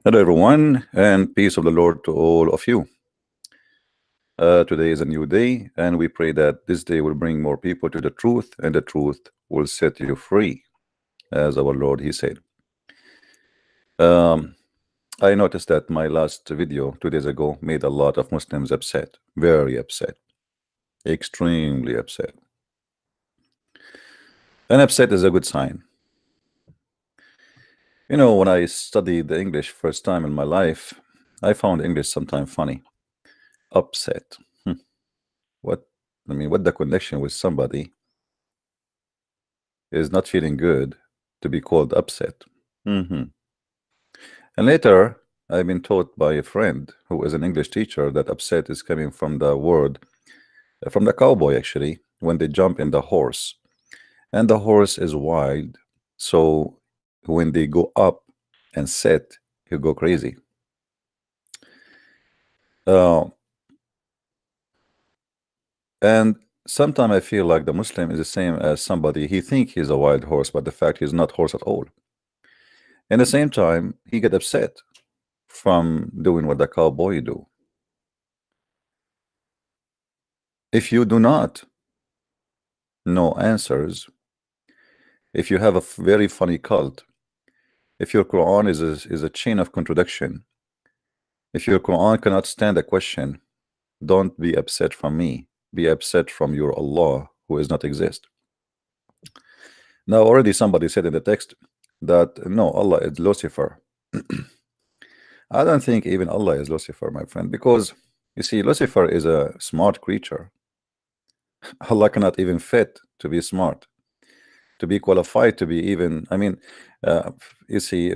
Hello, everyone, and peace of the Lord to all of you. Today is a new day, and we pray that this day will bring more people to the truth, and the truth will set you free, as our Lord He said. I noticed that my last video 2 days ago made a lot of Muslims upset, very upset, extremely upset. And upset is a good sign. You know, when I studied the English first time in my life, I found English sometimes funny. Upset. What? I mean, what the connection with somebody is not feeling good to be called upset. And later, I've been taught by a friend who is an English teacher that upset is coming from the word, from the cowboy actually, when they jump in the horse. And the horse is wild. So when they go up and set, you go crazy. And sometimes I feel like the Muslim is the same as somebody, he think he's a wild horse, but the fact he's not horse at all. And at the same time, he get upset from doing what the cowboy do. If you do not know answers, if you have a very funny cult, if your Quran is a chain of contradiction, if your Quran cannot stand a question, don't be upset from me. Be upset from your Allah who does not exist. Now already somebody said in the text that no, Allah is Lucifer. I don't think even Allah is Lucifer, my friend, because you see, Lucifer is a smart creature. Allah cannot even fit to be smart, to be qualified to be even, I mean, you see,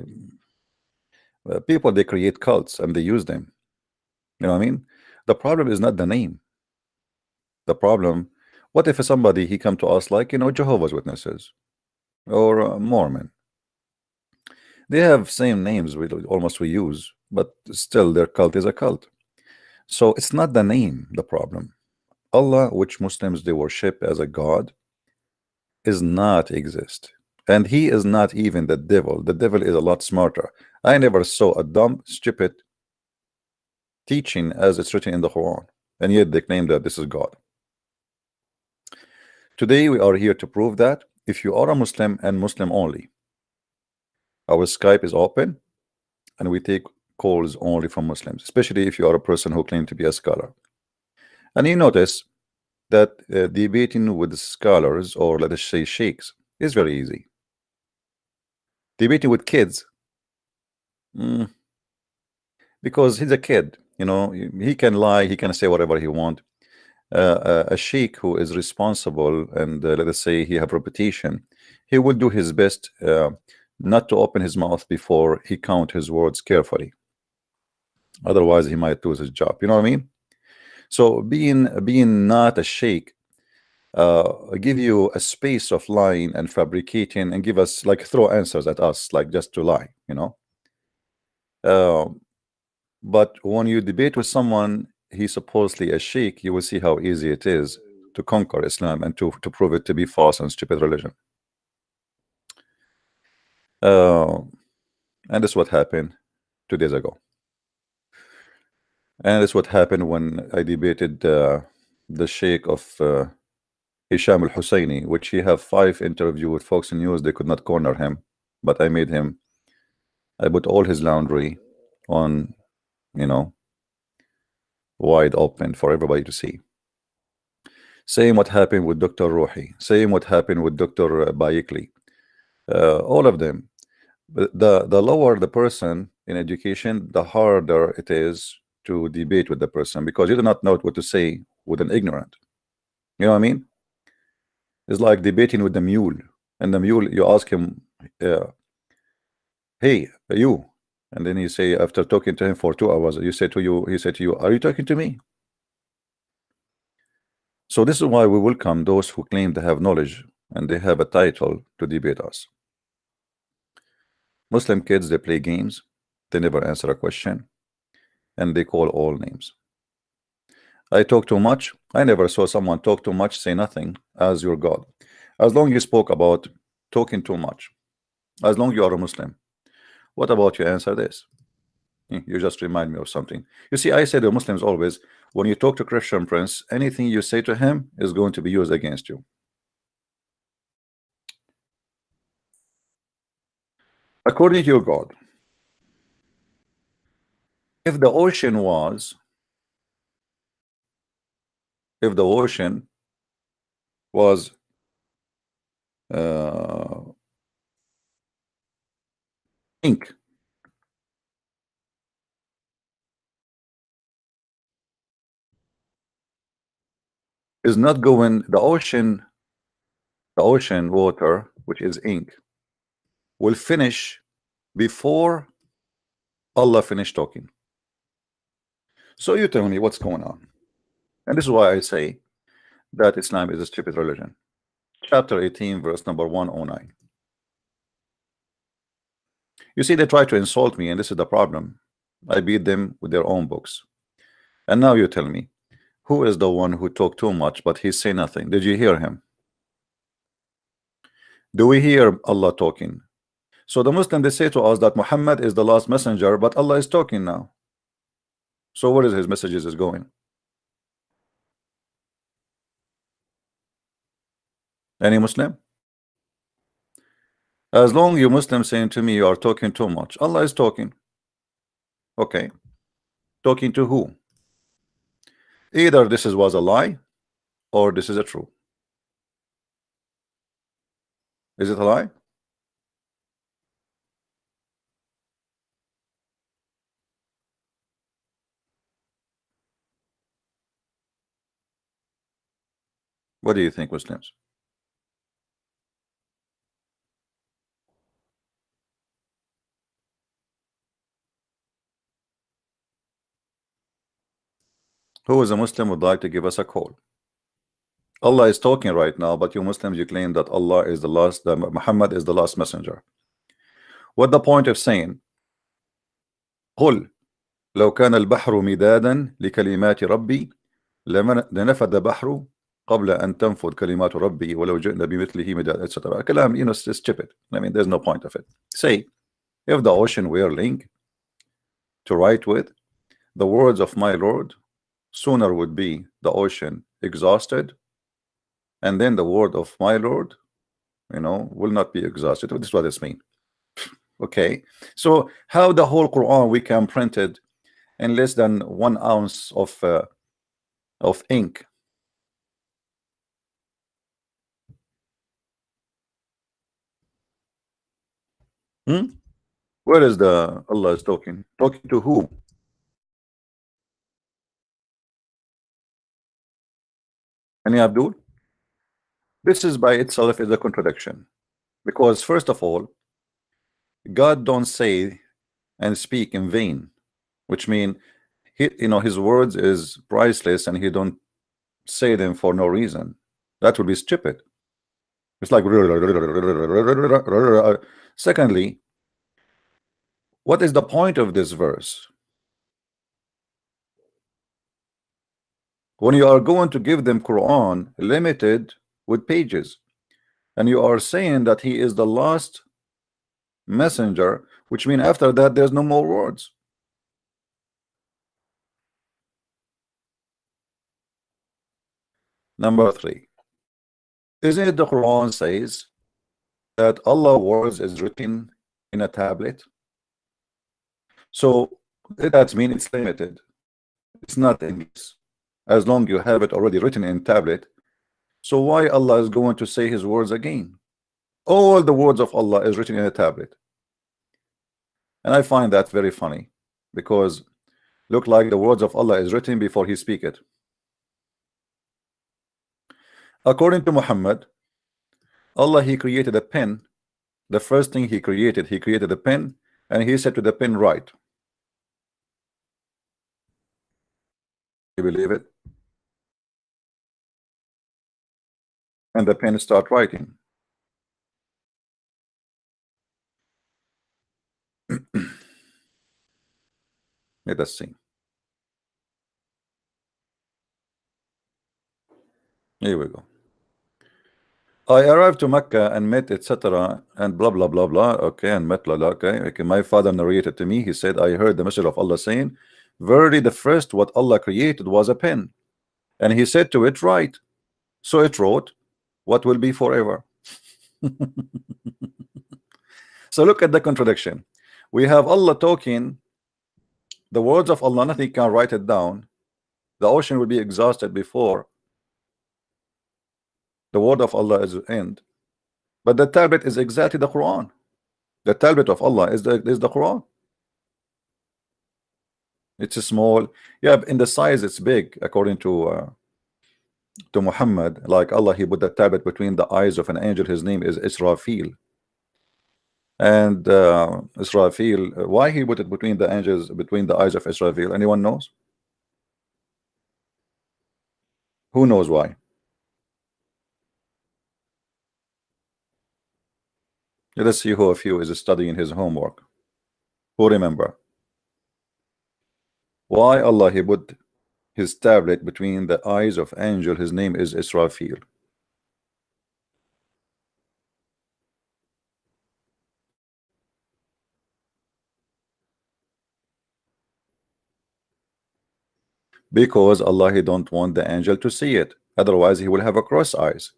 people, they create cults and they use them. You know what I mean? The problem is not the name. The problem, what if somebody, he come to us like, you know, Jehovah's Witnesses or Mormon? They have same names we almost we use, but still their cult is a cult. So it's not the name the problem. Allah, which Muslims they worship as a god, is not exist, and he is not even the devil. The devil is a lot smarter. I never saw a dumb, stupid teaching as it's written in the Quran, and yet they claim that this is God. Today we are here to prove that if you are a Muslim and Muslim only, our Skype is open and we take calls only from Muslims, especially if you are a person who claims to be a scholar. And you notice that debating with scholars, or let us say sheikhs, is very easy. Debating with kids, because he's a kid, you know, he can lie, he can say whatever he wants. A sheikh who is responsible and let us say he have reputation, he will do his best not to open his mouth before he count his words carefully. Otherwise, he might lose his job. You know what I mean? So being not a sheikh give you a space of lying and fabricating and give us like throw answers at us like just to lie, you know. But when you debate with someone, he's supposedly a sheikh, you will see how easy it is to conquer Islam and to prove it to be false and stupid religion. And that's what happened 2 days ago. And that's what happened when I debated the sheikh of Husham Al-Husainy, which he have 5 interviews with Fox News. They could not corner him, but I made him, I put all his laundry on, you know, wide open for everybody to see. Same what happened with Dr. Ruhi, same what happened with Dr. Bayekli. All of them. But the lower the person in education, the harder it is to debate with the person, because you do not know what to say with an ignorant. You know what I mean? It's like debating with the mule, and the mule, you ask him, hey, you, and then he say, after talking to him for 2 hours, you say to you, he said to you, are you talking to me? So this is why we welcome those who claim to have knowledge and they have a title to debate us. Muslim kids, they play games, they never answer a question, and they call all names. I talk too much. I never saw someone talk too much, say nothing as your God. As long as you spoke about talking too much, as long as you are a Muslim, what about you answer this? You just remind me of something. You see, I say to Muslims always, when you talk to Christian Prince, anything you say to him is going to be used against you. According to your God, if the ocean was, if the ocean was ink, is not going, the ocean water, which is ink, will finish before Allah finished talking. So you tell me what's going on. And this is why I say that Islam is a stupid religion. Chapter 18, verse number 109. You see, they try to insult me, and this is the problem. I beat them with their own books. And now you tell me, who is the one who talked too much, but he say nothing? Did you hear him? Do we hear Allah talking? So the Muslims, they say to us that Muhammad is the last messenger, but Allah is talking now. So where is his messages is going? Any Muslim? As long you Muslims saying to me you are talking too much, Allah is talking. Okay. Talking to who? Either this was a lie or this is a true. Is it a lie? What do you think, Muslims? Who is a Muslim would like to give us a call? Allah is talking right now, but you Muslims, you claim that Allah is the last, that Muhammad is the last messenger. What the point of saying قل لو كان البحر مدادا لكلمات ربي لنفد البحر قبل أن تنفذ كلمات ربي ولو جئنا بمثله مدادا, etc. كلام, you know, it's stupid. I mean, there's no point of it. Say, if the ocean were ink to write with, the words of my Lord, sooner would be the ocean exhausted, and then the word of my Lord, you know, will not be exhausted. This is what this means. Okay, so how the whole Quran we can print it in less than 1 ounce of ink? Where is the Allah is talking? Talking to who? Any Abdul? This is by itself is a contradiction, because first of all, God don't say and speak in vain, which mean he, you know, his words is priceless and he don't say them for no reason. That would be stupid. It's like secondly, what is the point of this verse? When you are going to give them Quran limited with pages, and you are saying that he is the last messenger, which means after that there's no more words. Number 3, isn't it the Quran says that Allah words is written in a tablet? So that means it's limited. It's not endless. As long you have it already written in tablet, so why Allah is going to say his words again? All the words of Allah is written in a tablet. And I find that very funny, because look like the words of Allah is written before he speak it. According to Muhammad, Allah, he created a pen. The first thing he created a pen, and he said to the pen, write. You believe it? And the pen start writing. Let us see. Here we go. I arrived to Mecca and met etc. and blah blah blah blah. Okay, and met blah blah. Okay. My father narrated to me. He said, I heard the Messenger of Allah saying, "Verily, the first what Allah created was a pen, and He said to it, write. So it wrote, what will be forever." So look at the contradiction. We have Allah talking the words of Allah. Nothing can write it down. The ocean will be exhausted before the word of Allah is end. But the tablet is exactly the Quran. The tablet of Allah is the Quran. It's a small, yeah, in the size it's big according to Muhammad. Like Allah, He put the tablet between the eyes of an angel. His name is Israfil. And Israfil, why He put it between the angels, between the eyes of Israfil? Anyone knows? Who knows why? Let's see who of you is studying his homework. Who remember? Why Allah He put His tablet between the eyes of angel? His name is Israfil. Because Allah He don't want the angel to see it. Otherwise he will have a cross eyes.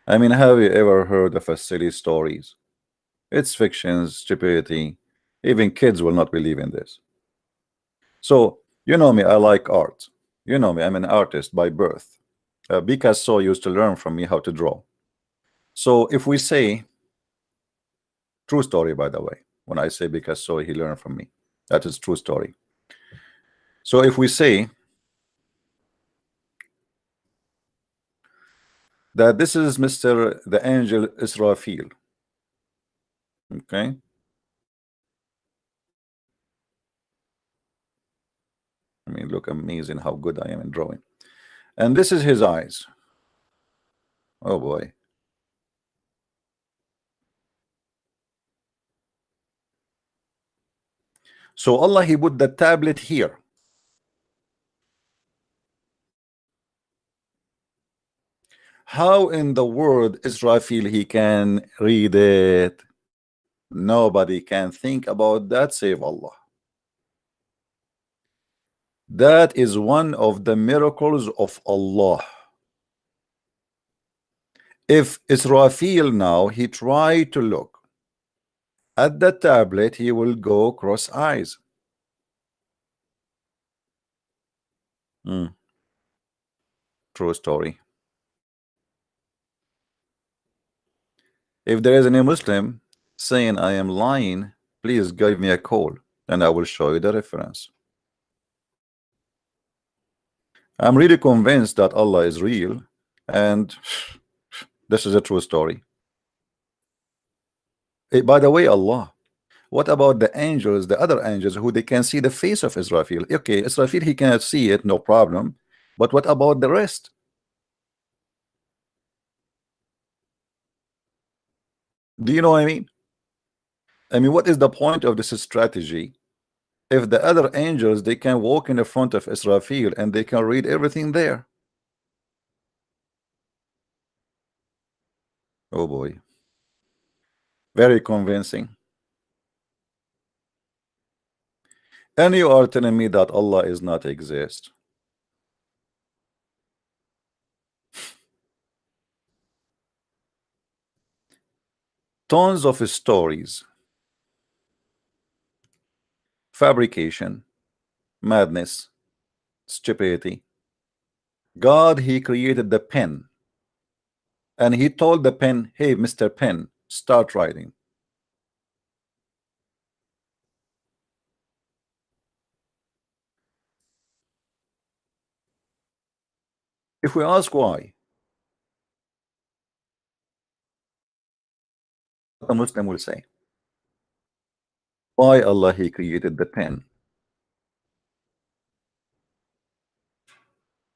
I mean, have you ever heard of a silly stories? It's fiction, stupidity. Even kids will not believe in this. So you know me, I like art. You know me, I'm an artist by birth. Picasso used to learn from me how to draw. So if we say, true story by the way, when I say Picasso he learned from me, that is true story. So if we say that this is Mr. the angel Israfil, okay, I mean, look, amazing how good I am in drawing. And this is his eyes. Oh boy. So Allah He put the tablet here. How in the world Israfil he can read it? Nobody can think about that save Allah. That is one of the miracles of Allah. If Israfil now he try to look at the tablet, he will go cross eyes. True story. If there is any Muslim saying I am lying, please give me a call and I will show you the reference. I'm really convinced that Allah is real, and this is a true story. By the way, Allah, what about the angels, the other angels who they can see the face of Israfil? Okay, Israfil he cannot see it, no problem, but what about the rest? Do you know what I mean? I mean, what is the point of this strategy if the other angels they can walk in the front of Israfil and they can read everything there? Oh boy, very convincing. And you are telling me that Allah is not exist. Tons of stories, fabrication, madness, stupidity. God he created the pen and he told the pen, hey Mr. Pen, start writing. If we ask why, a Muslim will say, why Allah he created the pen?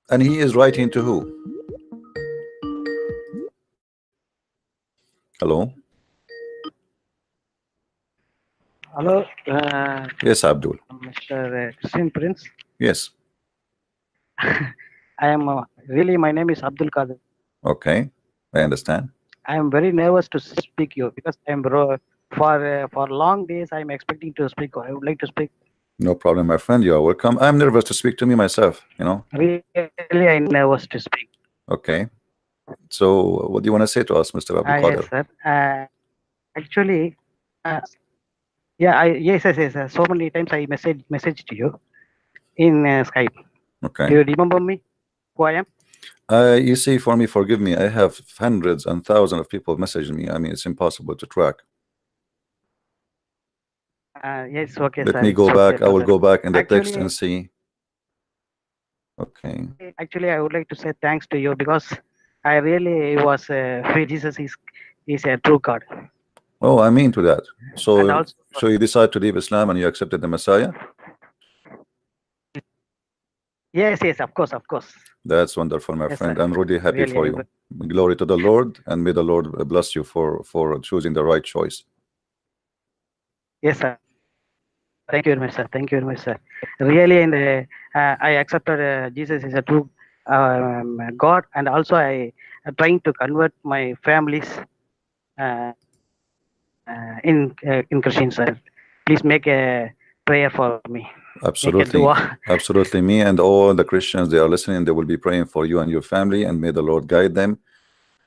And he is writing to who? Hello? Hello, Yes, Abdul. Mr. Christian Prince. Yes. I am really, my name is Abdul Qadir. Okay, I understand. I am very nervous to speak you because I am for long days I am expecting to speak. I would like to speak. No problem, my friend. You are welcome. I'm nervous to speak to me myself, you know. Really, I am nervous to speak. Okay. So what do you want to say to us, Mr. Abdul Yes, Qadir? sir. Actually, yeah, yes. So many times I message to you in Skype. Okay. Do you remember me? Who I am? You see, for me, forgive me, I have hundreds and thousands of people messaging me. I mean, it's impossible to track. Yes, okay, Let sir. me It's go okay, back. I will brother. go back in the text Actually, and see. Okay. Actually, I would like to say thanks to you because I really was Jesus is a true God. Oh, I mean to that. And So, also, so you decide to leave Islam and you accepted the Messiah? yes, of course, of course. That's wonderful, my Yes, friend. sir. I'm really happy Really, for you. Glory to the Lord, and may the Lord bless you for choosing the right choice. yes, sir. Thank you very much, sir. Thank you very much, sir. Really, and I accepted Jesus is a true God, and also I trying to convert my families uh, in Christian, sir. Please make a prayer for me. Absolutely. Absolutely. Me and all the Christians, they are listening, they will be praying for you and your family, and may the Lord guide them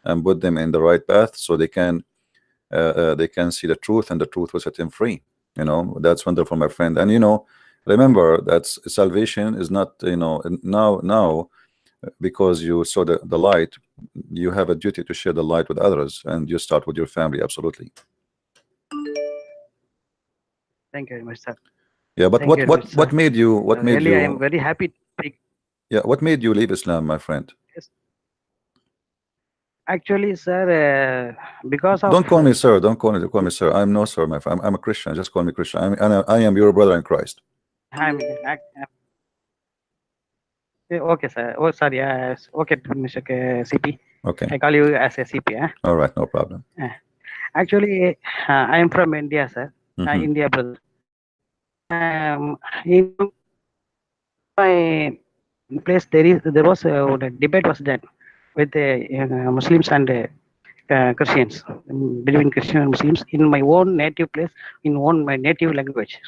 and put them in the right path so they can see the truth, and the truth will set them free. You know, that's wonderful, my friend. And you know, remember that salvation is not, you know, now because you saw the light, you have a duty to share the light with others, and you start with your family. Absolutely. Thank you very much, sir. Yeah, but Thank you very much, what sir. made you Really, I am very happy to speak. yeah, what made you leave Islam, my friend? Yes. Actually, sir, because of Don't call me sir. Don't call me sir. I'm no sir, my friend. I'm a Christian. Just call me Christian. I am your brother in Christ. I'm okay, sir. Oh, sorry. Okay, Mr. CP. Okay. I call you as a CP. All right, no problem. Actually, I am from India, sir. India, brother. In my place, there was a debate was done with Muslims and Christians, between Christian and Muslims in my own native place, in my native language.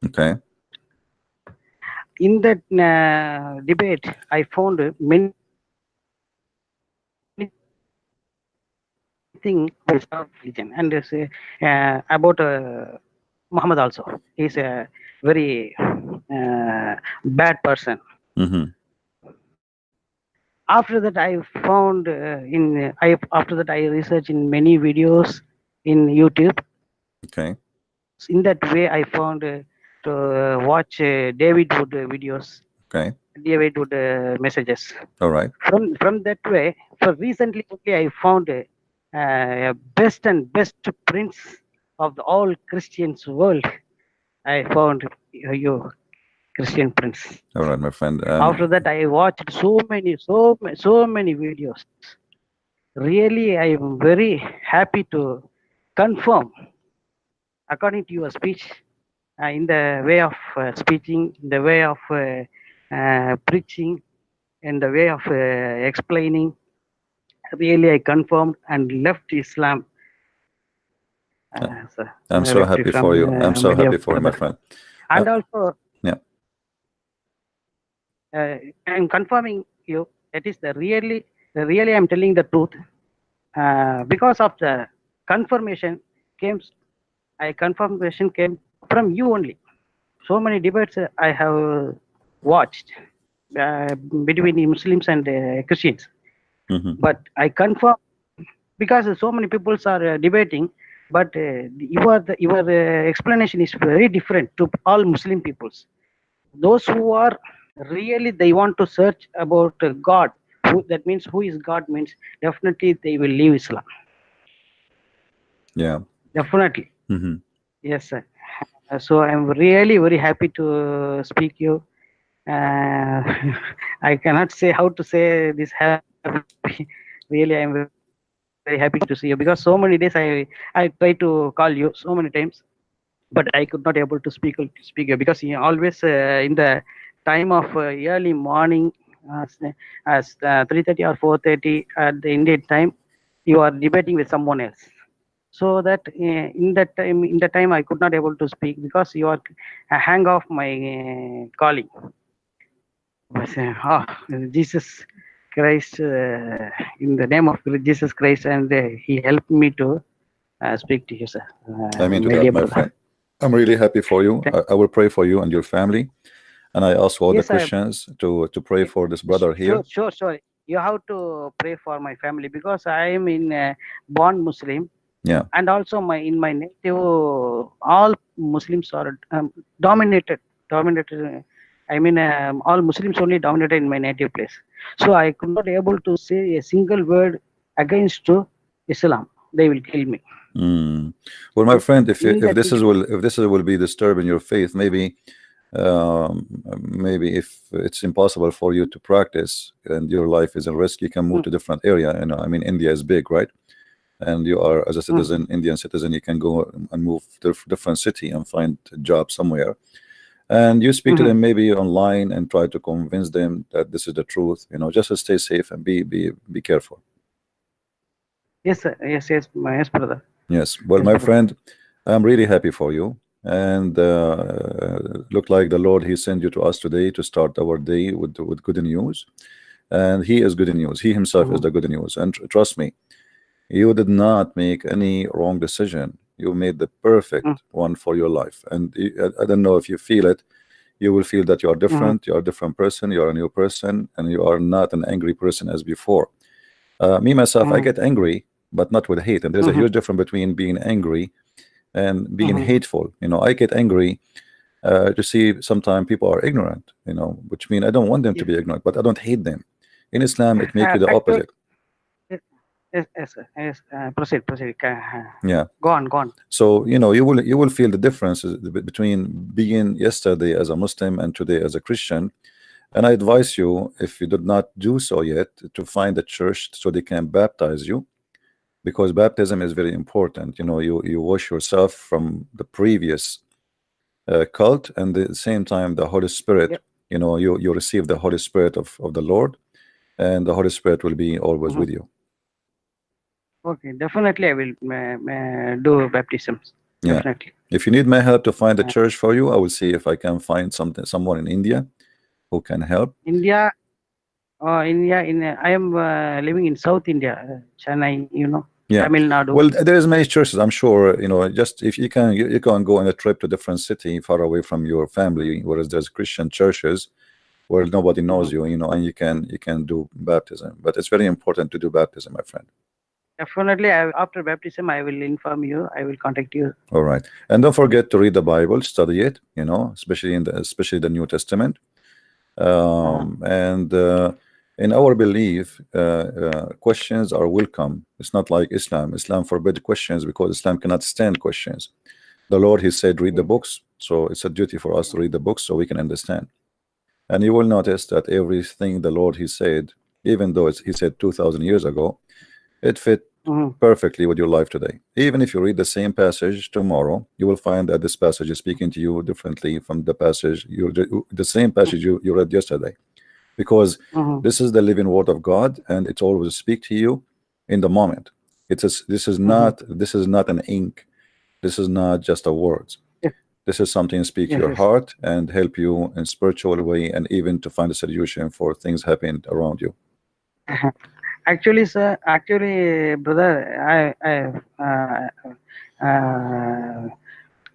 Okay. In that debate, I found many things about religion and about Muhammad also. He's a very bad person. After that, I found after that I researched in many videos in YouTube. Okay. In that way, I found to watch David Wood videos. Okay. David Wood messages. All right. From that way, for recently only I found best prince of the all Christians world. I found you, Christian prince. All right, my friend. After that, I watched so many videos. Really, I am very happy to confirm, according to your speech, in the way of speaking, in the way of preaching, in the way of explaining. Really, I confirmed and left Islam. I'm so happy for you. I'm so happy for you, my friend. And also, yeah, I'm confirming you. That is really I'm telling the truth. Because of the confirmation confirmation came from you only. So many debates I have watched between the Muslims and Christians. But I confirm, because so many people are debating, but your explanation is very different to all Muslim peoples. Those who are really, they want to search about God, that means who is God, means definitely they will leave Islam. Yeah, definitely. Yes, sir. So I'm really very happy to speak you. I cannot say how to say this happy. Really, I'm very happy to see you, because so many days I tried to call you so many times, but I could not able to speak you, because you always in the time of early morning as 3:30 or 4:30 at the Indian time, you are debating with someone else. So that in that time I could not able to speak because you are hang off my calling. Jesus Christ, in the name of Jesus Christ, and he helped me to speak to you, sir. I mean to My that, dear my brother. friend. I'm really happy for you. I will pray for you and your family. And I ask all the Yes, Christians to pray for this brother here. Sure. You have to pray for my family because I am in born Muslim. Yeah. And also in my native, all Muslims are dominated. I mean, all Muslims only dominated in my native place. So I could not able to say a single word against to Islam. They will kill me. Well, my friend, if this will be disturbing your faith, maybe if it's impossible for you to practice and your life is at risk, you can move to different area. You know, I mean, India is big, right? And you are, as a citizen, Indian citizen, you can go and move to different city and find a job somewhere. And you speak to them maybe online and try to convince them that this is the truth. You know, just to stay safe and be careful. Yes, sir. Yes, brother. Yes. Well, my friend, I'm really happy for you. And look like the Lord, he sent you to us today to start our day with good news. And he is good news. He himself is the good news. And trust me, you did not make any wrong decision. You made the perfect one for your life. And I don't know if you feel it. You will feel that you are different. You are a different person. You are a new person. And you are not an angry person as before. Me, myself, I get angry, but not with hate. And there's a huge difference between being angry and being hateful. You know, I get angry to see sometimes people are ignorant, you know, which means I don't want them to be ignorant, but I don't hate them. In Islam, it makes you the opposite. Yes. Proceed. Yeah. Go on. So, you know, you will feel the differences between being yesterday as a Muslim and today as a Christian. And I advise you, if you did not do so yet, to find a church so they can baptize you, because baptism is very important. You know, you wash yourself from the previous cult, and at the same time the Holy Spirit, you know, you receive the Holy Spirit of the Lord, and the Holy Spirit will be always with you. Okay, definitely I will do baptisms. Yeah. Definitely. If you need my help to find a church for you, I will see if I can find someone in India who can help. India, I am living in South India, Chennai, you know. Yeah. Tamil Nadu. Well, there is many churches, I'm sure. You know, just if you can go on a trip to different city far away from your family, whereas there's Christian churches where nobody knows you, you know, and you can do baptism. But it's very important to do baptism, my friend. Definitely, after baptism, I will inform you. I will contact you. All right, and don't forget to read the Bible, study it. You know, especially the New Testament. And in our belief, questions are welcome. It's not like Islam. Islam forbids questions because Islam cannot stand questions. The Lord, he said, read the books. So it's a duty for us to read the books so we can understand. And you will notice that everything the Lord, he said, even though he said 2,000 years ago, it fit perfectly with your life today. Even if you read the same passage tomorrow, you will find that this passage is speaking to you differently from the passage the same passage you read yesterday, because this is the living word of God, and it always speak to you in the moment. This is not an ink. This is not just a words. This is something speak to your heart and help you in spiritual way, and even to find a solution for things happening around you. Actually, sir, brother,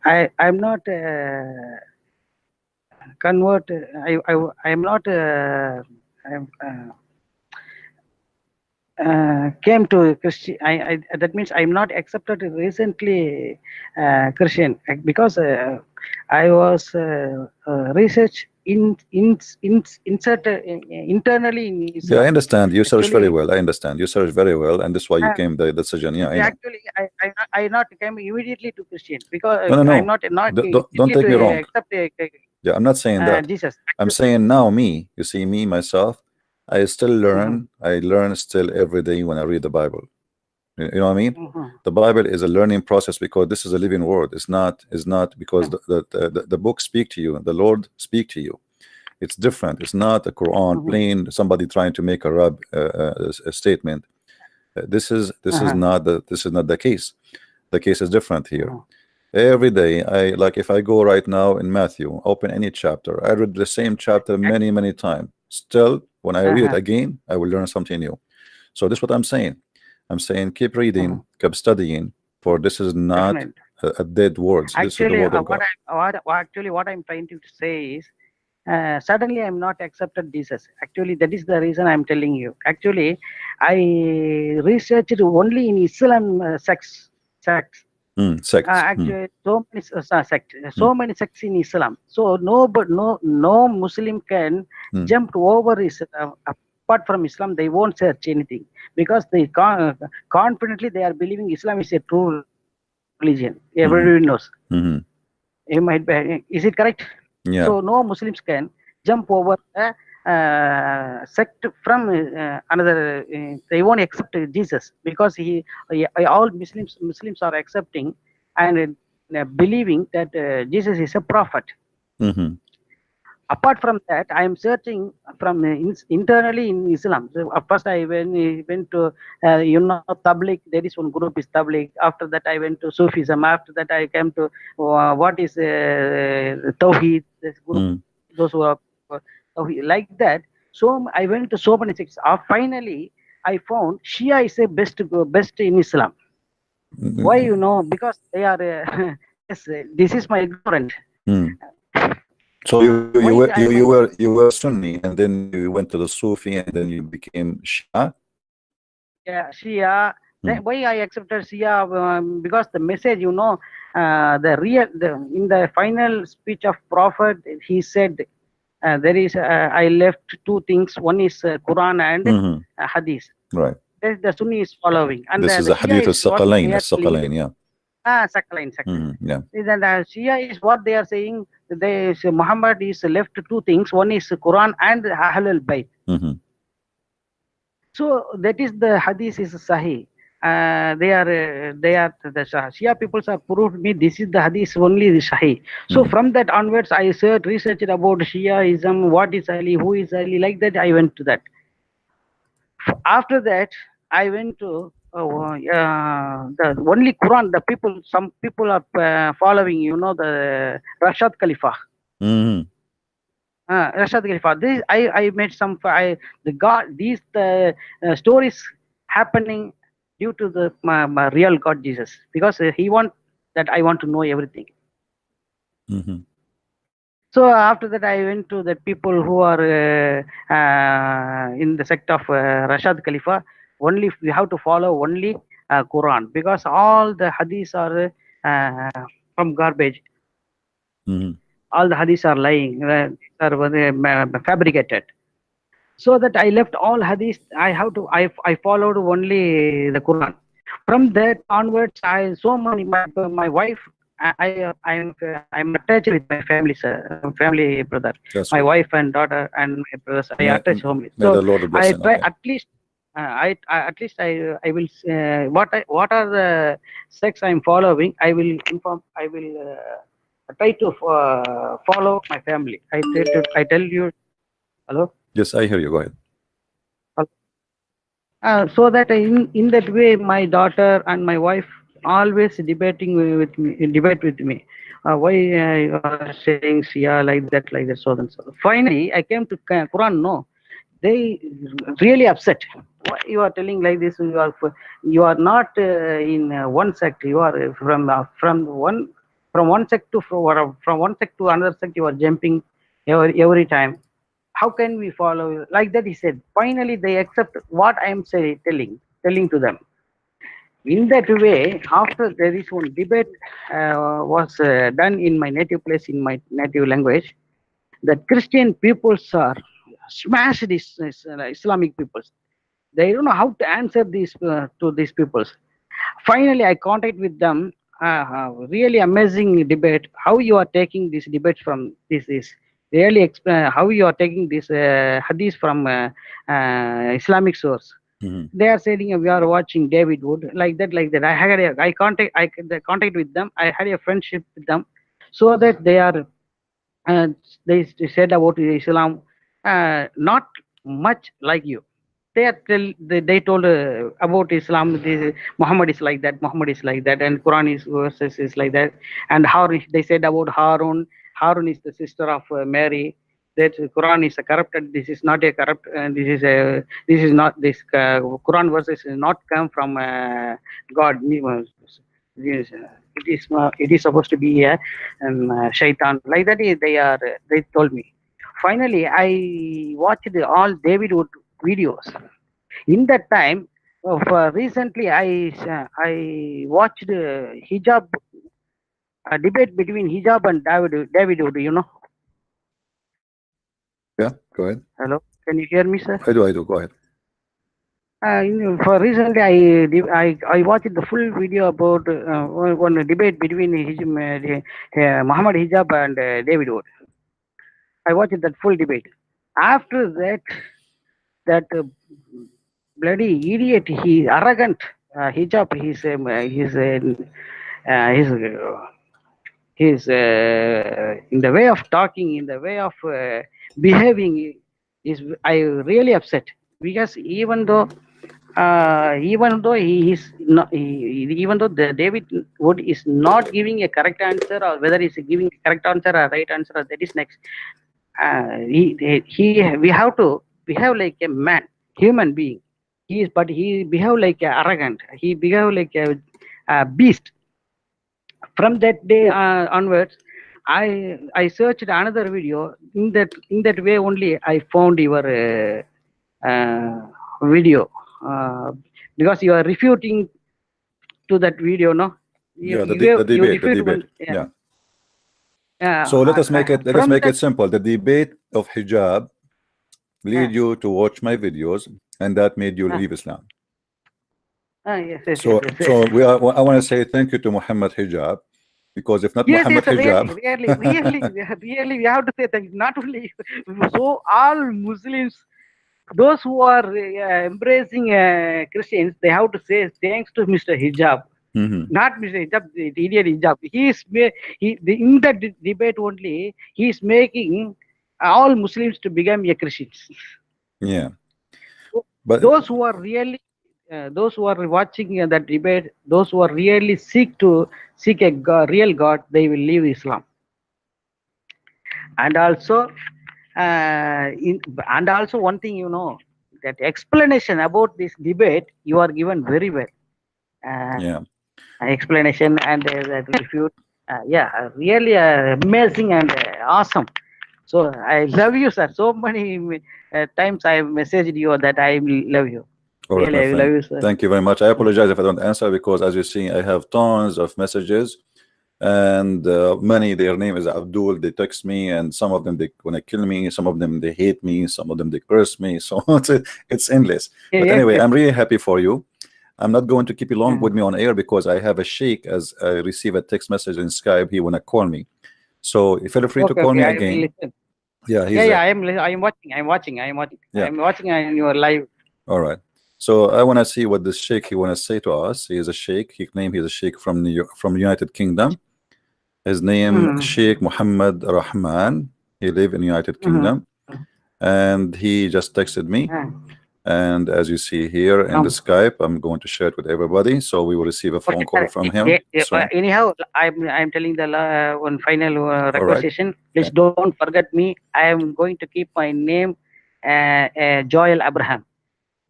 I'm not convert. I'm not came to Christian. That means I'm not accepted recently Christian, because I was research inserted internally in Islam. Yeah, I understand. You search very well. I understand. You search very well, and that's why you came the decision. Yeah, actually, I not came immediately to Christian because no. I'm not don't take me wrong. Accept yeah, I'm not saying that. Jesus. I'm saying now me. You see, me myself, I still learn. I learn still every day when I read the Bible. You know what I mean? The Bible is a learning process because this is a living word. It's not because the book speak to you, the Lord speak to you. It's different. It's not a Quran plain somebody trying to make a statement. This is not the case. The case is different here. Every day, like if I go right now in Matthew, open any chapter, I read the same chapter many times. Still, when I read it again, I will learn something new. So this is what I'm saying. I'm saying keep reading, keep studying, for this is not a dead words. This is the word of God. Actually, what I'm trying to say is, suddenly I'm not accepted Jesus. Actually, that is the reason I'm telling you. Actually, I researched only in Islam sects. Actually, so many sects in Islam. So no Muslim can jump over Islam. Apart from Islam, they won't search anything because they confidently they are believing Islam is a true religion. Everybody knows. It might be, is it correct? Yeah. So no Muslims can jump over a sect from another. They won't accept Jesus because all Muslims are accepting and believing that Jesus is a prophet. Apart from that, I am searching from internally in Islam. So first I went to Tabligh. There is one group is Tabligh. After that I went to Sufism. After that I came to what is Tawheed. This group, those who are Tawheed, like that. So I went to so many sects. Finally, I found Shia is the best in Islam. Why? Because they are. Yes, this is my ignorant. So you were Sunni, and then you went to the Sufi, and then you became Shia. Yeah, Shia. Why I accepted Shia? Because the message, in the final speech of Prophet, he said, there is I left two things. One is Quran and Hadith. Right. The Sunni is following, and this is a Hadith al-Saqalain, yeah. Saqalain. Yeah. Then Shia is what they are saying. Muhammad is left two things. One is Quran and Ahlul Bayt. So that is the Hadith is Sahih. They are the Shia people have proved me this is the Hadith only the Sahih. So from that onwards, I researched about Shiaism, what is Ali, who is Ali, like that. I went to that. After that, I went to the only Quran. Some people are following, the Rashad Khalifa. Rashad Khalifa. This I made some. These stories happening due to the my real God Jesus, because he want that I want to know everything. So after that, I went to the people who are in the sect of Rashad Khalifa. Only we have to follow only Quran, because all the hadiths are from garbage. All the hadiths are lying, are fabricated. So that I left all hadiths. I followed only the Quran. From that onwards, my wife. I'm attached with my family, sir. Family, brother. That's my right. wife and daughter and my brothers. I attach homely. So the Lord bless I try okay. at least. I will. What are the sects I'm following? I will inform. I will try to follow my family. I tell you. Hello. Yes, I hear you. Go ahead. So that in that way, my daughter and my wife always debate with me. Why you are saying Shia like that, so and so. Finally, I came to Quran. No, they really upset. Why you are telling like this? You are not in one sect. You are from one sect to another sect. You are jumping every time. How can we follow like that? He said. Finally, they accept what I am telling to them. In that way, after there is one debate was done in my native place, in my native language, that Christian peoples are smashed these Islamic peoples. They don't know how to answer these to these peoples. Finally, I contact with them. Really amazing debate. How you are taking these debates from this is really how you are taking this hadith from Islamic source. They are saying we are watching David Wood like that. I had I contact with them. I had a friendship with them, so that they are they said about Islam, not much like you. They told about Islam. Muhammad is like that. Muhammad is like that, and Quran is verses is like that. And Harun, they said about Harun. Harun is the sister of Mary. That Quran is a corrupted. This is not a corrupt. This is a. This is not this Quran verses is not come from God. It is supposed to be a shaitan. Like that, they told me. Finally, I watched all David Wood videos. In that time, recently, I watched hijab debate between hijab and David Wood. You know. Yeah, go ahead. Hello, can you hear me, sir? I do. Go ahead. For recently, I watched the full video about one debate between Muhammad Hijab and David Wood. I watched that full debate. After that bloody idiot, he arrogant Hijab, he's in the way of talking, in the way of behaving, is I really upset, because even though he is not, even though the David Wood is not giving a correct answer, or whether he's giving a correct answer or right answer, that is next. We have to behave like a man, human being. But he behave like a arrogant. He behave like a beast. From that day onwards, I searched another video. In that way only I found your video, because you are refuting to that video, no? The debate. Yeah. So let us make it simple. The debate of hijab lead you to watch my videos, and that made you leave Islam. Yes. So I want to say thank you to Muhammad Hijab, because if not Muhammad Hijab, really, we have to say thank you. Not only so, all Muslims, those who are embracing Christians, they have to say thanks to Mr. Hijab. Not Mr. Hijab, the idiot Hijab. In that debate only, he is making all Muslims to become a Christians. Yeah. But those who are really, those who are watching that debate, those who are really seek a God, real God, they will leave Islam. And also, one thing, you know, that explanation about this debate you are given very well. Explanation and that refute. Really amazing and awesome. So I love you, sir. So many times I messaged you that I love you. All right, really, I love you, sir. Thank you very much. I apologize if I don't answer, because as you see, I have tons of messages, and many, their name is Abdul. They text me, and some of them they want to kill me, some of them they hate me, some of them they curse me. So it's endless. But anyway, I'm really happy for you. I'm not going to keep you long with me on air, because I have a sheikh, as I receive a text message in Skype, he want to call me. So feel free to call me again. I'm watching on your live. All right. So I want to see what this sheikh he want to say to us. He is a sheikh. He claimed he's a sheikh from United Kingdom. His name Sheikh Muhammad Rahman. He live in United Kingdom, and he just texted me. And as you see here in the Skype, I'm going to share it with everybody, so we will receive a phone call from him. Anyhow, I'm telling the one final requisition. Please don't forget me. I am going to keep my name Joel Abraham.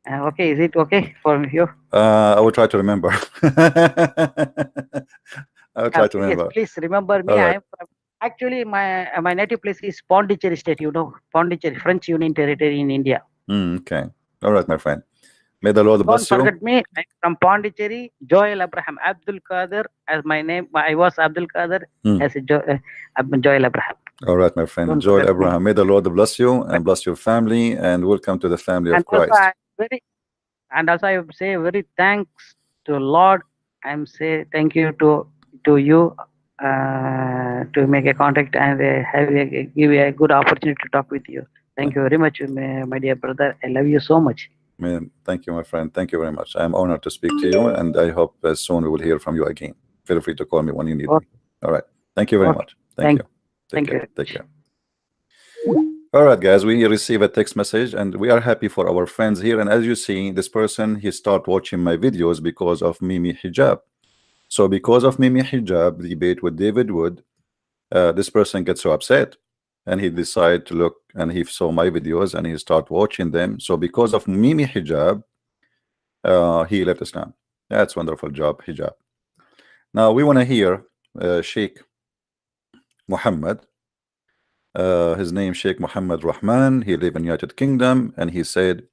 Okay, is it okay for you? I will try to remember. I will try to remember. Yes, please remember me. I am from, actually my native place is Pondicherry State. You know, Pondicherry, French Union Territory in India. Okay. All right, my friend. May the Lord bless you. Don't forget me. I'm from Pondicherry, Joel Abraham. Abdul Qadir as my name. I was Abdul Qadir as Joel Abraham. All right, my friend. Joel Abraham. May the Lord bless you and bless your family, and welcome to the family of Christ. Also I say very thanks to Lord. I'm say thank you to you to make a contact and give a good opportunity to talk with you. Thank you very much, my dear brother. I love you so much. Man, thank you, my friend. Thank you very much. I'm honored to speak to you, and I hope soon we will hear from you again. Feel free to call me when you need me. All right. Thank you very much. Thank you. Thank you. Take care. All right, guys, we receive a text message and we are happy for our friends here. And as you see, this person, he start watching my videos because of Mimi Hijab. So because of Mimi Hijab, the debate with David Wood, this person gets so upset and he decided to look, and he saw my videos and he start watching them. So because of Mimi Hijab, he left Islam. That's wonderful job, Hijab. Now we want to hear Sheikh Muhammad. His name Sheikh Muhammad Rahman. He live in United Kingdom, and he said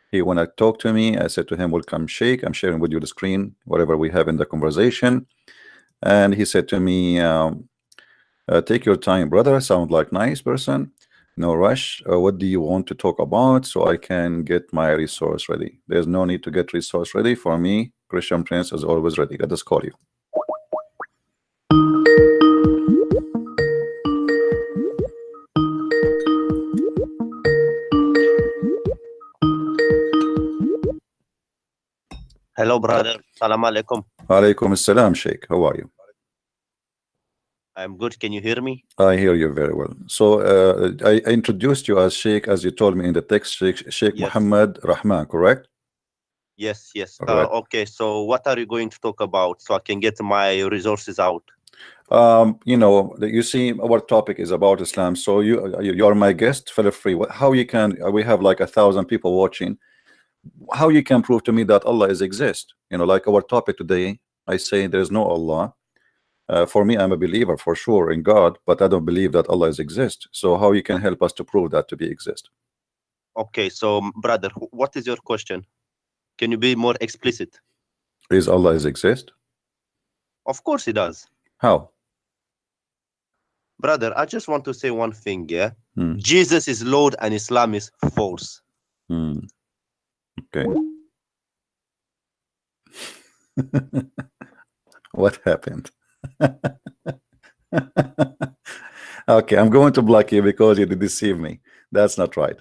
he want to talk to me. I said to him, welcome Sheikh, I'm sharing with you the screen, whatever we have in the conversation. And he said to me, take your time, brother, sound like nice person, no rush. What do you want to talk about so I can get my resource ready? There's no need to get resource ready for me. Christian Prince is always ready. Let us call you. Hello, brother. Salam alaikum. Alaikum assalam, Sheikh. How are you? I'm good. Can you hear me? I hear you very well. So I introduced you as Sheikh, as you told me in the text, Sheikh Yes. Muhammad Rahman, correct? Yes, yes. All right. Okay, so what are you going to talk about so I can get my resources out? You know, you see, our topic is about Islam. So you're my guest. Feel free. How you can? We have like 1,000 people watching. How you can prove to me that Allah is exist? You know, like our topic today. I say there is no Allah. For me, I'm a believer for sure in God, but I don't believe that Allah is exist. So how you can help us to prove that to be exist? Okay, so brother, what is your question? Can you be more explicit? Is Allah is exist? Of course he does. How? Brother, I just want to say one thing, yeah? Jesus is Lord and Islam is false. Okay. What happened? Okay, I'm going to block you because you did deceive me. That's not right.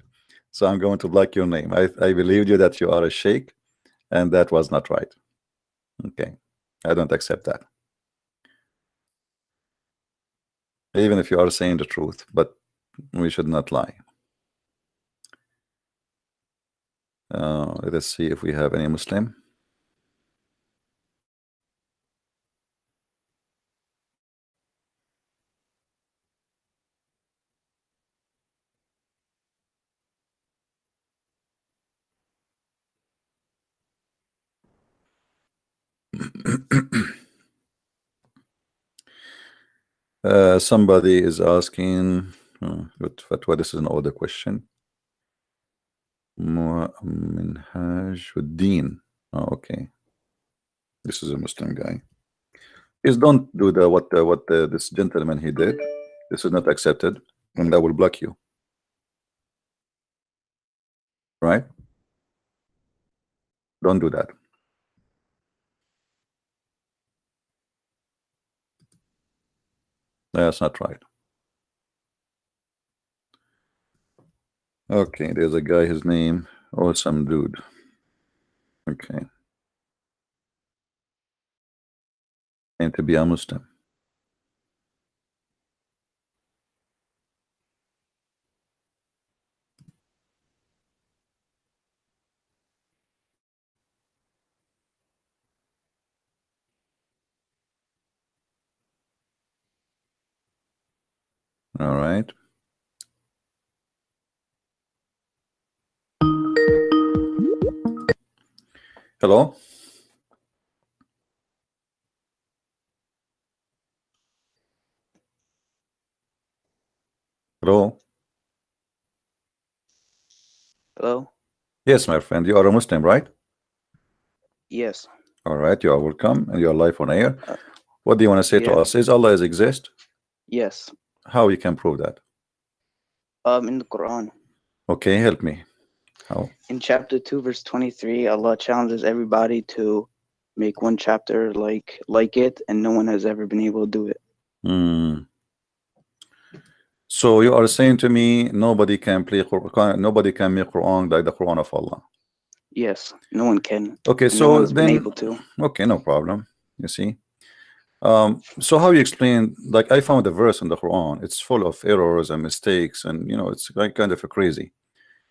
So I'm going to block your name. I believed you that you are a sheikh, and that was not right. Okay, I don't accept that. Even if you are saying the truth, but we should not lie. Let's see if we have any Muslim. Somebody is asking, but this is an older question. Minhajuddin. Oh, okay. This is a Muslim guy. Please don't do what this gentleman he did. This is not accepted, and I will block you. Right? Don't do that. That's not right. Okay, there's a guy, his name, awesome dude. Okay. And to be a Muslim. All right. Hello? Hello? Hello? Yes, my friend. You are a Muslim, right? Yes. All right. You are welcome, and you are live on air. What do you want to say to us? Is Allah exist? Yes. How you can prove that? In the Quran. Okay, help me. How? In chapter 2, verse 23, Allah challenges everybody to make one chapter like it, and no one has ever been able to do it. So you are saying to me nobody can play Quran, nobody can make Quran like the Quran of Allah? Yes, no one can. Okay, and so no one's then been able to. okay, no problem. You see, So how you explain, like I found a verse in the Quran, it's full of errors and mistakes, and you know, it's like kind of a crazy.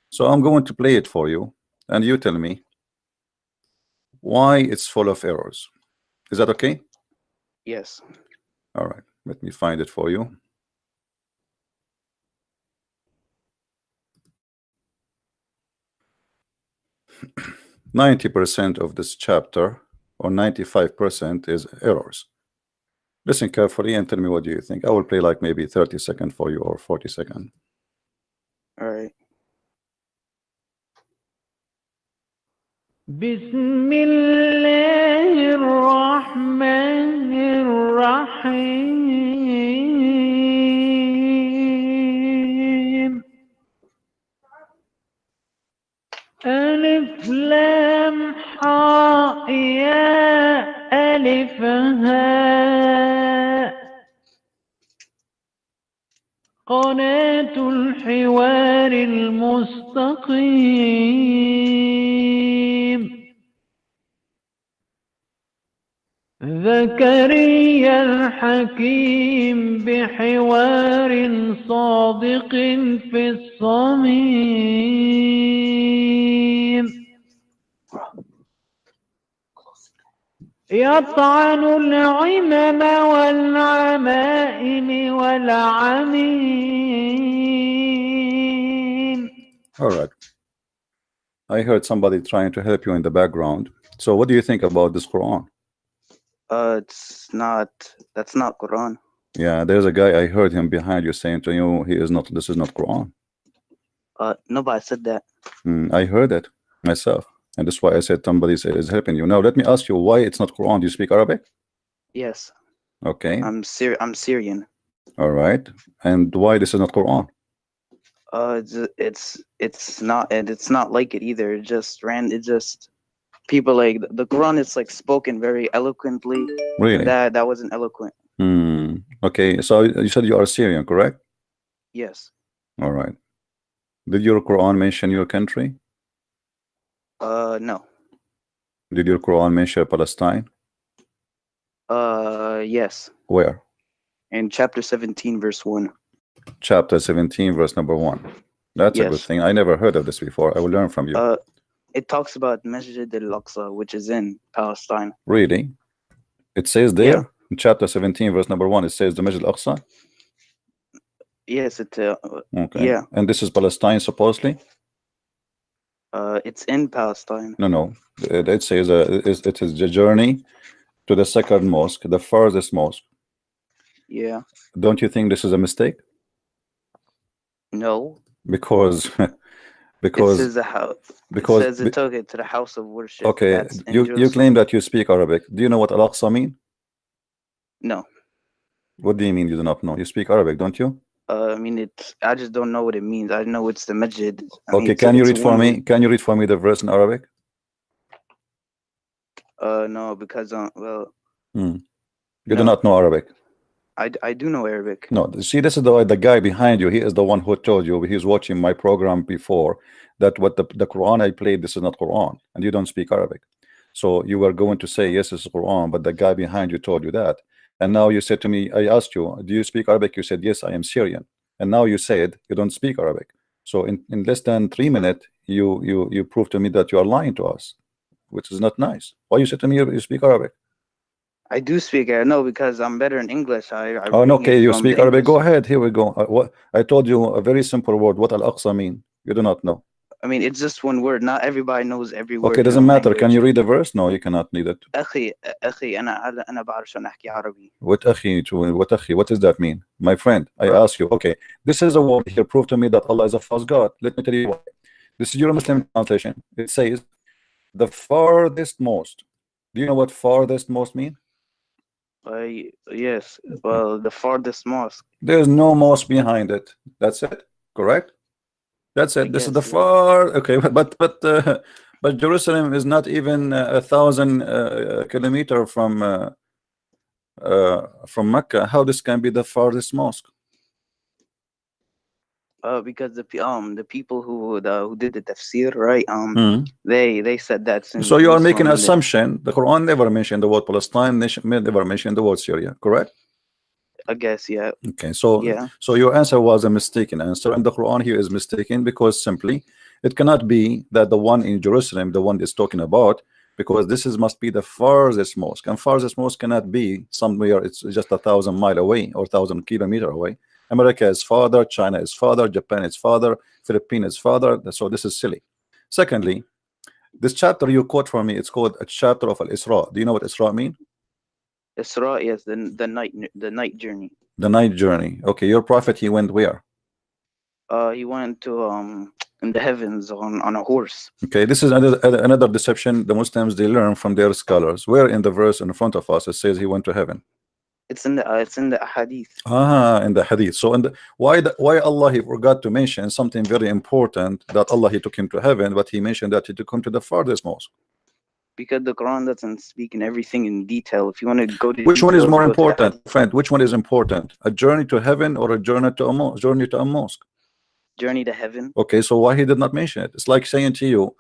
So I'm going to play it for you, and you tell me why it's full of errors. Is that okay? Yes. All right, let me find it for you. %90 of this chapter, or 95%, is errors. Listen carefully and tell me what do you think. I will play like maybe 30 seconds for you, or 40 seconds. All right. بسم الله الرحمن الرحيم ألف لام حاء يا ألف هاء قناة الحوار المستقيم زكريا الحكيم بحوار صادق في الصميم يطعن العمم والعمائم والعميم. All right. I heard somebody trying to help you in the background. So what do you think about this Quran? It's not. That's not Quran. Yeah, there's a guy, I heard him behind you saying to you, he is not. This is not Quran. Nobody said that. I heard it myself, and that's why I said somebody is helping you. Now let me ask you, why it's not Quran? Do you speak Arabic? Yes. Okay. I'm Syrian. All right. And why this is not Quran? It's not, and it's not like it either. It just people like the Quran is like spoken very eloquently. Really? That wasn't eloquent. Okay. So you said you are Syrian, correct? Yes. All right. Did your Quran mention your country? No. Did your Quran mention Palestine? Yes. Where? In chapter 17, verse 1. Chapter 17, verse number 1. That's a good Yes. thing. I never heard of this before. I will learn from you. It talks about Masjid al-Aqsa, which is in Palestine. Really? It says there, Yeah. in chapter 17, verse number 1, it says the Masjid al-Aqsa? Yes, Okay. yeah. And this is Palestine, supposedly? It's in Palestine. No. It says it is the journey to the second mosque, the furthest mosque. Yeah. Don't you think this is a mistake? No. Because It says the house. because it says it took it to the house of worship. okay, That's in you Jerusalem. claim that you speak Arabic. Do you know what Al-Aqsa mean? No. What do you mean you do not know? You speak Arabic, don't you? I mean, I just don't know what it means. I know it's the masjid. Okay, can you read for me? Can you read for me the verse in Arabic? No, because well. You do not know Arabic. I do know Arabic. No, see, this is the guy behind you. He is the one who told you. He's watching my program before that what the Quran I played, this is not Quran, and you don't speak Arabic. So you were going to say yes, it's Quran, but the guy behind you told you that. And now you said to me, I asked you, do you speak Arabic? You said yes, I am Syrian. And now you said you don't speak Arabic. So in less than 3 minutes, you proved to me that you are lying to us, which is not nice. Why you said to me you speak Arabic? I do speak Arabic. No, because I'm better in English. Oh, no, okay, you speak Arabic. Go ahead. Here we go. What I told you a very simple word. What Al-Aqsa mean? You do not know. I mean, it's just one word. Not everybody knows every word. Okay, doesn't matter. Can you read the verse? No, you cannot read it. أخي أنا بعرف شلون أحكي عربي. What أخي? What does that mean? My friend, I ask you. Okay, this is a word here. Prove to me that Allah is a false God. Let me tell you why. This is your Muslim translation. It says the farthest most. Do you know what farthest most mean? Yes. Well, the farthest mosque. There's no mosque behind it. That's it. Correct? That's it. This is the far. Okay, but Jerusalem is not even 1,000 kilometers from Mecca. How this can be the farthest mosque? Because the people who did the tafsir, right? Hmm. They said that's in So you are making an Jerusalem. assumption. The Quran never mentioned the word Palestine, never mentioned the word Syria, correct? I guess, yeah. Okay, so Yeah. your answer was a mistaken answer, and the Quran here is mistaken because simply it cannot be that the one in Jerusalem, the one is talking about, because this is must be the farthest mosque, and farthest mosque cannot be somewhere it's just 1,000 miles away or 1,000 kilometers away. America is farther, China is farther, Japan is farther, Philippines is farther. So this is silly. Secondly, this chapter you quote from me, it's called a chapter of Al-Isra. Do you know what Isra mean? Isra, yes, the night journey. The night journey. Okay, your prophet, he went where? He went to in the heavens on a horse. Okay, this is another deception the Muslims they learn from their scholars. Where in the verse in front of us it says he went to heaven? It's in the hadith. In the hadith. So why Allah he forgot to mention something very important, that Allah he took him to heaven, but he mentioned that he took him to the farthest mosque? Because the Quran doesn't speak in everything in detail. If you want to go to which one is details, more go to important, hadith. friend? Which one is important? A journey to heaven or a journey to a mosque? Journey to heaven. Okay, so why he did not mention it? It's like saying to you,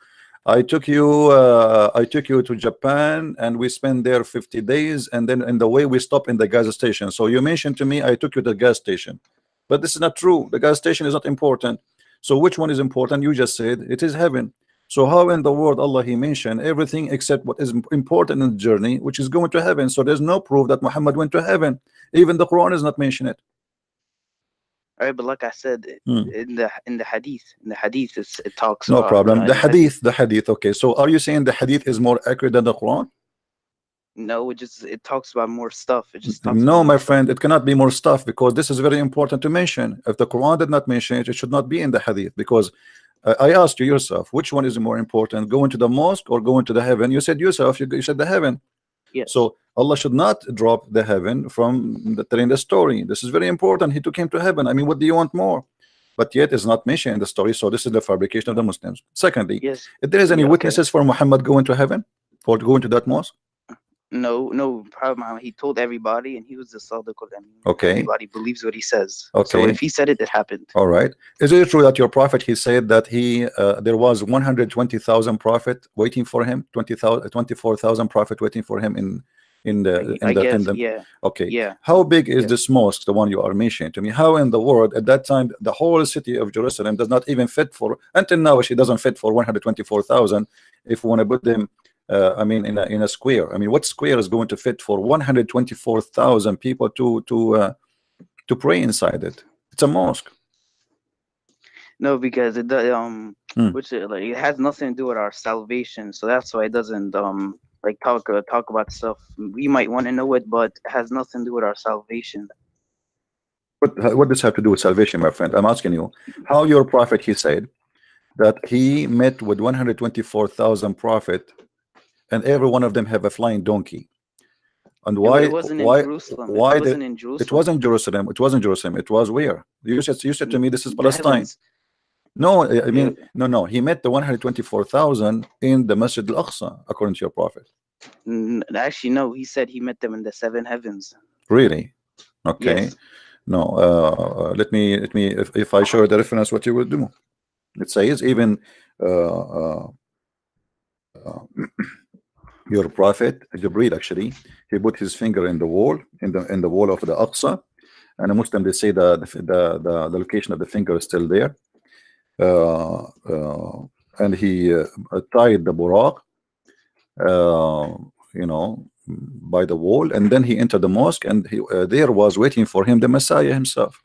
I took you to Japan and we spent there 50 days, and then in the way we stop in the gas station. So you mentioned to me I took you to the gas station, but this is not true. The gas station is not important. So which one is important? You just said it is heaven. So how in the world Allah he mentioned everything except what is important in the journey, which is going to heaven? So there's no proof that Muhammad went to heaven. Even the Quran is not mentioning it. All right, but like I said, in the hadith, it talks no about problem. The hadith. Okay, so are you saying the hadith is more accurate than the Quran? No, it talks about more stuff. It just talks no, about my friend, it cannot be more stuff, because this is very important to mention. If the Quran did not mention it, it should not be in the hadith. Because I asked you yourself, which one is more important, going to the mosque or going to the heaven? You said yourself, you said the heaven. Yes. So Allah should not drop the heaven from telling the story. This is very important. He took him to heaven. I mean, what do you want more? But yet it's not mentioned in the story. So this is the fabrication of the Muslims. Secondly, yes, if there is any witnesses for Muhammad going to heaven or going to that mosque? No problem. He told everybody, and he was the Sadiq. Okay. Everybody believes what he says. Okay. So if he said it, it happened. All right. Is it true that your prophet, he said that there was 120,000 prophet waiting for him, 24,000 prophet waiting for him in the yeah. Okay. Yeah. How big is this mosque, the one you are mentioning to me? How in the world at that time the whole city of Jerusalem does not even fit for, until now she doesn't fit for 124,000 if we want to put them I mean in a square. I mean, what square is going to fit for 124,000 people to pray inside it? It's a mosque. No, because it it has nothing to do with our salvation. So that's why it doesn't like talk about stuff we might want to know it, but it has nothing to do with our salvation. What does have to do with salvation, my friend? I'm asking you how your prophet, he said that he met with 124,000 prophet, and every one of them have a flying donkey. And why? It wasn't in Jerusalem. Why it wasn't in Jerusalem. It wasn't Jerusalem. It wasn't Jerusalem. It was where? You said to me this is Palestine. No, I mean no. He met the 124,000 in the Masjid Al-Aqsa, according to your prophet. Actually, no. He said he met them in the 7 heavens. Really? Okay. Yes. No. Let me. If I show the reference, what you will do? It says even your prophet Jibreel, actually, he put his finger in the wall, in the wall of the Aqsa, and a Muslim, they say the location of the finger is still there. And he tied the buraq, by the wall, and then he entered the mosque, and he there was waiting for him the Messiah himself.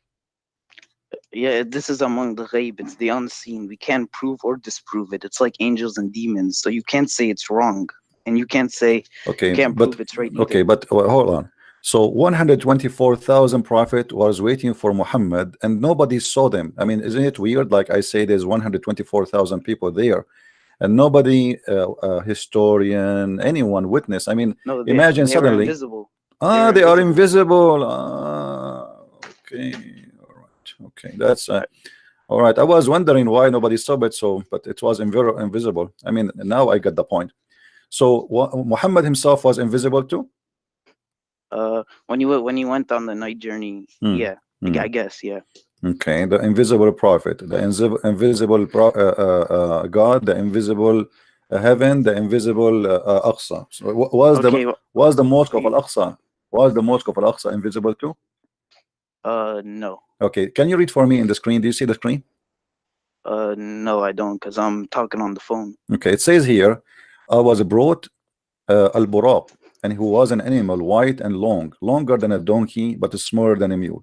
Yeah, this is among the ghaib. It's the unseen. We can't prove or disprove it. It's like angels and demons. So you can't say it's wrong, and you can't say you can't prove it's right either. Okay, but hold on. So 124,000 prophet was waiting for Muhammad, and nobody saw them. I mean, isn't it weird? Like I say, there's 124,000 people there, and nobody, historian, anyone witness. I mean, no, imagine they suddenly. invisible. They are invisible. Okay, all right. Okay, that's all right. I was wondering why nobody saw it. So, but it was invisible. I mean, now I get the point. So Muhammad himself was invisible too. When he went on the night journey, yeah, I guess, yeah. Okay, the invisible prophet, the invisible God, the invisible heaven, the invisible Aqsa. So Okay. was the mosque of Al-Aqsa, was the mosque of Al-Aqsa invisible too? No. Okay, can you read for me in the screen? Do you see the screen? No, I don't, because I'm talking on the phone. Okay, it says here, I was brought al-buraq, and who was an animal white and long, longer than a donkey, but smaller than a mule.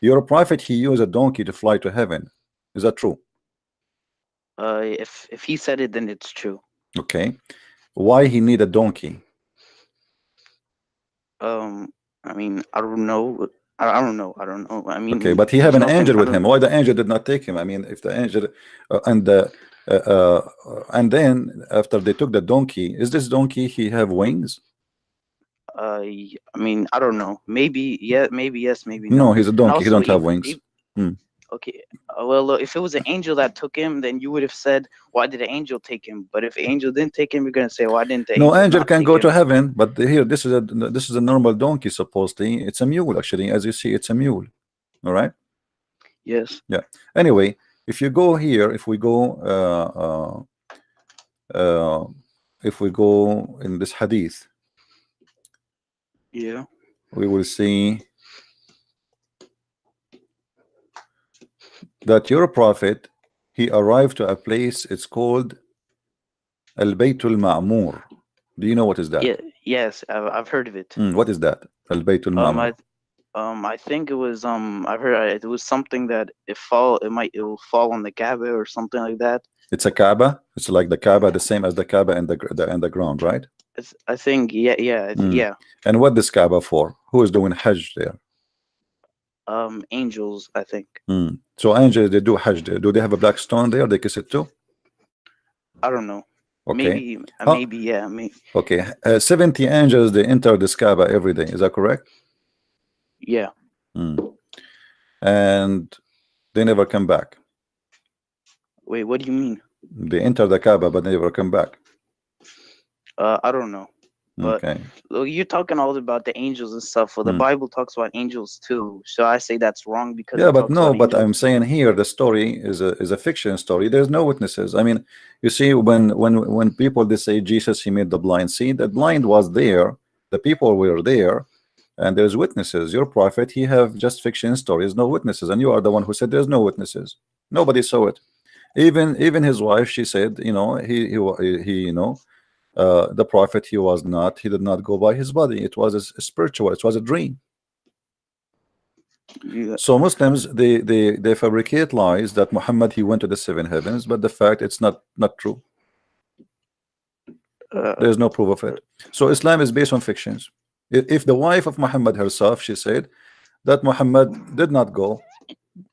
Your prophet, he used a donkey to fly to heaven. Is that true? If he said it, then it's true. Okay. Why he need a donkey? I mean, I don't know. I don't know. I don't know. I mean, okay, but he have an angel with him. Why the angel did not take him? I mean, if the angel and then after they took the donkey, is this donkey he have wings? I mean, I don't know. Maybe yeah, maybe yes, maybe no. No, he's a donkey. Also, he don't have wings. Okay. Well, if it was an angel that took him, then you would have said, "Why did the angel take him?" But if the angel didn't take him, you're gonna say, "Why didn't the angel?" No, angel can go him? to heaven, but here this is a normal donkey. Supposedly, it's a mule. Actually, as you see, it's a mule. All right. Yes. Yeah. Anyway, if you go here, if we go in this hadith, yeah, we will see that your prophet, he arrived to a place, it's called Al-Baytul Ma'mur. Do you know what is that? Yeah, yes, I've heard of it. What is that? Al-Baytul Ma'mur. I think it was I've heard it was something that it will fall on the Kaaba or something like that. It's a Kaaba. It's like the Kaaba, the same as the Kaaba and the ground, right? I think yeah. And what this Kaaba for? Who is doing Hajj there? Angels, I think. So angels, they do Hajj there. Do they have a black stone there? They kiss it too? I don't know. Okay. Maybe yeah. Maybe. Okay. 70 angels, they enter this Kaaba every day. Is that correct? Yeah. And they never come back. Wait, what do you mean? They enter the Kaaba, but they never come back. I don't know. But okay. Look, you're talking all about the angels and stuff. Well, the Bible talks about angels too. So I say that's wrong because yeah, but no, but I'm saying here the story is a fiction story. There's no witnesses. I mean, you see, when people they say Jesus, he made the blind see, the blind was there, the people were there, and there's witnesses. Your prophet, he have just fiction stories, no witnesses, and you are the one who said there's no witnesses. Nobody saw it. Even his wife, she said, you know, he you know, the prophet, he did not go by his body. It was a spiritual, it was a dream. Yeah. So Muslims, they fabricate lies that Muhammad, he went to the 7 heavens, but the fact it's not true. There's no proof of it. So Islam is based on fictions. If the wife of Muhammad herself, she said that Muhammad did not go,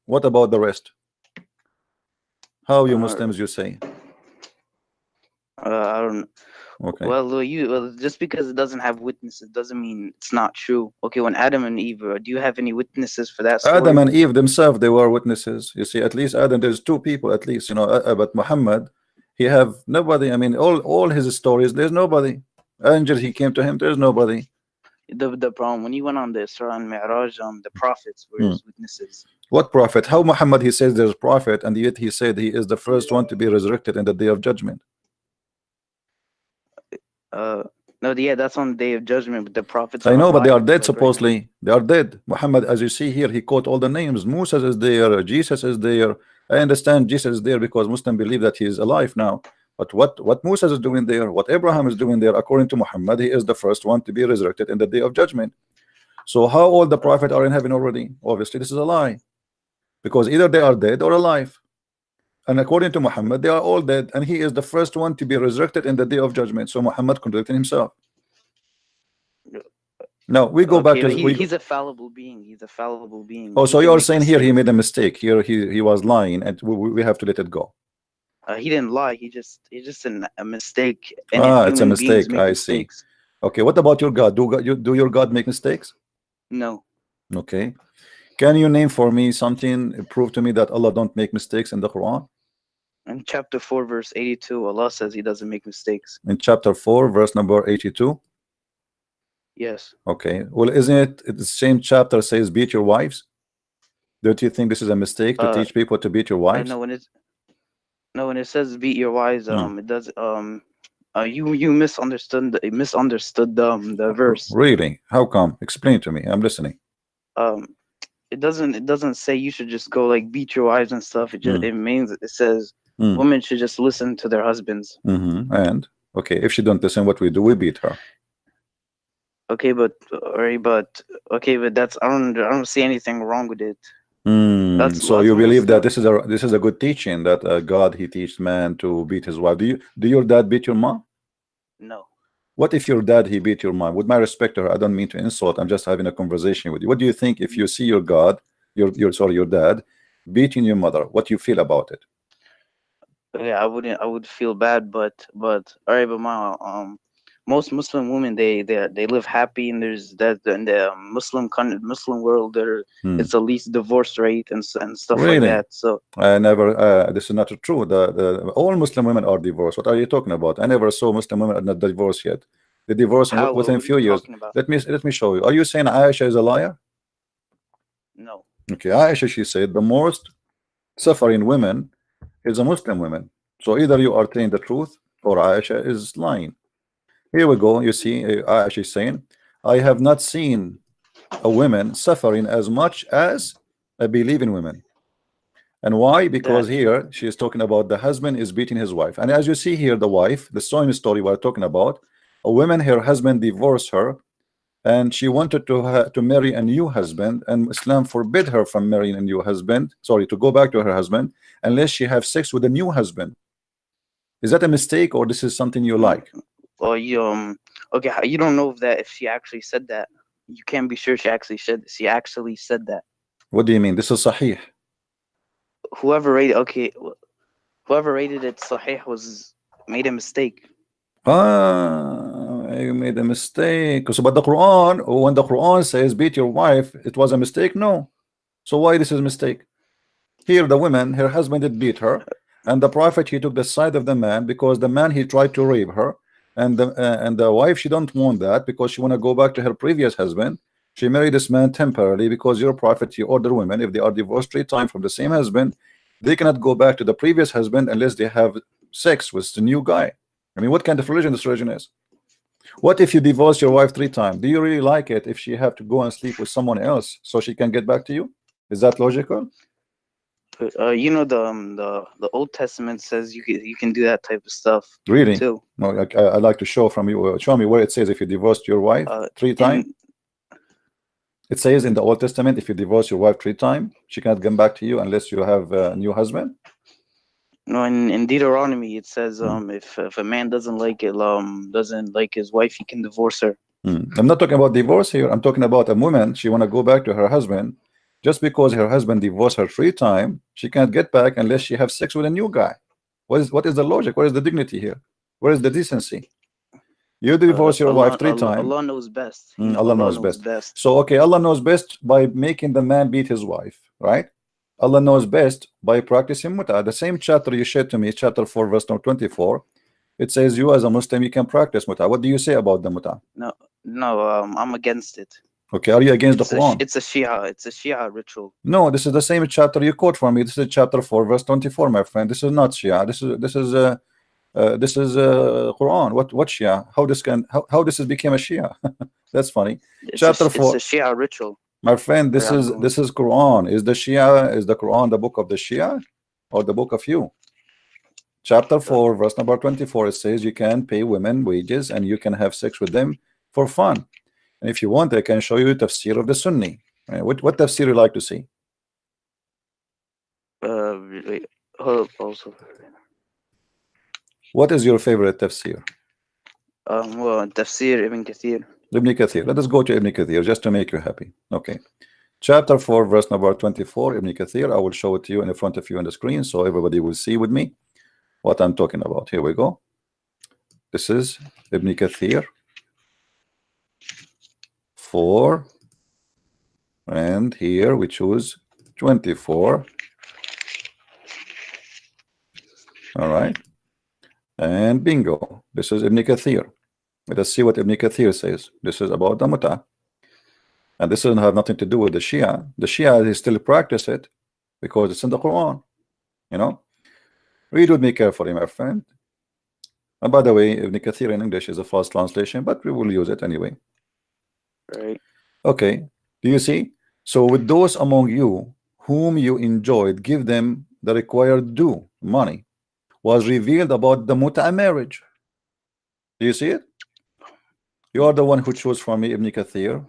what about the rest? How you Muslims you say? I don't know. Okay. Well, just because it doesn't have witnesses doesn't mean it's not true. Okay, when Adam and Eve, do you have any witnesses for that story? Adam and Eve themselves, they were witnesses. You see, at least Adam, there's 2 people at least, you know, but Muhammad, he have nobody. I mean, all his stories, there's nobody. Angel, he came to him, there's nobody. The problem when he went on the Isra and Mi'raj, the prophets were his witnesses. What prophet? How Muhammad, he says there's prophet, and yet he said he is the first one to be resurrected in the day of judgment. No, yeah, that's on the day of judgment, but the prophets, I know, but they are dead. Supposedly they are dead. Muhammad, as you see here, he quote all the names. Moses is there, Jesus is there. I understand Jesus is there because Muslims believe that he is alive now, but what Moses is doing there, what Abraham is doing there, according to Muhammad, he is the first one to be resurrected in the day of judgment. So how all the prophets are in heaven already? Obviously this is a lie, because either they are dead or alive. And according to Muhammad, they are all dead, and he is the first one to be resurrected in the day of judgment. So Muhammad contradicted himself. Now we go back to he's a fallible being. He's a fallible being. Oh, so you're saying here he made a mistake. Here he was lying, and we have to let it go. He didn't lie. He just a mistake. It's a mistake. I see. Okay, what about your God? Do your God make mistakes? No. Okay. Can you name for me something, prove to me that Allah don't make mistakes in the Quran? In chapter 4, verse 82, Allah says he doesn't make mistakes. In chapter 4, verse number 82? Yes. Okay. Well, isn't it the same chapter says beat your wives? Don't you think this is a mistake to teach people to beat your wives? No, when it says beat your wives, it does you misunderstood the verse. Really? How come? Explain to me. I'm listening. It doesn't say you should just go like beat your wives and stuff. It says women should just listen to their husbands. And okay, if she don't listen, what we do? We beat her. Okay, but that's I don't see anything wrong with it. So you believe that this is a good teaching that God he teaches man to beat his wife. Do your dad beat your mom? No. What if your dad he beat your mom? With my respect to her, I don't mean to insult. I'm just having a conversation with you. What do you think if you see your your dad beating your mother? What do you feel about it? Yeah, I would feel bad, but all right, but my most Muslim women they live happy, and there's that in the Muslim world it's the least divorce rate and stuff like that. So I never this is not true. All Muslim women are divorced. What are you talking about? I never saw Muslim women are not divorced yet. They divorce within a few years. Let me show you. Are you saying Aisha is a liar? No. Okay, Aisha, she said the most suffering women is a Muslim women. So either you are telling the truth or Aisha is lying. Here we go. You see, Aisha is saying, I have not seen a woman suffering as much as a believing women. And why? Because here she is talking about the husband is beating his wife. And as you see here, the wife, the same story we're talking about, a woman, her husband divorced her, and she wanted to marry a new husband, and Islam forbid her from marrying a new husband, sorry, to go back to her husband unless she have sex with a new husband. Is that a mistake, or this is something you like? Well, okay, you don't know if she actually said that. You can't be sure she actually said that. What do you mean? This is sahih. Whoever rated it sahih made a mistake. You made a mistake. So, but the Quran, when the Quran says beat your wife, it was a mistake? No. So why this is a mistake? Here the woman, her husband did beat her, and the Prophet he took the side of the man because the man he tried to rape her, and the wife she don't want that because she want to go back to her previous husband. She married this man temporarily because your Prophet you order women if they are divorced 3 times from the same husband, they cannot go back to the previous husband unless they have sex with the new guy. I mean, what kind of religion this religion is? What if you divorce your wife 3 times? Do you really like it if she have to go and sleep with someone else so she can get back to you? Is that logical? You know the Old Testament says you can do that type of stuff. Really? Too. No, I'd like to show from you. Show me where it says if you divorced your wife 3 times. It says in the Old Testament if you divorce your wife 3 times, she cannot come back to you unless you have a new husband. No, in Deuteronomy it says if a man doesn't like his wife, he can divorce her. I'm not talking about divorce here. I'm talking about a woman. She want to go back to her husband. Just because her husband divorced her 3 times, she can't get back unless she have sex with a new guy. What is the logic? What is the dignity here? Where is the decency? You divorce your wife 3 times. Allah knows best. Allah knows best. So okay, Allah knows best by making the man beat his wife, right? Allah knows best by practicing mut'ah. The same chapter you shared to me, chapter 4, verse number 24. It says you as a Muslim you can practice mut'ah. What do you say about the mut'ah? No, I'm against it. Okay, are you against the Quran? It's a Shia ritual. No, this is the same chapter you quote from me. This is chapter 4, verse 24, my friend. This is not Shia. This is Quran. What Shia? How this has became a Shia? That's funny. Chapter 4. It's a Shia ritual. My friend, this is Quran. Is the Quran the book of the Shia or the book of you? Chapter 4, verse number 24. It says you can pay women wages and you can have sex with them for fun. And if you want, I can show you tafsir of the Sunni. What tafsir you like to see? Also. What is your favorite tafsir? Well, tafsir Ibn Kathir. Ibn Kathir. Let us go to Ibn Kathir just to make you happy. Okay. Chapter 4, verse number 24, Ibn Kathir. I will show it to you in front of you on the screen so everybody will see with me what I'm talking about. Here we go. This is Ibn Kathir 4, and here we choose 24. All right, and bingo, this is Ibn Kathir. Let us see what Ibn Kathir says. This is about the mut'ah. And this doesn't have nothing to do with the Shia. The Shia, they still practice it because it's in the Quran. You know, read with me carefully, my friend. And by the way, Ibn Kathir in English is a false translation, but we will use it anyway. Right. Okay. Do you see? So with those among you whom you enjoyed, give them the required due, money, was revealed about the muta marriage. Do you see it? You are the one who chose for me, Ibn Kathir.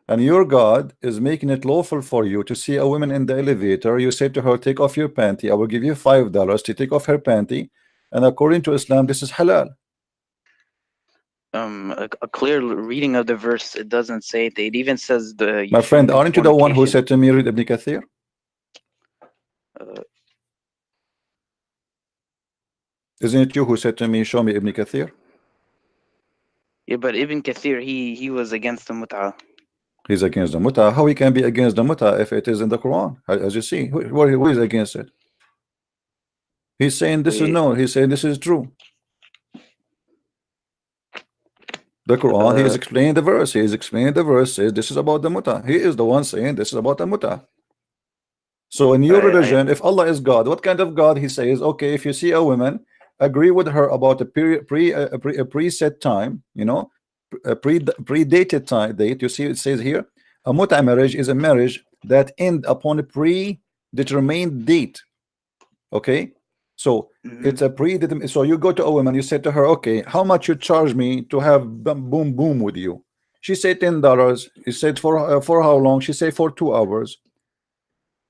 And your God is making it lawful for you to see a woman in the elevator. You say to her, take off your panty. I will give you $5 to take off her panty. And according to Islam, this is halal. A clear reading of the verse, it doesn't say it. It even says the. My friend, aren't you the one who said to me, read Ibn Kathir? Isn't it you who said to me, show me Ibn Kathir? Yeah, but Ibn Kathir, he was against the mut'ah. He's against the muta. How he can be against the muta if it is in the Quran? As you see, who is against it? He's saying this is no. He's saying this is true. The Quran, he is explaining the verse. He is explaining the verse. Says this is about the muta. He is the one saying this is about the muta. So in your religion, if Allah is God, what kind of God? He says, okay, if you see a woman, agree with her about a preset time, you know, a predated time date. You see, it says here, a muta marriage is a marriage that end upon a predetermined date. Okay, so it's a predetermined. So you go to a woman, you say to her, okay, how much you charge me to have boom boom with you? She said $10. You said for how long? She said for 2 hours.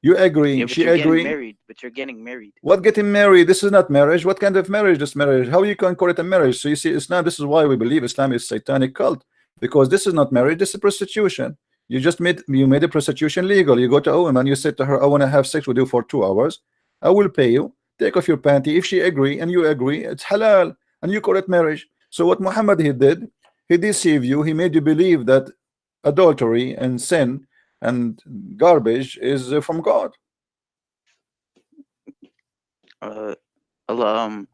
You agree? Yeah, but she you're agree. getting married. But you're getting married. What getting married? This is not marriage. What kind of marriage? This marriage? How you can call it a marriage? So you see, Islam. This is why we believe Islam is satanic cult, because this is not marriage. This is prostitution. You made a prostitution legal. You go to a woman. You said to her, "I want to have sex with you for 2 hours. I will pay you. Take off your panty." If she agree and you agree, it's halal, and you call it marriage. So what Muhammad he did, he deceived you. He made you believe that adultery and sin and garbage is from God. Allah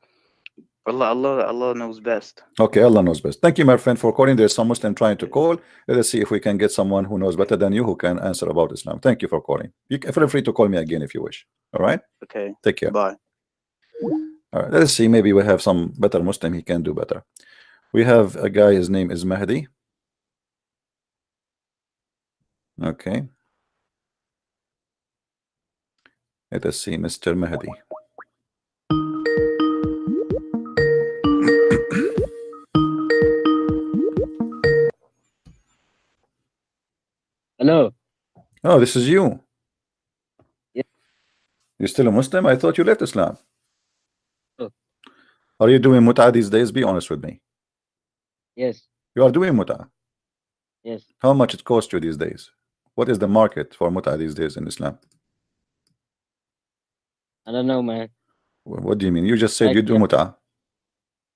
knows best. Okay, Allah knows best. Thank you, my friend, for calling. There's some Muslim trying to call. Let us see if we can get someone who knows better than you who can answer about Islam. Thank you for calling. You can feel free to call me again if you wish. All right. Okay. Take care. Bye. All right. Let us see. Maybe we have some better Muslim. He can do better. We have a guy. His name is Mahdi. Okay. Let us see, Mr. Mahdi. Hello. Oh, this is you. Yeah. You're still a Muslim? I thought you left Islam. Oh. Are you doing mut'ah these days? Be honest with me. Yes. You are doing mut'ah? Yes. How much it costs you these days? What is the market for mut'ah these days in Islam? I don't know, man. What do you mean? You just said you do mut'ah.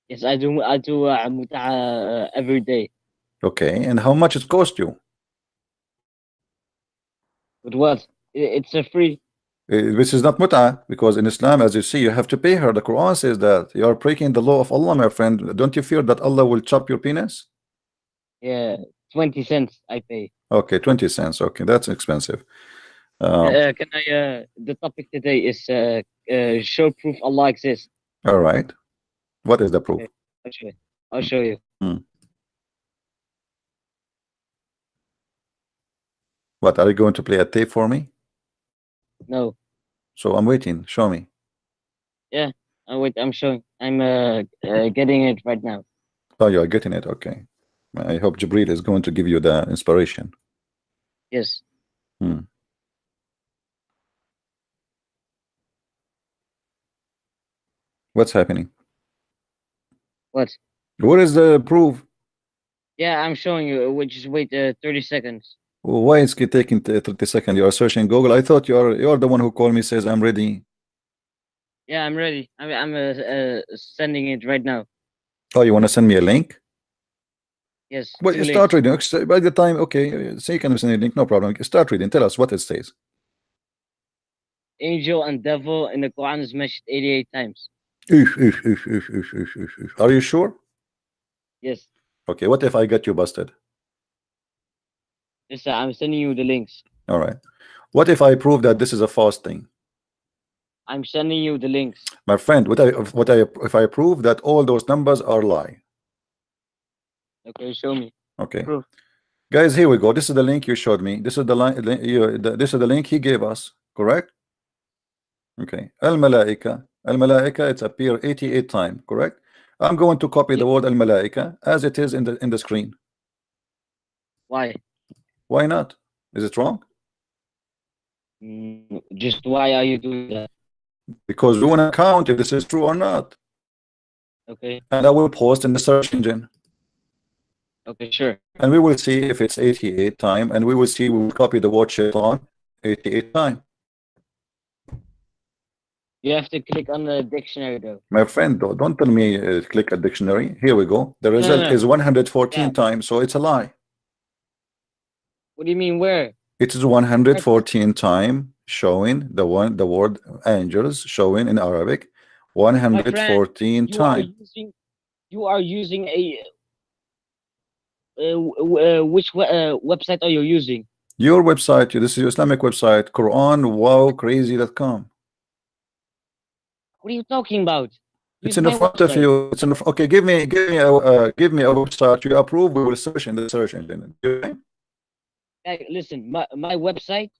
Yes, I do mut'ah every day. Okay, and how much it cost you? But what? It's a free. This is not mut'ah, because in Islam, as you see, you have to pay her. The Quran says that you are breaking the law of Allah, my friend. Don't you fear that Allah will chop your penis? Yeah, 20 cents I pay. Okay, 20 cents. Okay, that's expensive. Can I? The topic today is show proof Allah exists. All right. What is the proof? Okay. I'll show you. What, are you going to play a tape for me? No. So I'm waiting. Show me. Yeah. Wait. I'm showing. I'm getting it right now. Oh, you are getting it. Okay. I hope Jibril is going to give you the inspiration. Yes. What's happening? What? What is the proof? Yeah, I'm showing you. Just wait 30 seconds. Why is it taking 30 seconds? You are searching Google. I thought you're the one who called me, says I'm ready. Yeah, I'm ready. I'm sending it right now. Oh, you want to send me a link? Yes. Well, you start reading. By the time, okay, so you can send a link, no problem. Start reading. Tell us what it says. Angel and devil in the Quran is mentioned 88 times. Are you sure? Yes. Okay, what if I get you busted? Listen, I'm sending you the links. All right. What if I prove that this is a false thing? I'm sending you the links. My friend, if I prove that all those numbers are lie? Okay, show me. Okay. Proof. Guys, here we go. This is the link you showed me. This is the line. This is the link he gave us. Correct? Okay. Al-Malaika. Al-Malaika, it's appear 88 times. Correct? I'm going to copy the word Al-Malaika as it is in the screen. Why? Why not? Is it wrong? Just why are you doing that? Because we want to count if this is true or not. Okay. And I will post in the search engine. Okay, sure. And we will see if it's 88 times, and we will see, we will copy the word shaitan 88 times. You have to click on the dictionary though. My friend, don't tell me click a dictionary. Here we go. The result is 114 times, so it's a lie. What do you mean where? It is 114 times showing the word angels showing in Arabic 114 times. You are using a which website are you using? Your website. This is your Islamic website, QuranWowCrazy.com. What are you talking about? It's in the front of you. It's in the, okay. Give me a website you approve. We will search in the search engine. Okay? Hey, listen, my website.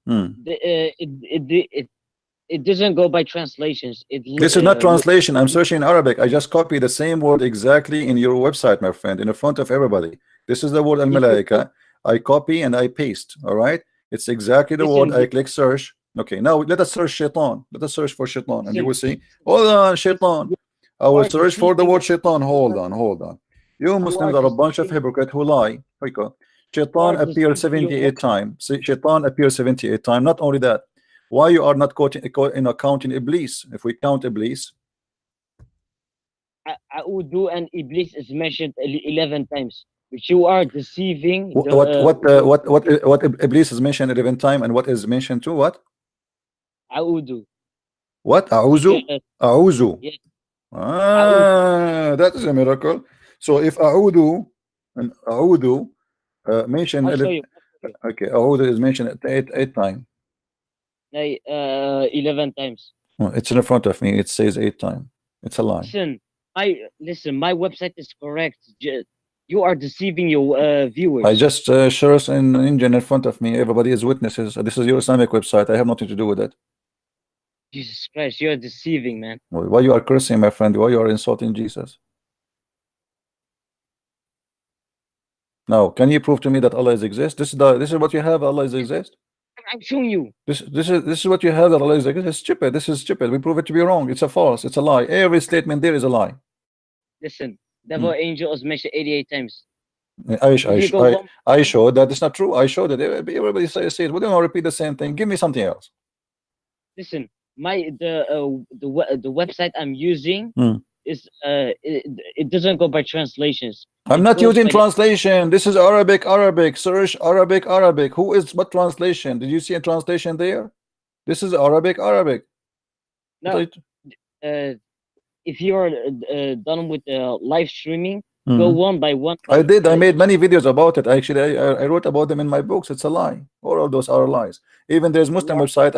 It doesn't go by translations. This is not translation. I'm searching in Arabic. I just copy the same word exactly in your website, my friend, in the front of everybody. This is the word Al-Malaika. I copy and I paste. All right. It's exactly the word. I click search. Okay. Now let us search shaitan. Let us search for shaitan, and you will see. Hold on, shaitan. I will search for the word shaitan. Hold on. You Muslims are a bunch of hypocrites who lie. Shaitan appears 78 times. Shaitan appears 78 times. Not only that, why you are not counting Iblis? If we count Iblis, A'udu and Iblis is mentioned 11 times, which you are deceiving. What Iblis is mentioned 11 times, and what is mentioned to what? A'udu. What? A'uzu? A'uzu. Yes. That is a miracle. So if A'udu and A'udu mentioned, okay, A'udu is mentioned 8 times. 11 times. Well, it's in front of me. It says 8 times. It's a lie. Listen, my website is correct. You are deceiving your viewers. I just share an engine in front of me. Everybody is witnesses. This is your Islamic website. I have nothing to do with it. Jesus Christ, you're deceiving, man. Why you are cursing, my friend? Why you are insulting Jesus? Now, can you prove to me that Allah exists? This is what you have. Allah exists. I'm showing you. This is what you have that Allah exists. It's stupid. This is stupid. We prove it to be wrong. It's a false. It's a lie. Every statement there is a lie. Listen, devil angel is mentioned 88 times. I showed that it's not true. I showed it. Everybody says it. We don't repeat the same thing. Give me something else. Listen, the website I'm using is it doesn't go by translations. I'm not using translation. This is Arabic. Search Arabic. Who is what translation? Did you see a translation there? This is Arabic. No. If you're done with the live streaming, go one by one. I did. I made many videos about it. Actually, I wrote about them in my books. It's a lie. All of those are lies. Even there's Muslim website.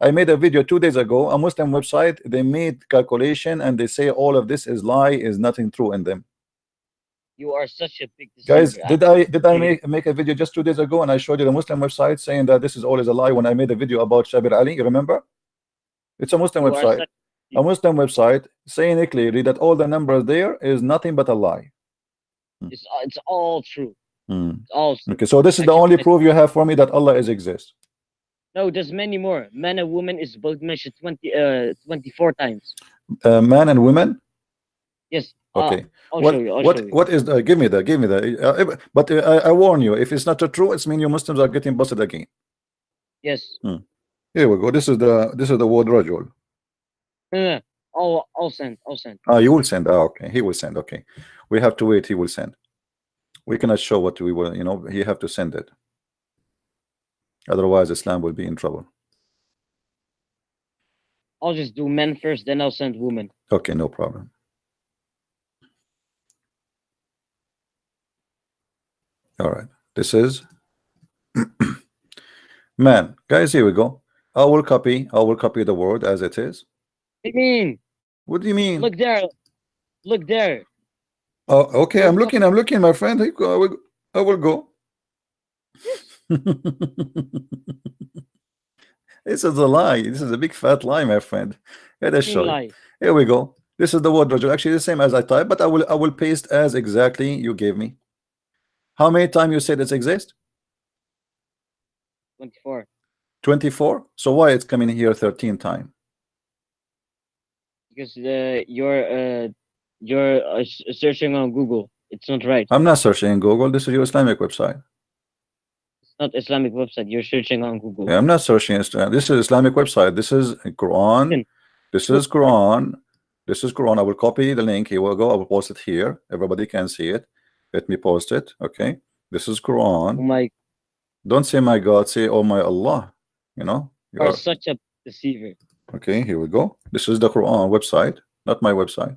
I made a video 2 days ago. A Muslim website. They made calculation and they say all of this is lie. Is nothing true in them. You are such a big deceiver. Guys, did I make a video just 2 days ago and I showed you the Muslim website saying that this is always a lie when I made a video about Shabir Ali? You remember? It's a Muslim website. A Muslim website saying it clearly that all the numbers there is nothing but a lie. It's all true. It's all true. Okay, so this is the only proof you have for me that Allah exists. No, there's many more. Man and woman is both mentioned 24 times. Man and women? Yes. Okay. I'll show you. What is the? Give me that. But I warn you, if it's not true, it's mean you Muslims are getting busted again. Yes. Here we go. This is the word rajul. I'll send. You will send. Okay. He will send. Okay. We have to wait. He will send. We cannot show what we will. He have to send it. Otherwise, Islam will be in trouble. I'll just do men first, then I'll send women. Okay, no problem. All right. This is Man, guys, here we go. I will copy the word as it is. What do you mean? What do you mean? Look there. Look there. Oh, okay. I'm looking, my friend. I will go. This is a lie. This is a big fat lie, my friend. Let us show you. Here we go. This is the word rajul. Actually the same as I typed, but I will paste as exactly you gave me. How many times you said it exists? 24. 24. So why it's coming here 13 times? Because you're searching on Google. It's not right. I'm not searching in Google. This is your Islamic website. It's not Islamic website. You're searching on Google. Yeah, I'm not searching. This is Islamic website. This is Quran. This is Quran. This is Quran. I will copy the link. Here we go. I will post it here. Everybody can see it. Let me post it. Okay. This is Quran. Oh my. Don't say my God. Say oh my Allah. You know. You are such a deceiver. Okay. Here we go. This is the Quran website, not my website.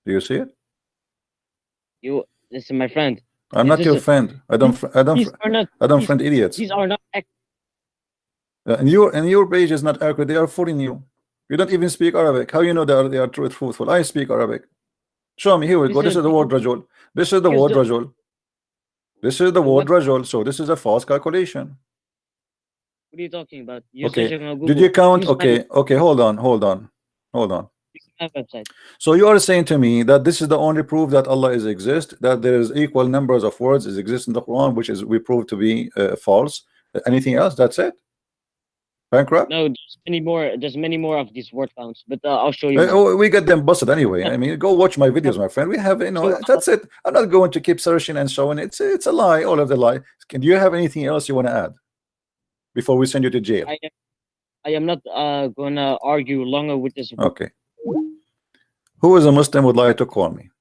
Do you see it? Listen, my friend. I'm not your friend. I don't friend idiots. These are not and your page is not accurate. They are fooling you. You don't even speak Arabic. How you know they are truthful? I speak Arabic. Show me. Here we go. This is the word rajul. This is the word rajul. This is the word rajul. So this is a false calculation. What are you talking about? You're okay. searching on Google. Did you count? Okay. Okay. Hold on. So you are saying to me that this is the only proof that Allah is exist, that there is equal numbers of words is exist in the Quran, which is we prove to be false. Anything else? That's it? Bankrupt? No, there's many more. There's many more of these word counts, but I'll show you. We get them busted anyway. I mean, go watch my videos, my friend. We have, that's it. I'm not going to keep searching and showing. It's a lie. All of the lie. Do you have anything else you want to add before we send you to jail? I am not going to argue longer with this. Okay. Who is a Muslim would like to call me?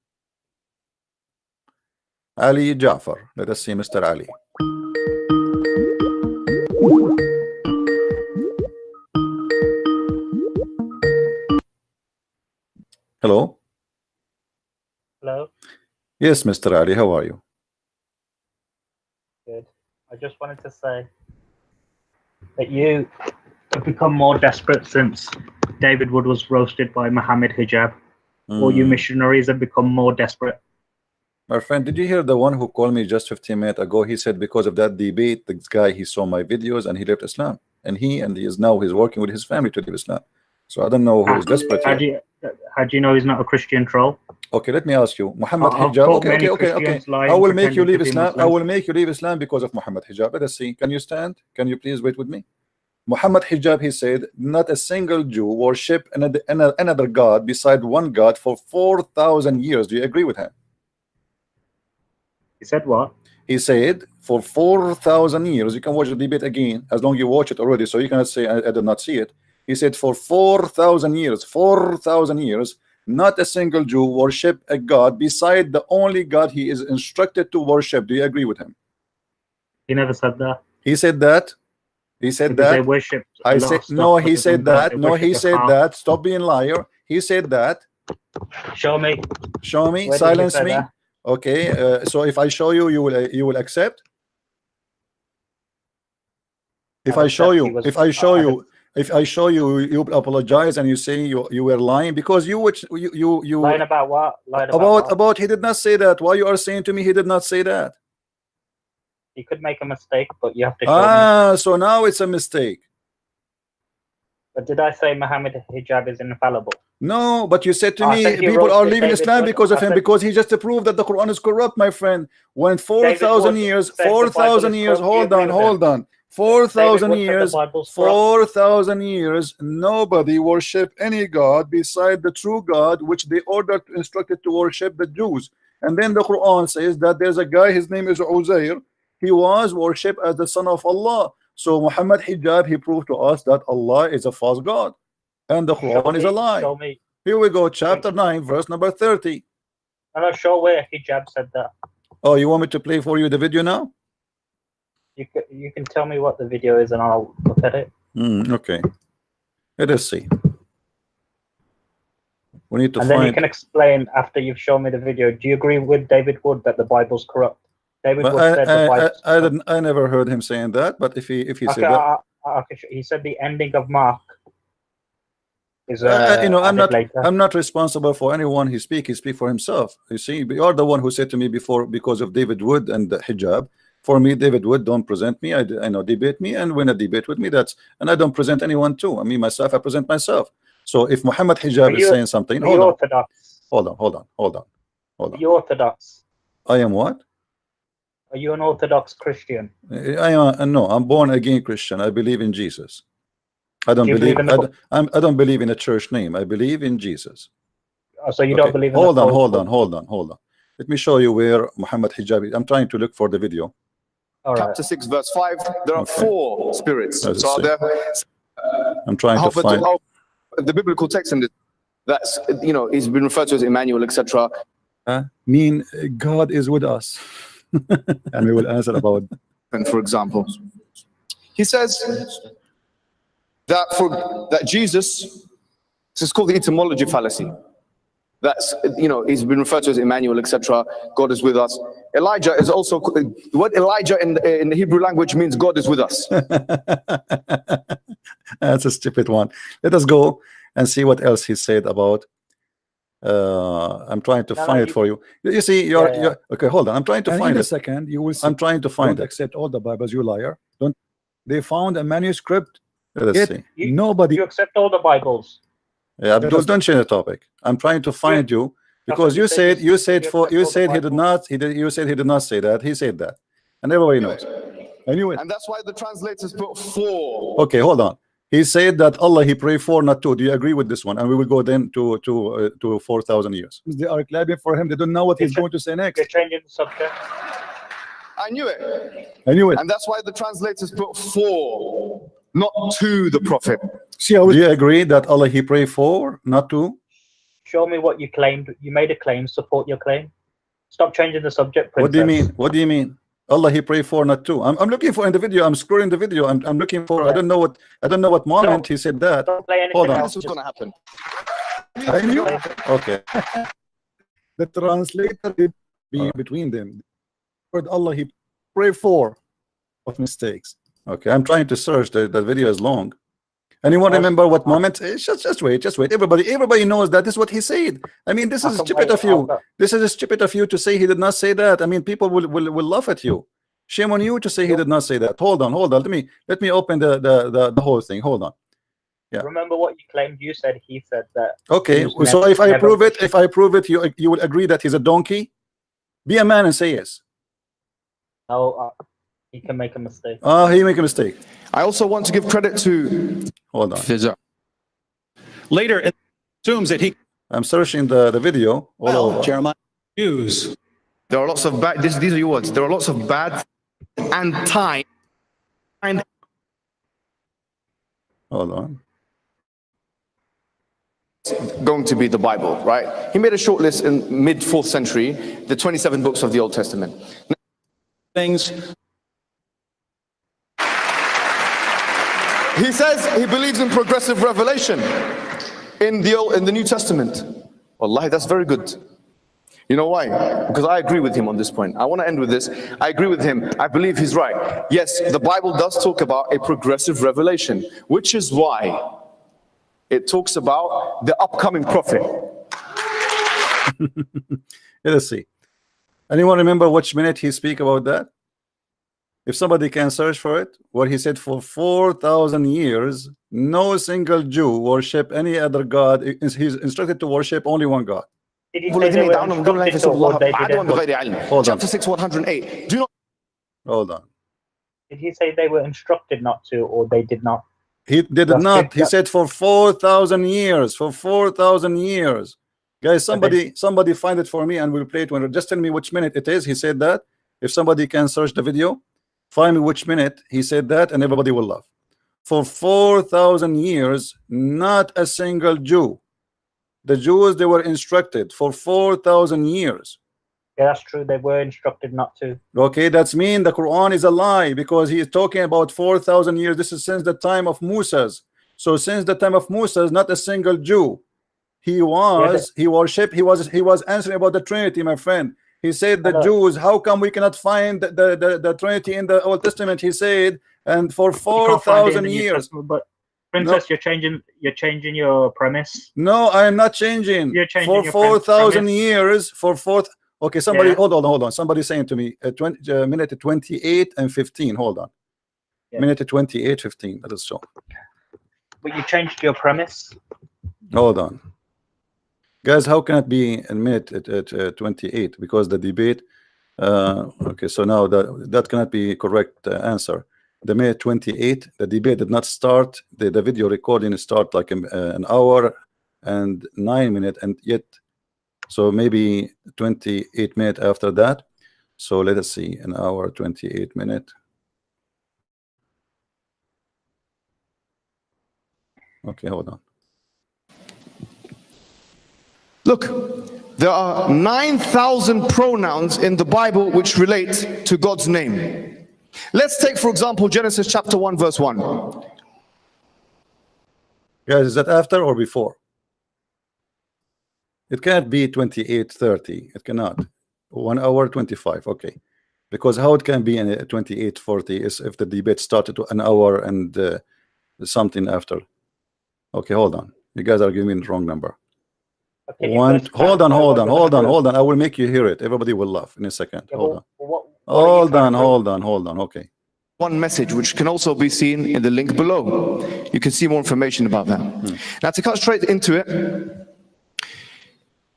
Ali Jafar. Let us see Mr. Ali. Hello. Hello. Yes, Mr. Ali. How are you? Good. I just wanted to say that you have become more desperate since David Wood was roasted by Muhammad Hijab. All you missionaries have become more desperate. My friend, did you hear the one who called me just 15 minutes ago? He said because of that debate, this guy, he saw my videos and he left Islam. And he is now he's working with his family to leave Islam. So I don't know who is desperate here. How do you know he's not a Christian troll? Okay, let me ask you. Muhammad Hijab. Okay. I will make you leave Islam. I will make you leave Islam because of Muhammad Hijab. Let us see. Can you stand? Can you please wait with me? Muhammad Hijab, he said, not a single Jew worship another God beside one God for 4,000 years. Do you agree with him? He said what? He said for 4,000 years. You can watch the debate again as long as you watch it already, so you cannot say I did not see it. He said for 4,000 years, not a single Jew worship a God beside the only God he is instructed to worship. Do you agree with him? He never said that. He said that. He said because that. They worship I said no. He said that. No, he said that. Stop being liar. He said that. Show me. Show me. Where Silence me. That? Okay. So if I show you, you will accept. If I show you, you apologize and you say you were lying because you lying about what? Lying about he did not say that. Why you are saying to me he did not say that? You could make a mistake, but you have to show me. So now it's a mistake. But did I say Muhammad Hijab is infallible? No, but you said to me people are leaving Islam because of him, because he just proved that the Quran is corrupt, my friend. When 4,000 years, hold on. 4,000 years, nobody worship any God beside the true God, which they instructed to worship the Jews. And then the Quran says that there's a guy, his name is Uzair. He was worshipped as the son of Allah. So Muhammad Hijab, he proved to us that Allah is a false God and the Quran is a lie. Show me. Here we go, chapter 9, verse number 30. I'm not sure where Hijab said that. Oh, you want me to play for you the video now? You can tell me what the video is and I'll look at it. Okay. Let us see. We need to then you can explain after you've shown me the video. Do you agree with David Wood that the Bible's corrupt? David But Wood said the Bible. I never heard him saying that. But if he said Okay, that, he said the ending of Mark is you know, later. I'm not responsible for anyone he speak for himself. You see, you are the one who said to me before, because of David Wood and the hijab. For me, David Wood don't present me. I know debate me, and when a debate with me, and I don't present anyone too. I mean, myself, I present myself. So if Muhammad Hijab is saying something, hold on. Are you Orthodox? I am what? Are you an Orthodox Christian? I am no. I'm born again Christian. I believe in Jesus. I don't believe. I don't believe in a church name. I believe in Jesus. Oh, so you don't believe in hold on. Let me show you where Muhammad Hijab is. I'm trying to look for the video. Chapter 6 verse 5, there are 4 spirits. So are there, I'm trying to find the biblical text in this, that's, you know, he's been referred to as Emmanuel, etc. Mean God is with us. And we will answer about, and for example, he says that Jesus, this is called the etymology fallacy. That's, you know, he's been referred to as Emmanuel, etc. God is with us. Elijah is also, the word Elijah in the Hebrew language means God is with us. That's a stupid one. Let us go and see what else he said about. I'm trying to find it for you. You see, you're okay. Hold on. I'm trying to find it. In a second, you will see. I'm trying to find Don't it. accept all the Bibles, you liar. Don't. They found a manuscript. Let's see. Nobody. You accept all the Bibles. Yeah, Abdul, don't change the topic. I'm trying to find you because you said he did not say that. He said that, and everybody knows. Anyway, and that's why the translators put 4. Okay, hold on. He said that Allah he pray for, not 2. Do you agree with this one? And we will go then to 4,000 years. They are clapping for him. They don't know what he's going to say next. You're changing the subject. I knew it. And that's why the translators put 4, not 2, the Prophet. Do you agree that Allah he pray for, not 2? Show me what you claimed. You made a claim. Support your claim. Stop changing the subject, princess. What do you mean? What do you mean? Allah he pray for, not 2. I'm looking for in the video. I'm scrolling the video. I'm looking for. Yeah. I don't know what moment he said that. Hold on. This was going to happen. I knew. Okay. The translator will be between them. Word Allah he pray for of mistakes. Okay, I'm trying to search. The video is long. Anyone remember what moment? Just wait. Everybody knows that this is what he said. I mean, this is stupid of you. This is stupid of you to say he did not say that. I mean, people will laugh at you. Shame on you to say he did not say that. Hold on. Let me open the whole thing. Hold on. Yeah. Remember what you claimed. You said he said that. Okay. So if I prove it, you will agree that he's a donkey. Be a man and say yes. No. He can make a mistake. He make a mistake. I also want to give credit to. Hold on. Later, it assumes that he. I'm searching the video all over. Jeremiah Jews. There are lots of bad. These are your words. There are lots of bad and time. Hold on. Going to be the Bible, right? He made a short list in mid 4th century, the 27 books of the Old Testament. Things. He says he believes in progressive revelation in the New Testament. Wallahi, that's very good. You know why? Because I agree with him on this point. I want to end with this. I agree with him. I believe he's right. Yes, the Bible does talk about a progressive revelation, which is why it talks about the upcoming prophet. Let's see. Anyone remember which minute he speak about that? If somebody can search for it, what he said, for 4,000 years, no single Jew worship any other God. He's instructed to worship only one God. Did he say they were instructed to, or they didn't? Hold on. Chapter 6, 108. Do not. Hold on. Did he say they were instructed not to, or they did not? He did not. He said for 4,000 years. For 4,000 years. Guys, somebody find it for me and we'll play it. When just tell me which minute it is. He said that. If somebody can search the video, find me which minute he said that, and everybody will laugh. For 4,000 years, not a single Jew. The Jews, they were instructed for 4,000 years. Yeah, that's true. They were instructed not to. Okay, that's mean the Quran is a lie, because he is talking about 4,000 years. This is since the time of Moses. So since the time of Moses, not a single Jew. He was answering about the Trinity, my friend. He said the Jews, how come we cannot find the Trinity in the Old Testament? He said, and for 4,000 years. But Princess, you're changing your premise. No, I am not changing. You're changing for 4,000 years. Okay, somebody, hold on. Somebody's saying to me, minute 28 and 15. Hold on. Yeah. Minute 28, 15. That is so. But you changed your premise. Hold on. Guys, how can it be in minute at 28? Because the debate, okay, so now that cannot be correct answer. The minute 28, the debate did not start. The video recording start like an hour and 9 minutes, and yet, so maybe 28 minutes after that. So let us see, an hour 28 minutes. Okay, hold on. Look, there are 9,000 pronouns in the Bible which relate to God's name. Let's take, for example, Genesis chapter 1, verse 1. Guys, is that after or before? It can't be 28:30. It cannot. 1 hour 25. Okay, because how it can be in 28:40 is if the debate started to an hour and something after. Okay, hold on. You guys are giving me the wrong number. Okay, hold on. I will make you hear it. Everybody will laugh in a second. Hold on. Okay. One message which can also be seen in the link below. You can see more information about that. Now, to cut straight into it,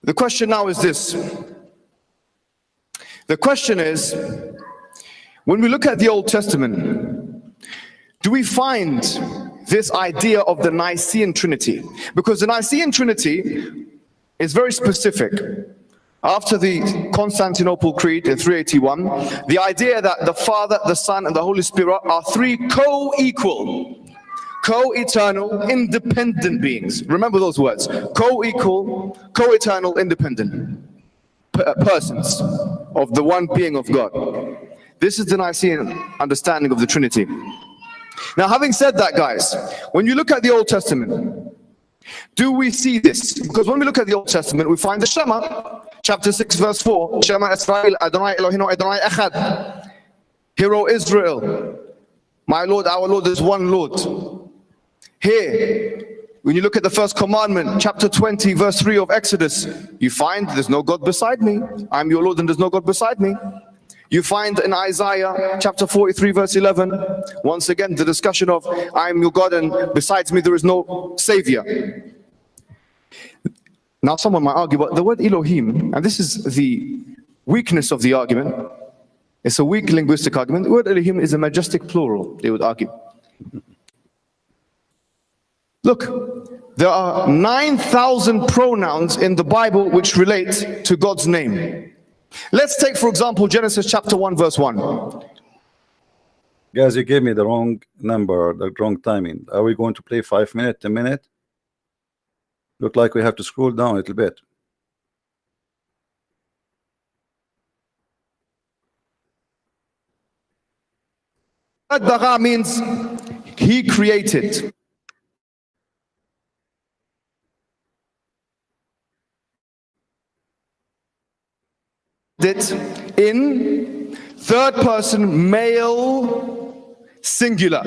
the question now is this. The question is, when we look at the Old Testament, do we find this idea of the Nicene Trinity? Because the Nicene Trinity is very specific. After the Constantinople Creed in 381, the idea that the Father, the Son, and the Holy Spirit are three co-equal, co-eternal, independent beings. Remember those words: co-equal, co-eternal, independent persons of the one being of God. This is the Nicene understanding of the Trinity. Now, having said that, guys, when you look at the Old Testament, do we see this? Because when we look at the Old Testament, we find the Shema, chapter 6, verse 4. Shema Israel, Adonai Eloheinu, Adonai Echad. Hear, O Israel, my Lord, our Lord is one Lord. Here, when you look at the first commandment, chapter 20, verse 3 of Exodus, you find there's no God beside me. I'm your Lord and there's no God beside me. You find in Isaiah chapter 43 verse 11, once again the discussion of I am your God and besides me there is no Savior. Now someone might argue, but the word Elohim, and this is the weakness of the argument, it's a weak linguistic argument. The word Elohim is a majestic plural, they would argue. Look, there are 9,000 pronouns in the Bible which relate to God's name. Let's take, for example, Genesis chapter 1, verse 1. Guys, you gave me the wrong number, the wrong timing. Are we going to play 5 minutes, 10 minutes? Look like we have to scroll down a little bit. Bara means he created. It in third person male singular.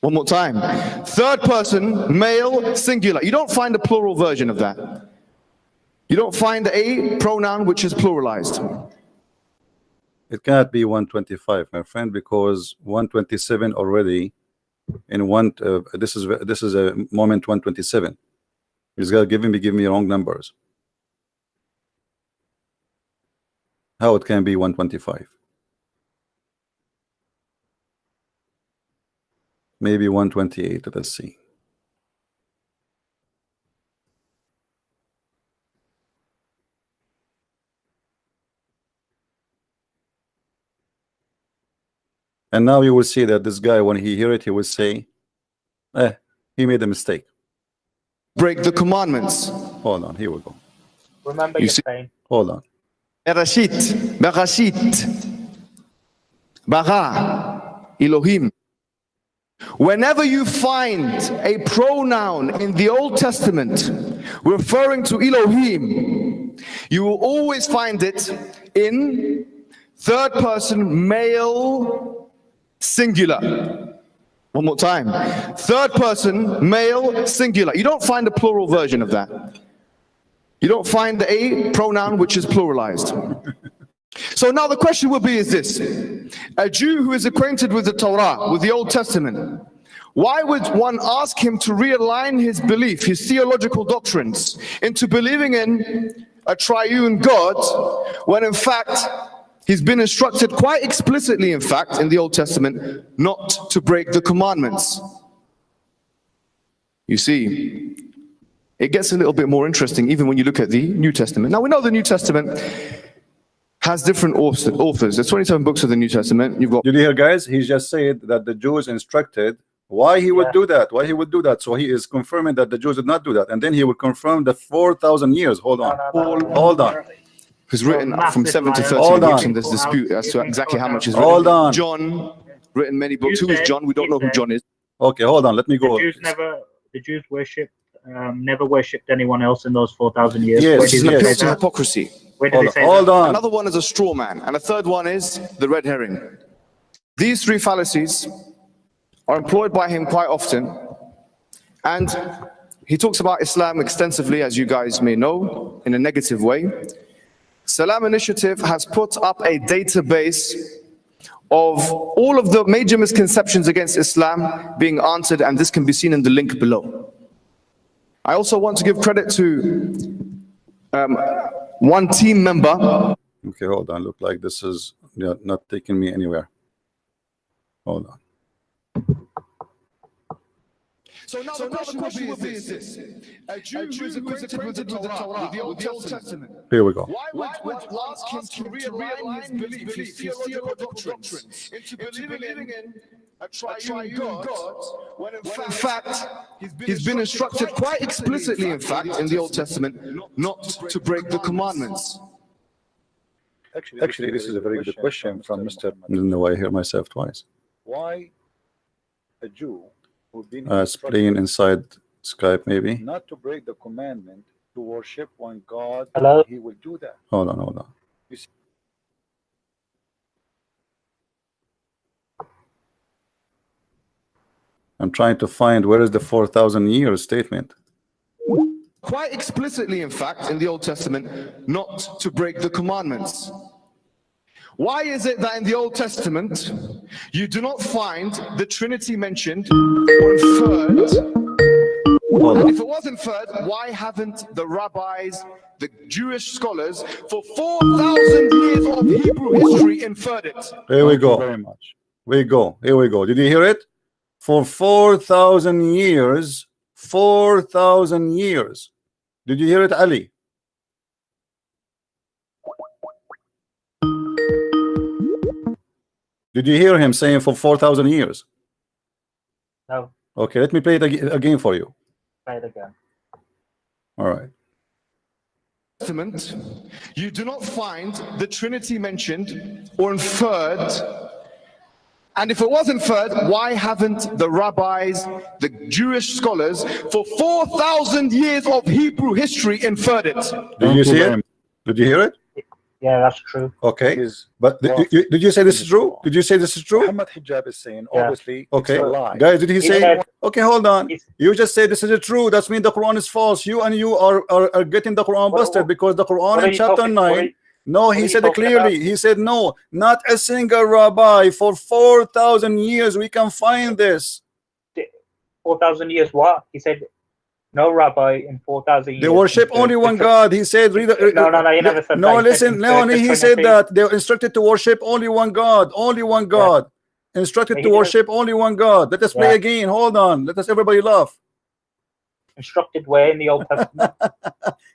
One more time. Third person male singular. You don't find a plural version of that. You don't find a pronoun which is pluralized. It cannot be 125, my friend, because 127 already in one. This is a moment 127. He's got give me wrong numbers. How it can be 125? Maybe 128. Let's see. And now you will see that this guy, when he hear it, he will say, he made a mistake. Break the commandments. Hold on, here we go. Remember your pain. Hold on. Bereshit, Bara, Elohim. Whenever you find a pronoun in the Old Testament referring to Elohim, You will always find it in third person male singular. One more time. Third person male singular. You don't find a plural version of that. You don't find a pronoun which is pluralized. So now the question will be is this. A Jew who is acquainted with the Torah, with the Old Testament, why would one ask him to realign his belief, his theological doctrines, into believing in a triune God, when in fact he's been instructed quite explicitly, in fact, in the Old Testament, not to break the commandments? You see, it gets a little bit more interesting even when you look at the New Testament. Now we know the New Testament has different authors. There's 27 books of the New Testament. You've got. Did you hear, guys? He just said that the Jews instructed. Why he would do that? Why he would do that? So he is confirming that the Jews did not do that, and then he will confirm the 4,000 years. Hold on, hold on. It's written from 7 to 13 Hold books, on. and there's dispute as to exactly how much is written. Hold on. John written many books. Who is John? We don't know who John is. Okay, hold on. Let me go. The Jews never worshipped anyone else in those 4,000 years. Yes, It's an appeal to hypocrisy. Where did they say Hold that? on. Another one is a straw man, and a third one is the red herring. These three fallacies are employed by him quite often, and he talks about Islam extensively, as you guys may know, in a negative way. Salam Initiative has put up a database of all of the major misconceptions against Islam being answered, and this can be seen in the link below. I also want to give credit to one team member. Okay, hold on. Look like this is not taking me anywhere. Hold on. So now the question will be is this. A Jew who is acquainted with the Torah, with the Old Testament. Here we go. Why would one ask him to realign his belief, his theological doctrines, into believing in a triune God, when in fact he's been instructed quite explicitly, in fact, in the Old Testament, not to break the commandments? Actually, this is a very good question from Mr. I don't know why I hear myself twice. Why a Jew who've been Playing inside Skype, maybe. not to break the commandment to worship one God, Hello? he will do that. Hold on, hold on. You see, I'm trying to find where is the 4,000 years statement. Quite explicitly, in fact, in the Old Testament, not to break the commandments. Why is it that in the Old Testament you do not find the Trinity mentioned or inferred? And if it was inferred, why haven't the rabbis, the Jewish scholars, for 4,000 years of Hebrew history inferred it? Here we go. very much. Here we go. Did you hear it? For 4,000 years. 4,000 years. Did you hear it, Ali? Did you hear him saying for 4,000 years? No, Okay, let me play it again for you. say it again. All right. Testament, you do not find the Trinity mentioned or inferred. And if it was inferred, why haven't the rabbis, the Jewish scholars, for 4,000 years of Hebrew history inferred it? Did you see it? Did you hear it? Yeah, that's true. Okay. But did you say this is true? Did you say this is true? Muhammad Hijab is saying, obviously, Okay. it's a lie. Guys, did he say? said- Okay, hold on. You just say this is true. That means the Quran is false. You are getting the Quran busted because the Quran in chapter 9. No, he said it clearly. He said, no, not a single rabbi for 4,000 years. We can find this. 4,000 years what? He said, no rabbi in 4,000 years. They worship only one God. He said, read the, No, he never said no, that. listen, no, he said that they're instructed to worship only one God. Only one God. Instructed to worship only one God. Let us play again. Hold on. Let us everybody laugh. Instructed where in the Old Testament?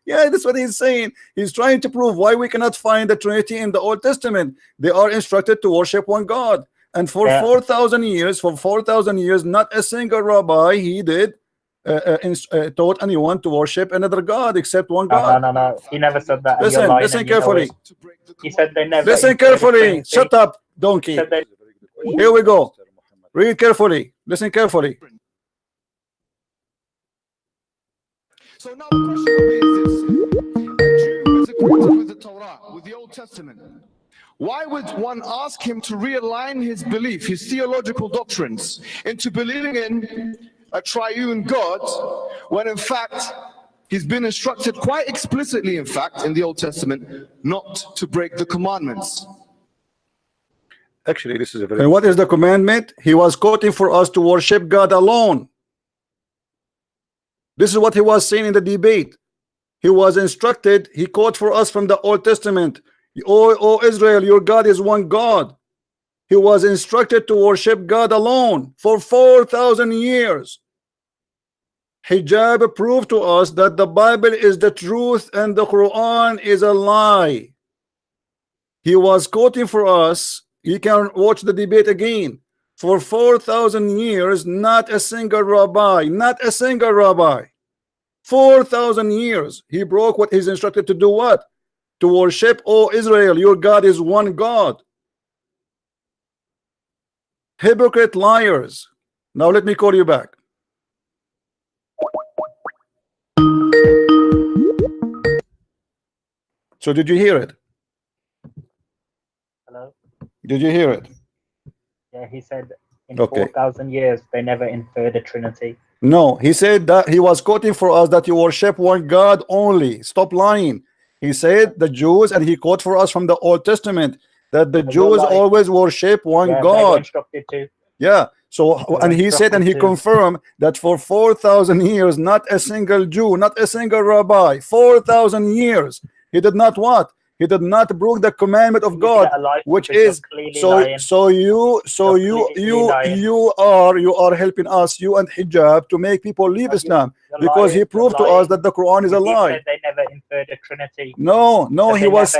Yeah, that's what he's saying. He's trying to prove why we cannot find the Trinity in the Old Testament. They are instructed to worship one God. And for 4,000 years, not a single rabbi he did taught anyone to worship another God except one God. No. He never said that. Listen carefully. He said they never. Listen carefully. Shut up, donkey. Here we go. Read carefully. Listen carefully. So now the question will be is this. A Jew who is with the Torah, with the Old Testament, why would one ask him to realign his belief, his theological doctrines, into believing in a triune God, when in fact he's been instructed quite explicitly, in fact, in the Old Testament, not to break the commandments? Actually, this is a very... And what is the commandment? He was quoting for us to worship God alone. This is what he was saying in the debate. He was instructed, he quoted for us from the Old Testament, O Israel, your God is one God. He was instructed to worship God alone for 4,000 years. Hijab proved to us that the Bible is the truth and the Quran is a lie. He was quoting for us. You can watch the debate again. For 4,000 years, not a single rabbi, 4,000 years, he broke what he's instructed to do. What? To worship, O Israel, your God is one God. Hypocrite liars. Now let me call you back. So did you hear it? Hello? Did you hear it? Yeah, he said in Okay. 4,000 years they never inferred a Trinity. No, he said that he was quoting for us that you worship one God only. Stop lying. He said the Jews, and he quote for us from the Old Testament that the Jews always worship one Yeah, they were God. instructed to. Yeah. So, and he said, and he confirmed that for 4,000 years, not a single Jew, not a single rabbi, 4,000 years, he did not what? He did not break the commandment of God, which is you are helping us, you and Hijab, to make people leave Islam, because he proved to us that the Quran is a lie. They never inferred a Trinity. No, he was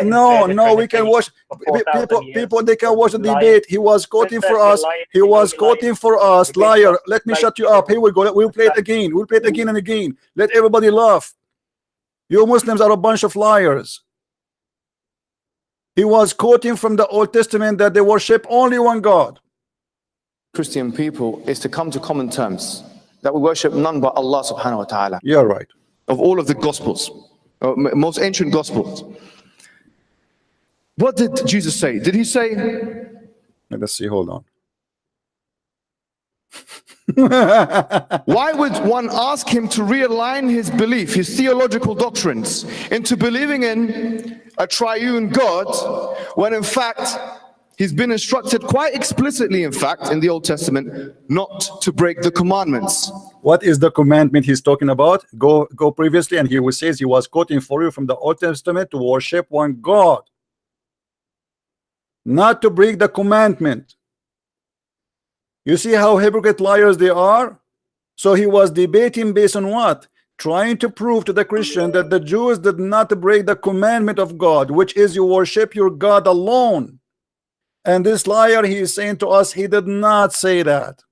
we can watch people, they can watch the debate. He was quoting for us. He was quoting for us. Liar. Let me shut you up. Here we go. We'll play it again. We'll play it again and again. Let everybody laugh. You Muslims are a bunch of liars. He was quoting from the Old Testament that they worship only one God. Christian people is to come to common terms that we worship none but Allah subhanahu wa ta'ala. You're right. Of all of the gospels, most ancient gospels, what did Jesus say? Did he say, let's see, hold on. why would one ask him to realign his belief, his theological doctrines, into believing in a triune God, when in fact he's been instructed quite explicitly, in fact, in the Old Testament, not to break the commandments? What is the commandment he's talking about? Go previously, and he says he was quoting for you from the Old Testament to worship one God, not to break the commandment. You see how hypocrite liars they are? So he was debating based on what? Trying to prove to the Christian that the Jews did not break the commandment of God, which is you worship your God alone. And this liar, he is saying to us, he did not say that.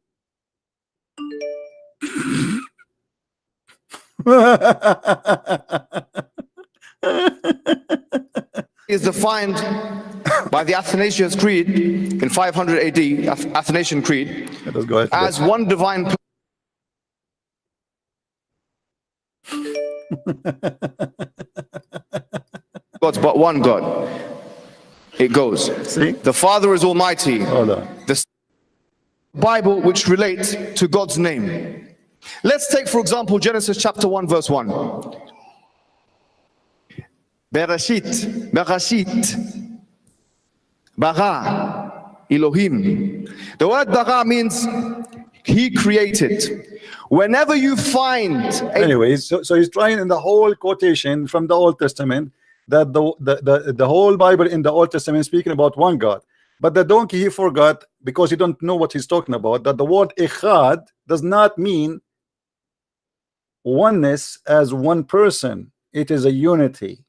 Is defined by the Athanasian Creed in 500 AD, Athanasian Creed, as one divine God's but one God. It goes. See? The Father is Almighty. Hold on. The Bible which relates to God's name. Let's take, for example, Genesis chapter 1, verse 1. Bereshit, bara, Elohim. The word bara means he created. Whenever you find anyways, so he's trying in the whole quotation from the Old Testament that the whole Bible in the Old Testament is speaking about one God. But the donkey, he forgot, because he don't know what he's talking about, that the word echad does not mean oneness as one person. It is a unity.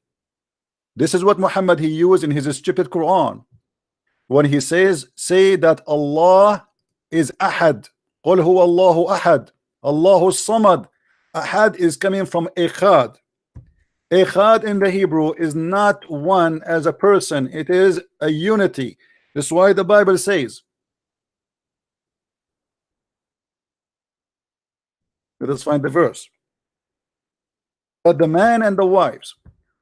This is what Muhammad he used in his stupid Quran when he says, say that Allah is ahad. Qul huwa Allahu ahad. Allahu samad. Ahad is coming from echad. Echad in the Hebrew is not one as a person. It is a unity. That's why the Bible says, let us find the verse, that the man and the wives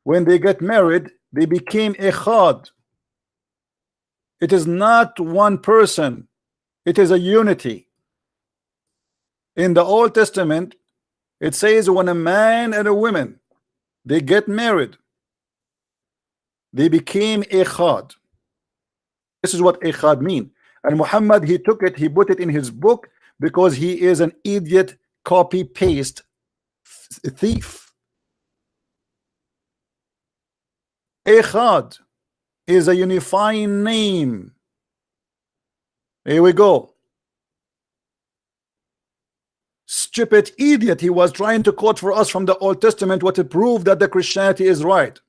when they get married, they became echad. It is not one person, it is a unity. In the Old Testament, it says when a man and a woman, they get married, they became echad. This is what echad mean. And Muhammad, he took it, he put it in his book because he is an idiot, copy paste thief. Echad is a unifying name. Here we go. Stupid idiot, he was trying to quote for us from the Old Testament what to prove that the Christianity is right.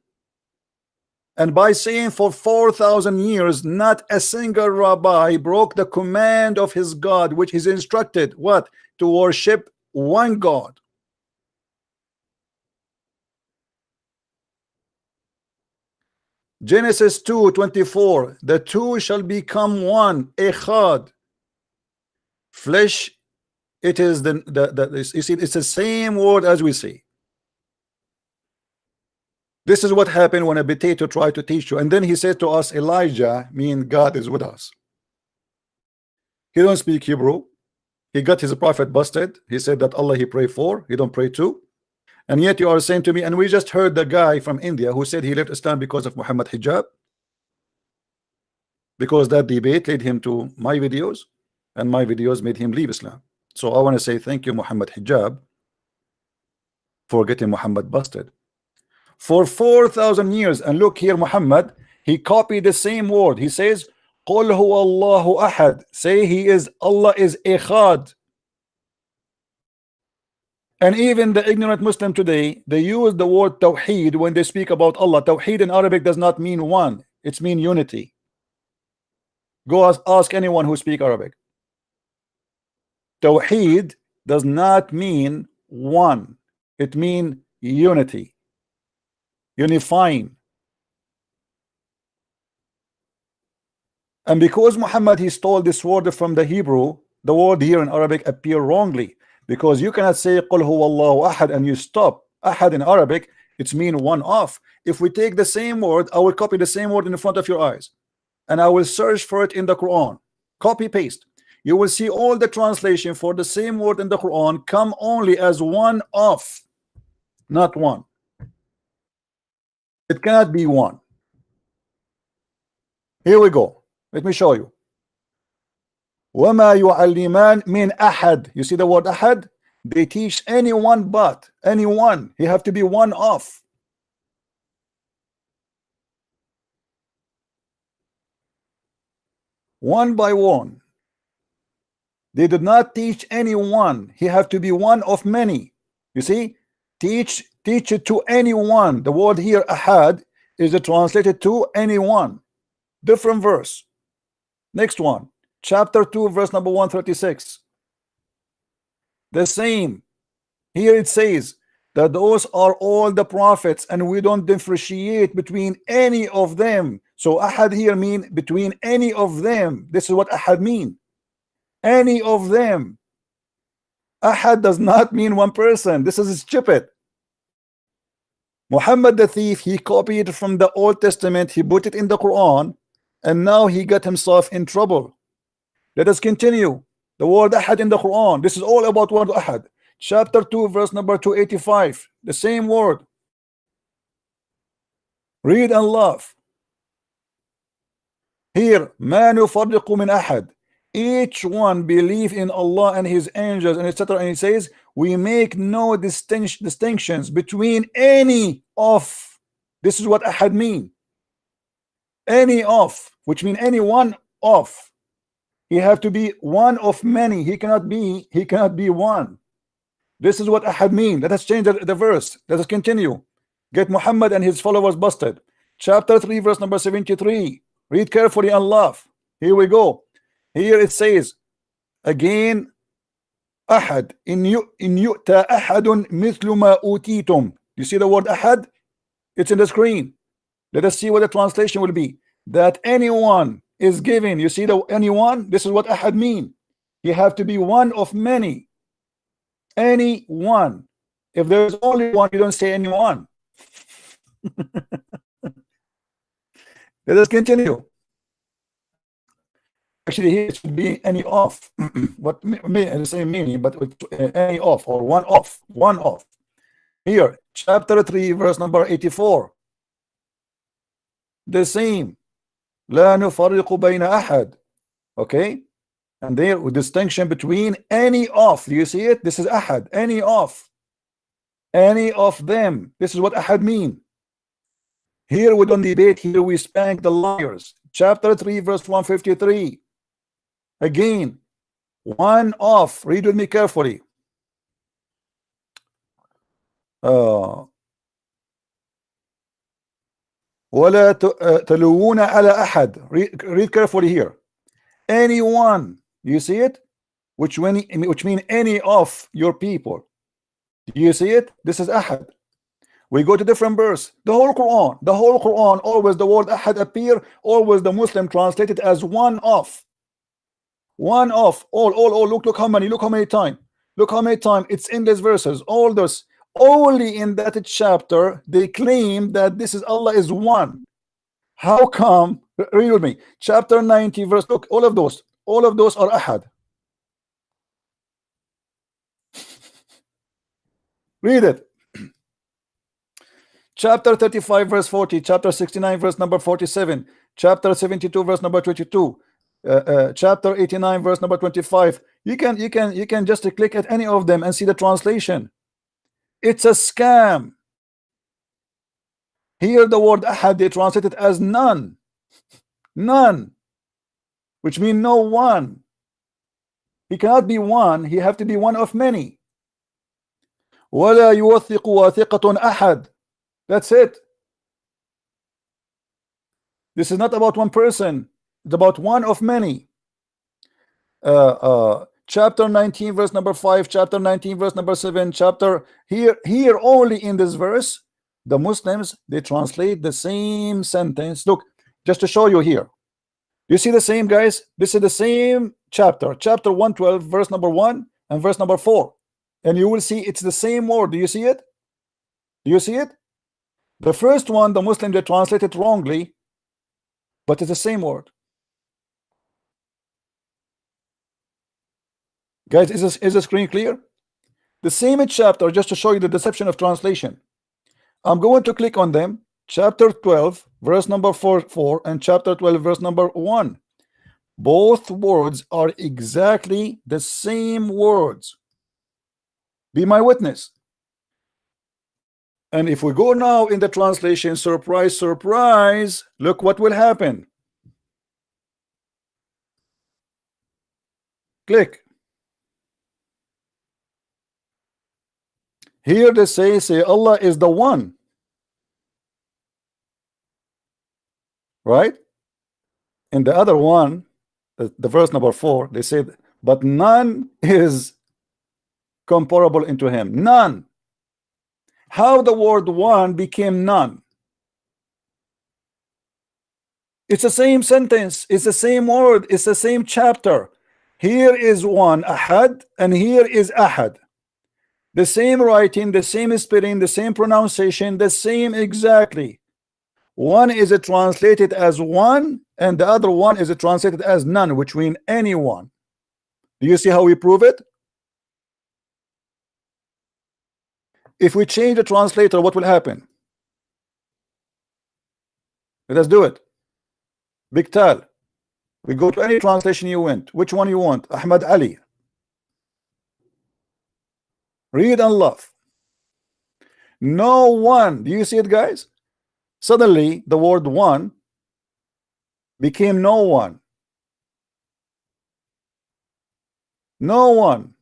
And by saying for 4,000 years, not a single rabbi broke the command of his God, which is instructed what? To worship one God. Genesis 2:24, the two shall become one, echad. Flesh, it is you see, it's the same word as we see. This is what happened when a potato tried to teach you. And then he said to us, Elijah, mean God is with us. He don't speak Hebrew. He got his prophet busted. He said that Allah he pray for, he don't pray to. And yet you are saying to me, and we just heard the guy from India who said he left Islam because of Muhammad hijab. Because that debate led him to my videos, and my videos made him leave Islam. So I want to say thank you, Muhammad hijab, for getting Muhammad busted. For 4,000 years, and look here, Muhammad, he copied the same word. He says, Qul huwa Allahu ahad. Say he is, Allah is echad. And even the ignorant Muslim today, they use the word tawheed when they speak about Allah. Tawheed in Arabic does not mean one, it's mean unity. Go ask anyone who speak Arabic. Tawheed does not mean one, it means unity, unifying. And because Muhammad he stole this word from the Hebrew, the word here in Arabic appear wrongly, because you cannot say Qul huwa Allahu ahad and you stop. Ahad in Arabic, it's mean one off. If we take the same word, I will copy the same word in front of your eyes and I will search for it in the Quran, copy paste. You will see all the translation for the same word in the Quran come only as one off, not one. It cannot be one. Here we go. Let me show you. وَمَا يُعَلِّمَانِ مِنْ أَحَدٍ. You see the word ahad? They teach anyone but anyone. He have to be one off. One by one. They did not teach anyone. He have to be one of many. You see, teach it to anyone. The word here ahad is translated to anyone. Different verse. Next one, chapter 2 verse number 136. The same. Here it says that those are all the prophets and we don't differentiate between any of them. So ahad here mean between any of them. This is what ahad mean. Any of them. Ahad does not mean one person. This is stupid. Muhammad the thief, he copied from the Old Testament, he put it in the Quran, and now he got himself in trouble. Let us continue. The word ahad in the Quran, this is all about word ahad. Chapter 2 verse number 285, the same word. Read and laugh. Here, ma nufarriqu min ahad. Each one believe in Allah and his angels and etc. And he says we make no distinctions between any of. This is what ahad mean. Any of, which mean any one of. He have to be one of many. He cannot be one. This is what ahad mean. Let us change the verse. Let us continue. Get Muhammad and his followers busted. Chapter 3 verse number 73. Read carefully and laugh. Here we go. Here it says again, ahad in yu'ta ahadun mithlu ma utitum. You see the word ahad? It's in the screen. Let us see what the translation will be. That anyone is given. You see the anyone? This is what ahad mean. You have to be one of many. Any one. If there's only one, you don't say anyone. Let us continue. Actually, here it should be any off. What the same meaning, but with any off or one off. One off. Here, chapter 3, verse number 84. The same. لا نفرق بين أحد. Okay? And there with distinction between any of. Do you see it? This is ahad. Any of. Any of them. This is what ahad mean. Here we don't debate. Here we spank the liars. Chapter 3 verse 153. Again, one of. Read with me carefully. ولا تلوون على أحد. Read carefully here. Anyone. Do you see it? Which mean any of your people. Do you see it? This is ahad. We go to different verse. The whole Quran, always the word ahad appear, always the Muslim translated as one of. One of. All. Look how many time. Look how many time. It's in these verses. All those. Only in that chapter they claim that this is Allah is one. How come? Read with me. Chapter 90 verse. Look, all of those are ahad. Read it. Chapter 35 verse 40, chapter 69 verse number 47, chapter 72 verse number 22, chapter 89 verse number 25. You can just click at any of them and see the translation. It's a scam. Here the word ahad they translate it as none. None, which means no one. He cannot be one, he have to be one of many. ولا يوثق واثقة أحد. That's it. This is not about one person, it's about one of many. Chapter 19 verse number 5, chapter 19 verse number 7, chapter here only in this verse the Muslims they translate the same sentence. Look, just to show you here, you see the same, guys. This is the same chapter 112 verse number 1 and verse number 4, and you will see it's the same word. Do you see it? Do you see it? The first one the Muslim they translate it wrongly, but it's the same word. Guys, is the screen clear? The same chapter, just to show you the deception of translation. I'm going to click on them. Chapter 12 verse number 4 and chapter 12 verse number 1. Both words are exactly the same words. Be my witness. And if we go now in the translation, surprise, surprise, look what will happen. Click. Here they say Allah is the one. Right? In the other one, the verse number 4, they said, but none is comparable into him. None. How the word one became none? It's the same sentence, it's the same word, it's the same chapter. Here is one, ahad, and here is ahad. The same writing, the same spelling, the same pronunciation, the same exactly. One is translated as one, and the other one is translated as none, which means anyone. Do you see how we prove it? If we change the translator, what will happen? Let us do it. Big Tal. We go to any translation you want. Which one you want? Ahmad Ali. Read and love. No one. Do you see it, guys? Suddenly, the word one became no one. No one.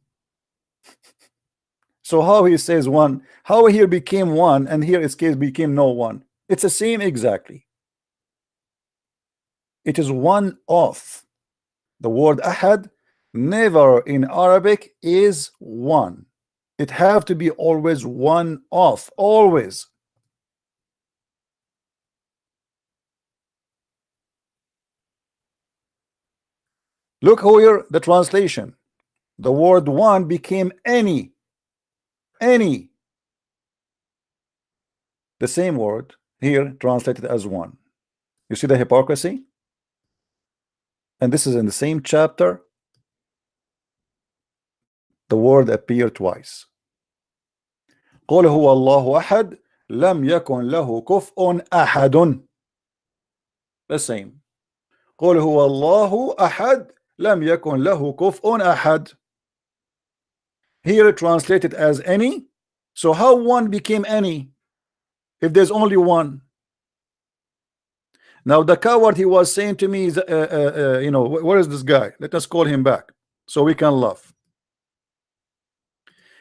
So how he says one, how here became one, and here its case became no one. It's the same exactly. It is one of. The word ahad never in Arabic is one. It have to be always one of. Always. Look here the translation. The word one became any. The same word, here translated as one. You see the hypocrisy? And this is in the same chapter. The word appeared twice. قل هو الله أحد لم يكن له كفء أحد. The same. قل هو الله أحد لم يكن له كفء أحد. Here translated as any. So how one became any if there's only one? Now the coward, he was saying to me, you know, where is this guy? Let us call him back so we can laugh.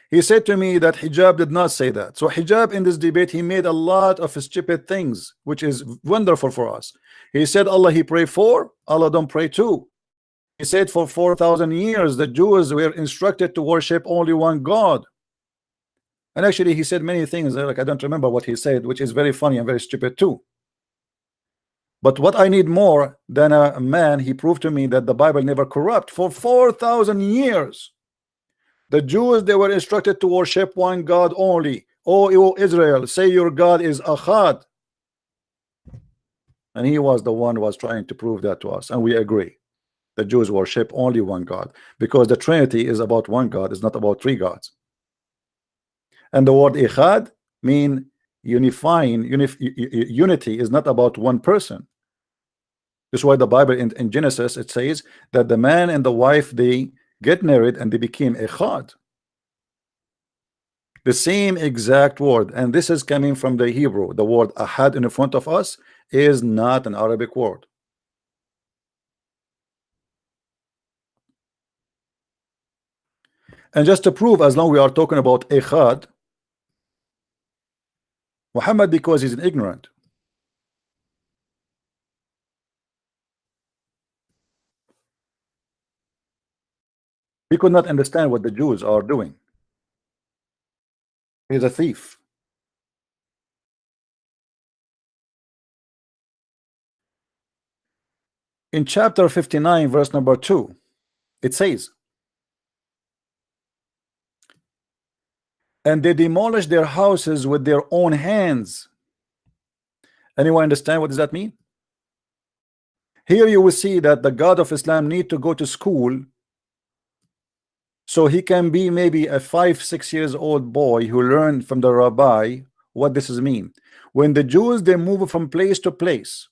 He said to me that hijab did not say that. So hijab in this debate, he made a lot of stupid things, which is wonderful for us. He said Allah he pray for, Allah don't pray to. He said for 4,000 years the Jews were instructed to worship only one God. And actually he said many things, like I don't remember what he said, which is very funny and very stupid too. But what I need more than a man, he proved to me that the Bible never corrupt. For 4,000 years the Jews, they were instructed to worship one God only. O Israel, say your God is Ahad. And he was the one who was trying to prove that to us, and we agree. The Jews worship only one God, because the Trinity is about one God, it's not about three gods. And the word Ihad mean unifying. Unity is not about one person. That's why the Bible in Genesis, it says that the man and the wife, they get married and they became Echad. The same exact word, and this is coming from the Hebrew. The word Ahad in front of us is not an Arabic word. And just to prove, as long we are talking about Echad, Muhammad, because he's ignorant, he could not understand what the Jews are doing. He's a thief. In chapter 59 verse number 2, it says, and they demolished their houses with their own hands. Anyone understand what does that mean? Here you will see that the God of Islam need to go to school so he can be maybe a 5-6 years old boy who learned from the rabbi what this is mean. When the Jews, they move from place to place,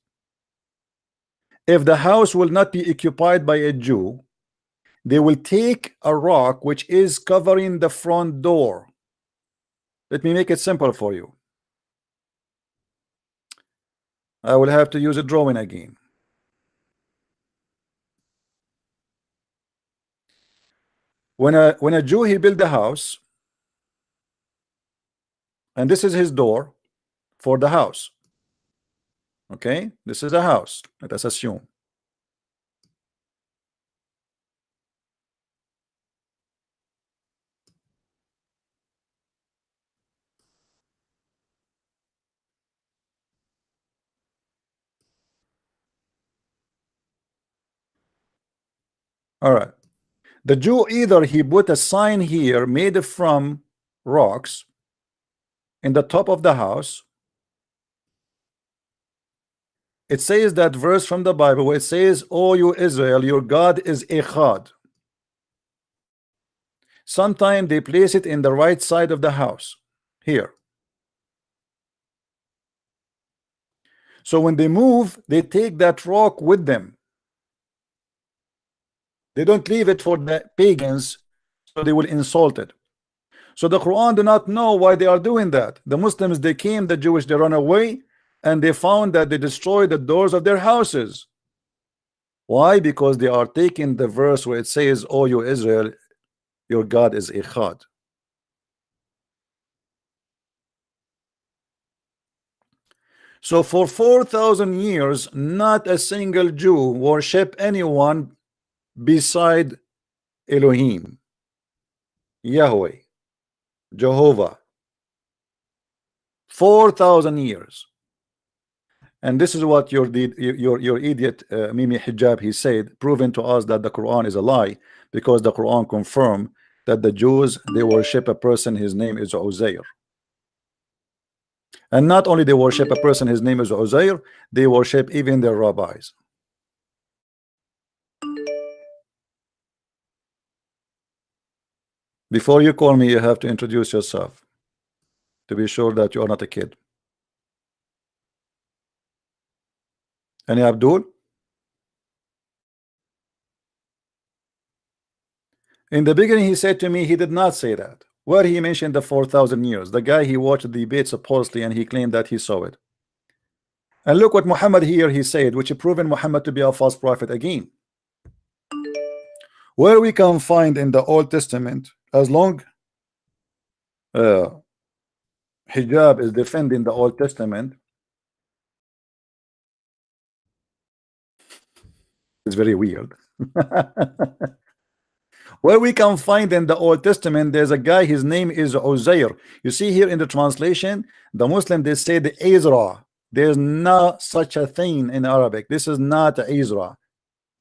if the house will not be occupied by a Jew, they will take a rock which is covering the front door. Let me make it simple for you. I will have to use a drawing again. When a Jew, he built a house, and this is his door for the house. Okay, this is a house, let us assume. All right. The Jew, either he put a sign here made from rocks in the top of the house. It says that verse from the Bible where it says, "O you Israel, your God is Echad." Sometimes they place it in the right side of the house here. So when they move, they take that rock with them. They don't leave it for the pagans, so they will insult it. So the Quran do not know why they are doing that. The Muslims, they came, the Jewish, they run away, and they found that they destroyed the doors of their houses. Why? Because they are taking the verse where it says, "O you Israel, your God is Echad." So for 4,000 years, not a single Jew worship anyone beside Elohim, Yahweh, Jehovah. 4,000 years. And this is what your idiot Mimi Hijab, he said, proving to us that the Quran is a lie, because the Quran confirmed that the Jews, they worship a person, his name is Uzair. And not only they worship a person, his name is Uzair, they worship even their rabbis. Before you call me, you have to introduce yourself to be sure that you are not a kid. Any Abdul? In the beginning, he said to me, he did not say that. Where he mentioned the 4,000 years. The guy he watched the debate supposedly, and he claimed that he saw it. And look what Muhammad here he said, which proven Muhammad to be a false prophet again. Where we can find in the Old Testament, as long hijab is defending the Old Testament, it's very weird. Where we can find in the Old Testament, there's a guy, his name is Uzair. You see here in the translation, the Muslim, they say the Ezra. There's not such a thing in Arabic. This is not Ezra.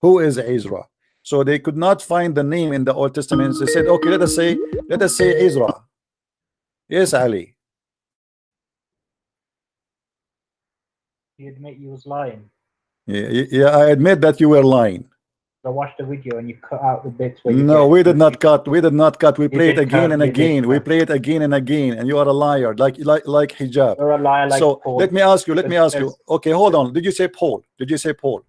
Who is Ezra? So they could not find the name in the Old Testament. They said, okay, let us say Ezra. Yes, Ali. You admit you was lying. Yeah, I admit that you were lying. I watched the video and you cut out the bits where you No, we did not cut. We did not cut. We You play it did again cut, and you again. did We cut. play it again and again, and you are a liar, like hijab. You're a liar like So Paul. let me ask you. Because Okay, hold on. Did you say Paul? Did you say Paul?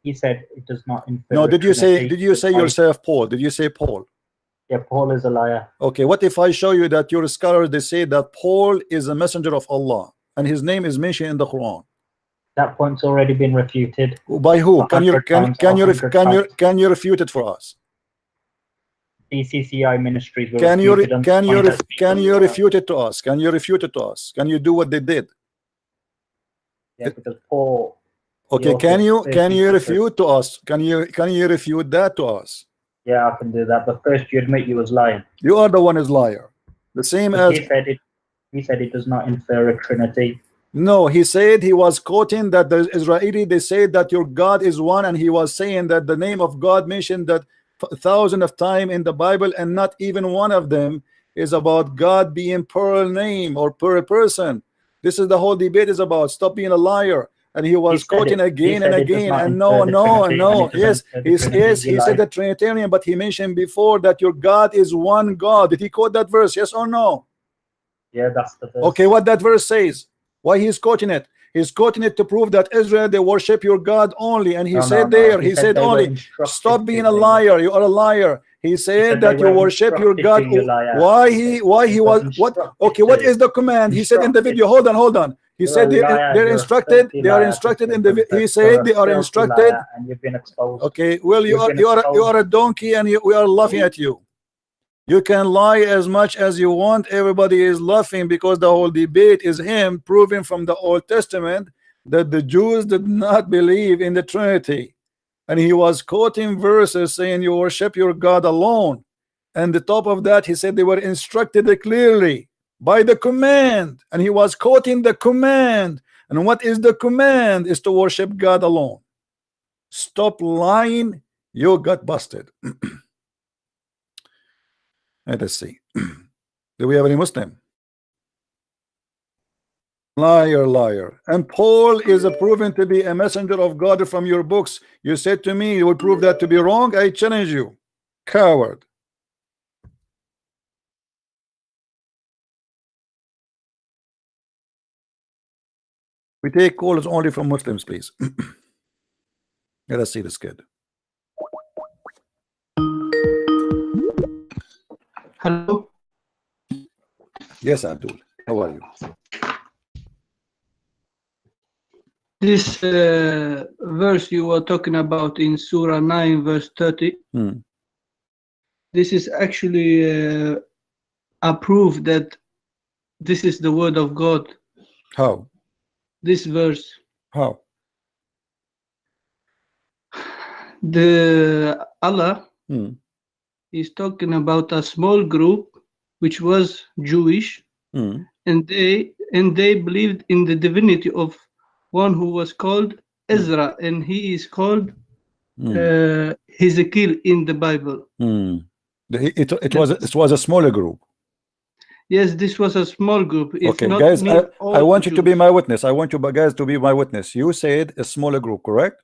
He said it does not infer. No. Did you say? Trinity. Did you say Why- yourself Paul? Did you say Paul? Yeah, Paul is a liar. Okay. What if I show you that your scholars they say that Paul is a messenger of Allah and his name is mentioned in the Quran? That point's already been refuted. By who? Can you 100 times. can you refute it for us? DCCI ministries. Will Can you refute them, can you point ref, at can people you who are- refute it to us? Can you refute it to us? Can you do what they did? Yeah, because Paul. Okay, he can also you said he refute to us? Can you refute that to us? Yeah, I can do that. But first, you admit you was lying. You are the one who's liar. The same But as he said it does not infer a Trinity. no, he said he was quoting that the Israeli they said that your God is one, and he was saying that the name of God mentioned that thousands of times in the Bible, and not even one of them is about God being per name or per person. This is the whole debate is about. Stop being a liar. And he was quoting again and again, and no, yes, he said the Trinitarian, but he mentioned before that your God is one God. Did he quote that verse? Yes or no? Yeah, that's the verse. Okay, what that verse says? Why he's quoting it? He's quoting it to prove that Israel they worship your God only, and he said He said they were only. instructed Stop being to, a liar. You are a liar. He said that they you were worship your instructed God. to, you liar. Why he was what? Okay, what is the command? He said in the video. Hold on. He You're said a liar, they're you're a instructed. filthy They are liar, instructed in Christian the. He confess. said You're they a are filthy instructed. liar, and you've been exposed. Okay, well you are a donkey, and we are laughing at you. You can lie as much as you want. Everybody is laughing because the whole debate is him proving from the Old Testament that the Jews did not believe in the Trinity, and he was quoting verses saying you worship your God alone, and the top of that he said they were instructed clearly by the command, and he was quoting the command. And what is the command? Is to worship God alone. Stop lying. You got busted. Let us see. Do we have any Muslim? Liar. And Paul is proven to be a messenger of God from your books. You said to me you will prove that to be wrong. I challenge you. Coward. We take calls only from Muslims, please. Let us see this kid. Hello. Yes, Abdul. How are you? This verse you were talking about in Surah 9, verse 30. This is actually a proof that this is the word of God. How? This verse. How? The Allah is talking about a small group which was Jewish, and they believed in the divinity of one who was called Ezra, and he is called Hezekiah in the Bible. It was a smaller group. Yes, this was a small group. It's Okay, not guys, mean I all want you to be Jews. my witness. I want you guys to be my witness. You said a smaller group, correct?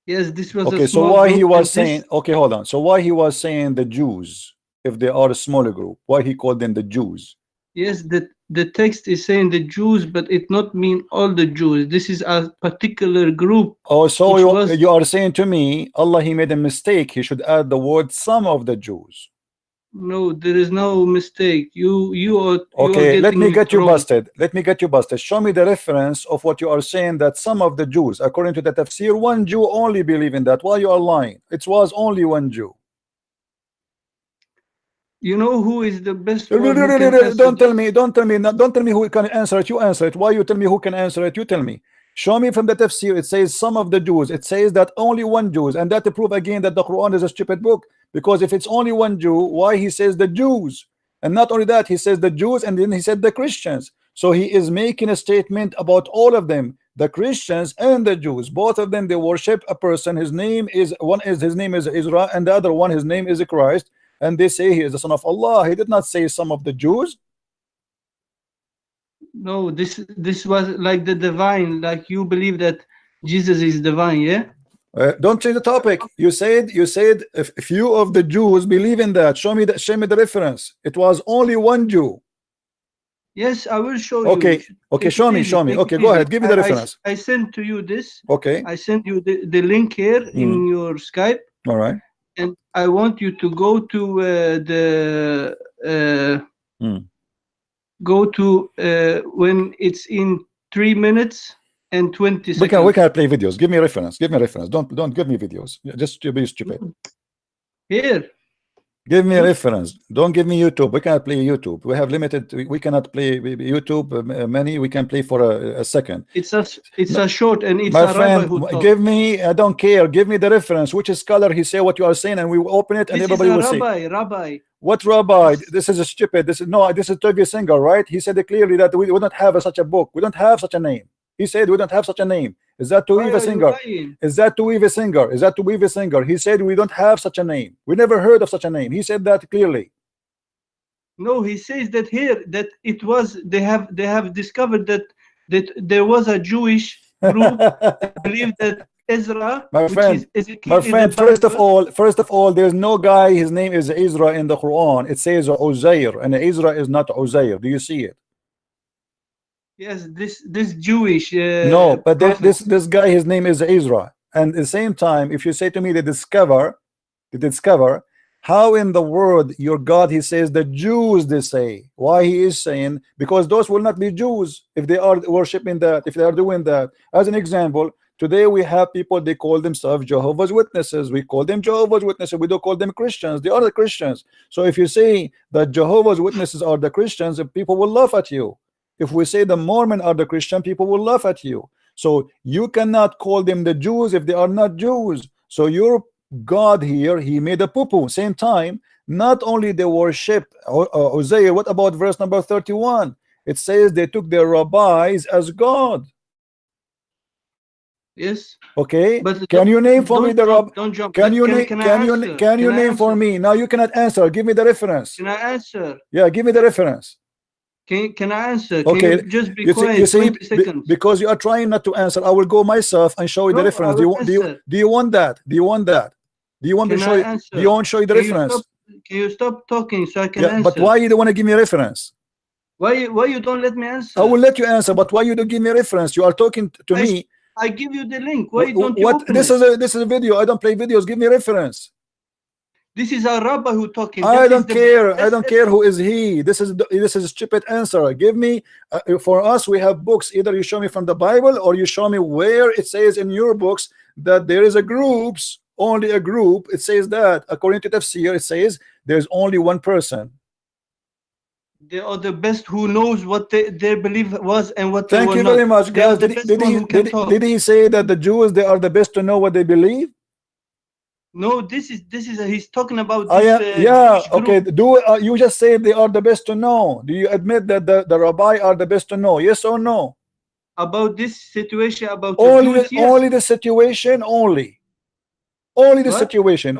Yes, this was Okay, a so small why group. he was And saying, okay, hold on. So why he was saying the Jews, if they are a smaller group, why he called them the Jews? yes, the text is saying the Jews, but it not mean all the Jews. This is a particular group. Oh, so which was you are saying to me, Allah, he made a mistake. He should add the word some of the Jews. no, there is no mistake. You are Okay, let getting me it get you wrong. busted. Let me get you busted. Show me the reference of what you are saying that some of the Jews, according to the tafsir, one Jew only believe in that. Why you are lying? It was only one Jew. You know who is the best one who can answer Don't tell me, don't tell me who can answer it. You answer it. Why you tell me who can answer it? You tell me. Show me from the tafsir. It says some of the Jews. It says that only one Jews, and that to prove again that the Quran is a stupid book. Because if it's only one Jew, why he says the Jews? And not only that, he says the Jews, and then he said the Christians. So he is making a statement about all of them, the Christians and the Jews. Both of them, they worship a person. His name is his name is Israel, and the other one, his name is Christ. And they say he is the son of Allah. He did not say some of the Jews. No, this was like the divine, like you believe that Jesus is divine, yeah? Don't change the topic. You said if few of the Jews believe in that. Show me the reference. It was only one Jew. Yes, I will show okay. you. Okay, show me. Okay, go ahead. Give me the reference. I sent to you this. Okay. I sent you the link here in your Skype. All right. And I want you to go to when it's in 3 minutes and 20 seconds. We can play videos. Give me a reference. Give me a reference. Don't give me videos. Just to be stupid. Here. Give me a reference. Don't give me YouTube. We cannot play YouTube. We have limited. We cannot play YouTube many. We can play for a second. It's a short, and it's my a friend. rabbi who Give me. I don't care. Give me the reference. Which scholar he say what you are saying, and we will open it, and this everybody is a will see. Rabbi. What rabbi? This is a stupid. This is Toby Singer, right? He said clearly that we don't have such a book. We don't have such a name. He said we don't have such a name. Is that Tuiva Singer? Is that Tuiva Singer? Is that Tuiva Singer? He said we don't have such a name. We never heard of such a name. He said that clearly. No, he says that here that it was they have discovered that there was a Jewish group believe that Ezra, my friend, first of all, there's no guy, his name is Ezra in the Quran. It says Uzair, and Ezra is not Uzair. Do you see it? Yes, this Jewish. No, but this guy, his name is Ezra. And at the same time, if you say to me they discover, how in the world your God, he says the Jews, they say. Why he is saying? Because those will not be Jews if they are worshiping that, if they are doing that. As an example, today we have people, they call themselves Jehovah's Witnesses. We call them Jehovah's Witnesses. We don't call them Christians. They are the Christians. So if you say that Jehovah's Witnesses are the Christians, people will laugh at you. If we say the Mormon are the Christian, people will laugh at you. So you cannot call them the Jews if they are not Jews. So your God here, he made a poo-poo. Same time, not only they worship Uzziah. What about verse number 31? It says they took their rabbis as God. Yes. Okay. But can you name for me the rabbi? Don't jump. Can you name for me? Now you cannot answer. Give me the reference. Can I answer? Yeah, give me the reference. Can I answer? Okay. Can you just be quiet? You see, 20 seconds. because you are trying not to answer, I will go myself and show you the reference. Do you want that? Do you want that? Do you want me to show you? Do you want to show you the reference? Can you stop talking so I can answer? But why you don't want to give me a reference? Why you don't let me answer? I will let you answer, but why you don't give me a reference? You are talking to me. I give you the link. Why don't you open this is a video. I don't play videos. Give me a reference. This is a rabbi who talking. I don't care. I don't care who is he. This is a stupid answer. Give me for us. We have books. Either you show me from the Bible or you show me where it says in your books that there is a groups, only a group. It says that according to tafsir, it says there's only one person. They are the best who knows what their belief was and what they were not. Thank you very much, guys. Did he say that the Jews, they are the best to know what they believe? No, this is he's talking about this, okay. You just say they are the best to know. Do you admit that the rabbi are the best to know? Yes or no? About this situation, about only the situation,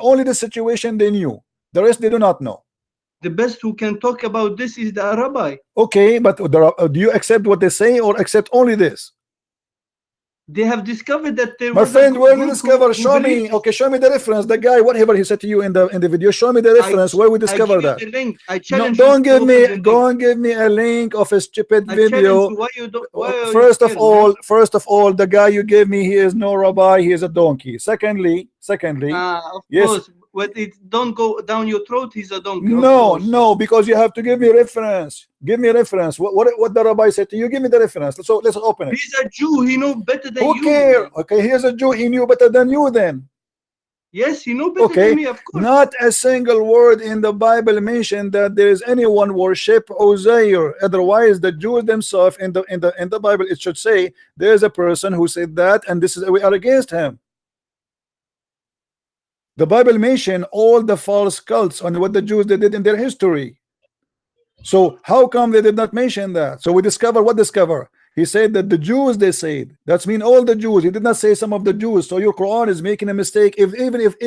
only the situation they knew. The rest they do not know. The best who can talk about this is the rabbi. Okay, but do you accept what they say or accept only this? They have discovered that there My was friend, a where we group discover? who Show me. believed. Okay, show me the reference. The guy, whatever he said to you in the video, show me the reference where we discover that. I give you the link. I No, challenge don't you give to me. open the Go link. and give me a link of a stupid I challenge video. you. Why you don't? Why are you First of scared, man? all, the guy you gave me, he is no rabbi. He is a donkey. Secondly, Of yes. course, but it don't go down your throat. He's a donkey. No, no, because you have to give me reference. Give me reference. What the rabbi said to you? Give me the reference. So let's open it. He's a Jew. He know better than Who you. cares? Man. Okay, here's a Jew. He knew better than you then. Yes, he know better Okay, than me, of course. not a single word in the Bible mentioned that there is anyone worship Uzair. Otherwise, the Jews themselves in the Bible it should say there is a person who said that, and this is we are against him. The Bible mentioned all the false cults on what the Jews did in their history. So how come they did not mention that? So we discover what discover. He said that the Jews, they said, that's mean all the Jews. He did not say some of the Jews. So your Quran is making a mistake even if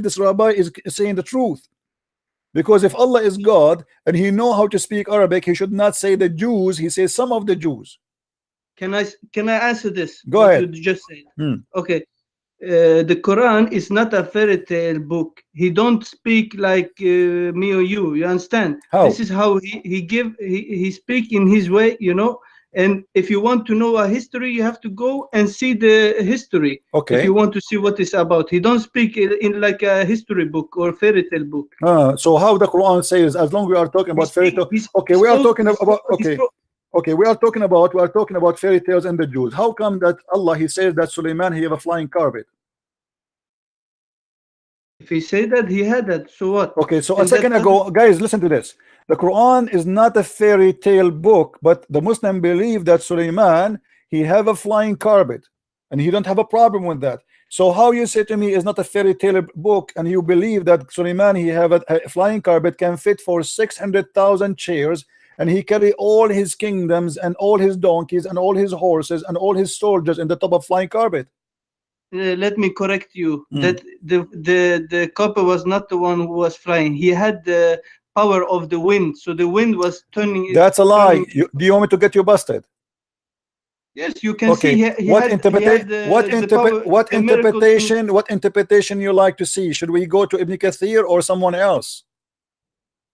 this rabbi is saying the truth. Because if Allah is God and he know how to speak Arabic, he should not say the Jews, he says some of the Jews. Can I answer this? Go what ahead. You just said. Okay. The Quran is not a fairy tale book. He don't speak like me or you. You understand? How? This is how he speak in his way, you know. And if you want to know a history, you have to go and see the history. Okay. If you want to see what it's about, he don't speak in like a history book or fairy tale book. So how the Quran says, as long as we are talking about fairy tale, okay, we are talking about okay, we are talking about fairy tales and the Jews. How come that Allah he says that Suleiman he have a flying carpet? If he said that, he had that. So what? Okay, so a second ago, guys, listen to this. The Quran is not a fairy tale book, but the Muslim believe that Suleiman he have a flying carpet, and he don't have a problem with that. So how you say to me is not a fairy tale book, and you believe that Suleiman he have a flying carpet can fit for 600,000 chairs, and he carry all his kingdoms and all his donkeys and all his horses and all his soldiers in the top of flying carpet? Let me correct you. That the copper was not the one who was flying. He had the power of the wind, so the wind was turning. That's a lie. Do you want me to get you busted? Yes, you can Okay. see. What interpretation you like to see? Should we go to Ibn Kathir or someone else?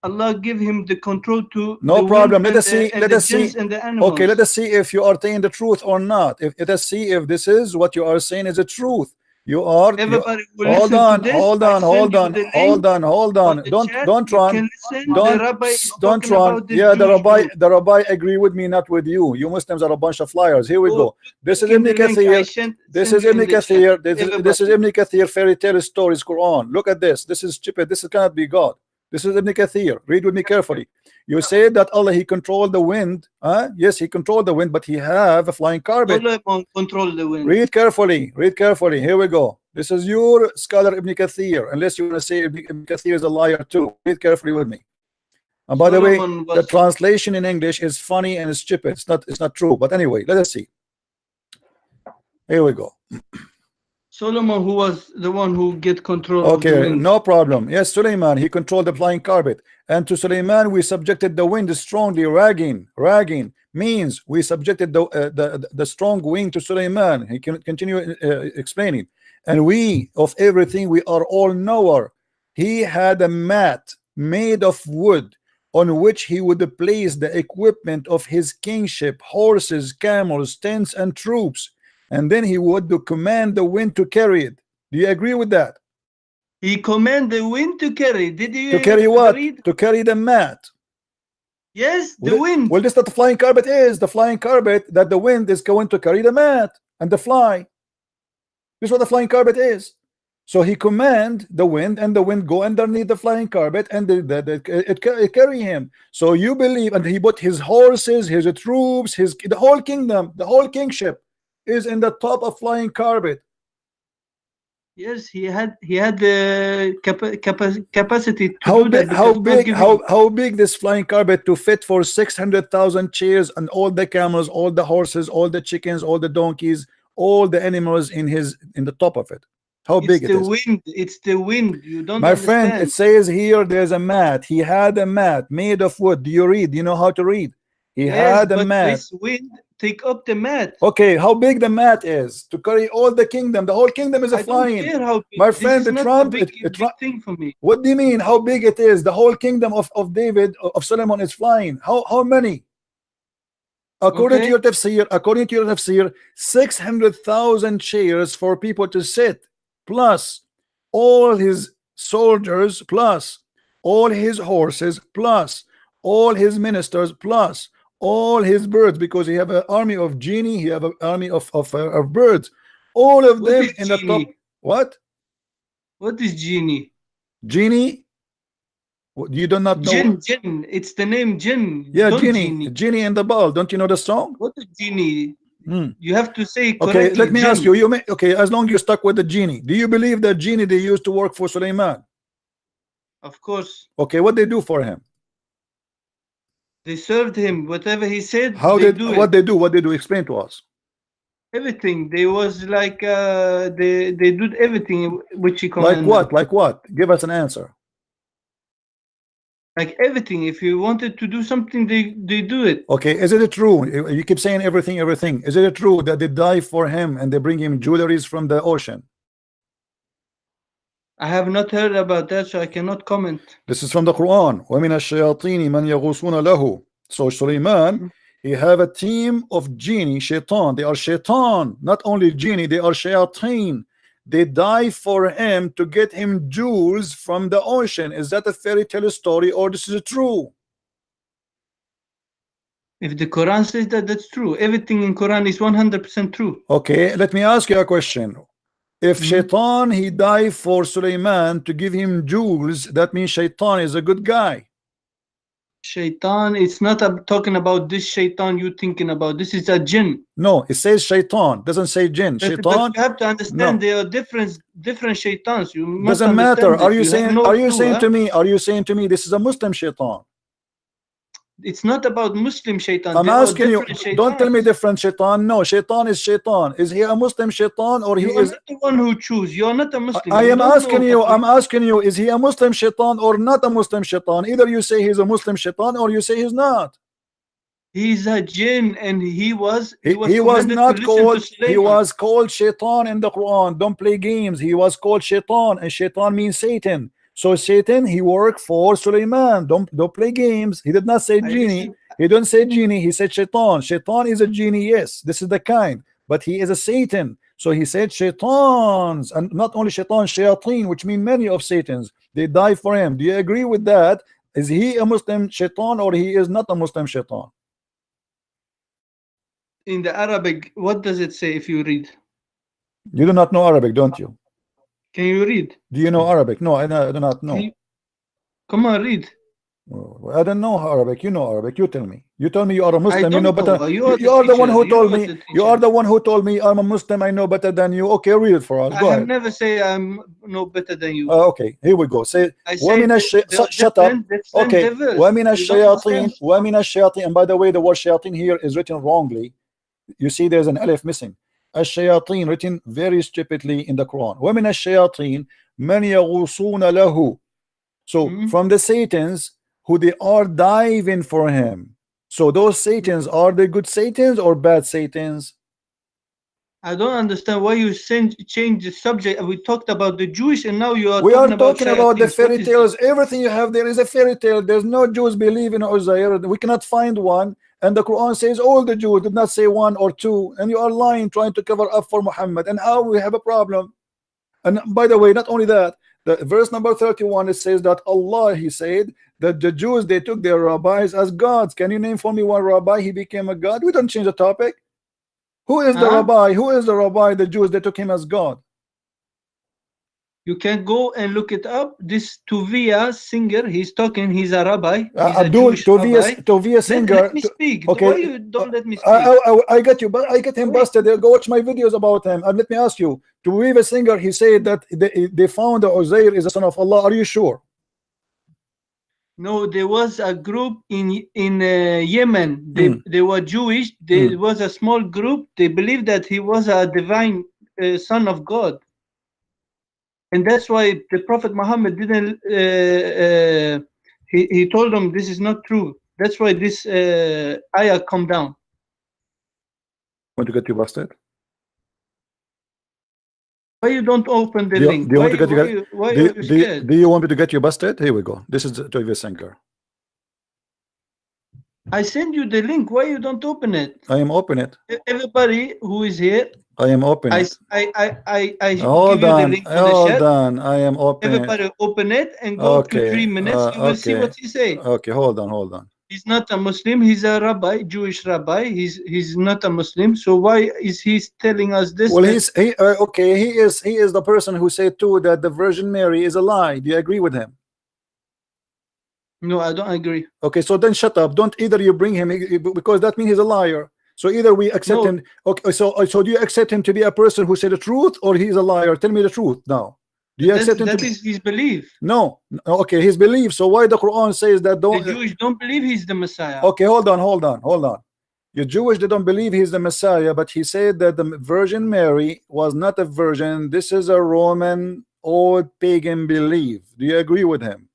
Allah give him the control to. No problem. Let us see. Okay, let us see if you are saying the truth or not. Let us see if this is what you are saying is the truth. You are. Hold on. Don't run. Don't run. Yeah, the rabbi agree with me, not with you. You Muslims are a bunch of liars. Here we go. This is Ibn Kathir. This is Ibn Kathir. This is Ibn Kathir fairy tale stories Quran. Look at this. This is stupid. This cannot be God. This is Ibn Kathir. Read with me carefully. You say that Allah he controlled the wind. Yes, he controlled the wind, but he have a flying carpet. Control the wind. Read carefully. Read carefully. Here we go. This is your scholar Ibn Kathir. Unless you want to say Ibn Kathir is a liar too. Read carefully with me. And by the way, the translation in English is funny and it's stupid. It's not true. But anyway, let us see. Here we go. Solomon, who was the one who get control of the Okay, wind. no problem. Yes, Suleiman, he controlled the flying carpet. And to Suleiman, we subjected the wind strongly, ragging means we subjected the strong wind to Suleiman. He can continue explaining. And we, of everything, we are all knower. He had a mat made of wood on which he would place the equipment of his kingship, horses, camels, tents, and troops. And then he would command the wind to carry it. Do you agree with that? He commanded the wind to carry. Did you? To carry what? read? To carry the mat. Yes, the wind. Well, this is what the flying carpet is. The flying carpet that the wind is going to carry the mat and the fly. This is what the flying carpet is. So he command the wind, and the wind go underneath the flying carpet, and it carry him. So you believe, and he put his horses, his troops, the whole kingdom, the whole kingship is in the top of flying carpet. Yes, he had the capacity to How do big? that. How big this flying carpet to fit for 600,000 chairs and all the camels, all the horses, all the chickens, all the donkeys, all the animals in the top of it? How big it's it the is? wind. It's the wind. You don't My understand. friend, it says here there's a mat. He had a mat made of wood. Do you read? Do you know how to read? He Yes, had a but mat. this wind take up the mat. Okay, how big the mat is to carry all the kingdom? The whole kingdom is a I flying. don't care how big. My This friend, is the not Trump. a big thing for me. What do you mean? How big it is? The whole kingdom of David, of Solomon, is flying. How many? According to your tafsir, 600,000 chairs for people to sit, plus all his soldiers, plus all his horses, plus all his ministers, plus all his birds, because he have an army of genie, he have an army of birds, all of them in the top. What? What is genie? Genie? You do not know? Jinn. It's the name Jinn. Yeah, Don't genie. Genie in the ball. Don't you know the song? What is genie? You have to say correctly. Okay, let me Jinn. ask you. Okay, as long as you're stuck with the genie, do you believe that genie they used to work for Sulaiman? Of course. Okay, what they do for him? They served him. Whatever he said, How they they do what it. they do? What they do? Explain to us. Everything. They was like they did everything which he Like commanded. what? Like what? Give us an answer. Like everything. If you wanted to do something, they do it. Okay, is it true? You keep saying everything. Is it true that they die for him and they bring him jewelries from the ocean? I have not heard about that, so I cannot comment. This is from the Quran. وَمِنَ الشَّيَاطِينِ مَنْ يَغُوصُونَ لَهُ. So Sulaiman, he have a team of genie, shaitan. They are shaitan, not only genie, they are shayateen. They die for him to get him jewels from the ocean. Is that a fairy tale story or this is true? If the Quran says that, that's true. Everything in Quran is 100% true. Okay, let me ask you a question. If shaitan, he died for Sulaiman to give him jewels, that means shaitan is a good guy. Shaitan, it's not talking about this shaitan you thinking about. This is a jinn. No, it says shaitan, doesn't say jinn. But Shaitan, you have to understand no. there are different shaitans. You must Doesn't matter. understand Are this. you saying? have no Are you clue, saying huh? to me? Are you saying to me this is a Muslim shaitan? It's not about Muslim shaitan. I'm There are asking you. different Don't tell me shaitans. different shaitan. No, shaitan is shaitan. Is he a Muslim shaitan or he You are is? not the one who choose. You are not a Muslim. I You am don't asking know you. what I'm asking you. Is he a Muslim shaitan or not a Muslim shaitan? Either you say he's a Muslim shaitan or you say he's not. He's a jinn, and he was He was commanded not to listen called. to Sulaiman. He was called shaitan in the Quran. Don't play games. He was called shaitan, and shaitan means Satan. So Satan, he worked for Sulaiman. Don't play games. He did not say genie. He didn't say genie. He said shaitan. Shaitan is a genie. Yes, this is the kind, but he is a Satan. So he said shaitans, and not only shaitan, shayateen, which mean many of Satans. They die for him. Do you agree with that? Is he a Muslim shaitan or he is not a Muslim shaitan? In the Arabic, what does it say if you read? You do not know Arabic, don't you? Can you read? Do you know Arabic? No, I do not know. Come on, read. I don't know Arabic. You know Arabic. You tell me. You tell me you are a Muslim. You know don't better. know. You are the one who told me. You are the one who told me I'm a Muslim. I know better than you. Okay, read it for us. I Go have ahead. never say I'm no better than you. Okay, here we go. Say I say وَمِنَ shut up. Okay. وَمِنَ الشَّيَاطِينِ وَمِنَ الشَّيَاطِينِ. And by the way, the word shayateen here is written wrongly. You see, there's an alif missing. الشياطين written very stupidly in the Quran. وَمِنَ الشَّيَاطِينِ مَنْ يَغُوصُونَ لَهُ. So from the Satans who they are diving for him. So those Satans, are they good Satans or bad Satans? I don't understand why you change the subject. We talked about the Jewish, and now you are We are talking about about the shayateens. fairy tales. Everything you have there is a fairy tale. There's no Jews believe in Uzair. We cannot find one. And the Quran says all the Jews, did not say one or two. And you are lying, trying to cover up for Muhammad. And how we have a problem. And by the way, not only that, the verse number 31, it says that Allah, he said that the Jews, they took their rabbis as gods. Can you name for me one rabbi he became a god? We don't change the topic. Who is the rabbi? Who is the rabbi? The Jews, they took him as God. You can go and look it up. This Tuvia singer, he's talking, he's a rabbi. He's Abdul Tuvia singer. Let me speak. Okay. Why you don't let me speak? I get you, but I get him busted. Go watch my videos about him. And let me ask you, Tuvia singer, he said that they found that Uzair is the son of Allah. Are you sure? No, there was a group in Yemen. They were Jewish. There was a small group. They believed that he was a divine son of God. And that's why the Prophet Muhammad didn't, he told them this is not true. That's why this ayah come down. Want to get you busted? Why you don't open the link? Do you want to get why are you scared? Do you want me to get you busted? Here we go. This is the TV Sinker. I send you the link. Why you don't open it? I am open it. Everybody who is here, I am open it. I Hold give you the on. link to the Hold chat. on. I am open Everybody it. open it and go to 3 minutes. You will see what he say. Okay, hold on, hold on. He's not a Muslim. He's a rabbi, Jewish rabbi. He's not a Muslim. So why is he telling us this? Well, okay. He is the person who said too that the Virgin Mary is a lie. Do you agree with him? No, I don't agree. Okay, so then shut up. Don't either you bring him, because that means he's a liar. So either we accept him. Okay, so do you accept him to be a person who said the truth, or he's a liar? Tell me the truth now. Do you accept him? That is his belief. No. Okay, his belief. So why the Quran says that The Jewish don't believe he's the Messiah. Okay, hold on. Your Jewish, they don't believe he's the Messiah, but he said that the Virgin Mary was not a virgin. This is a Roman old pagan belief. Do you agree with him?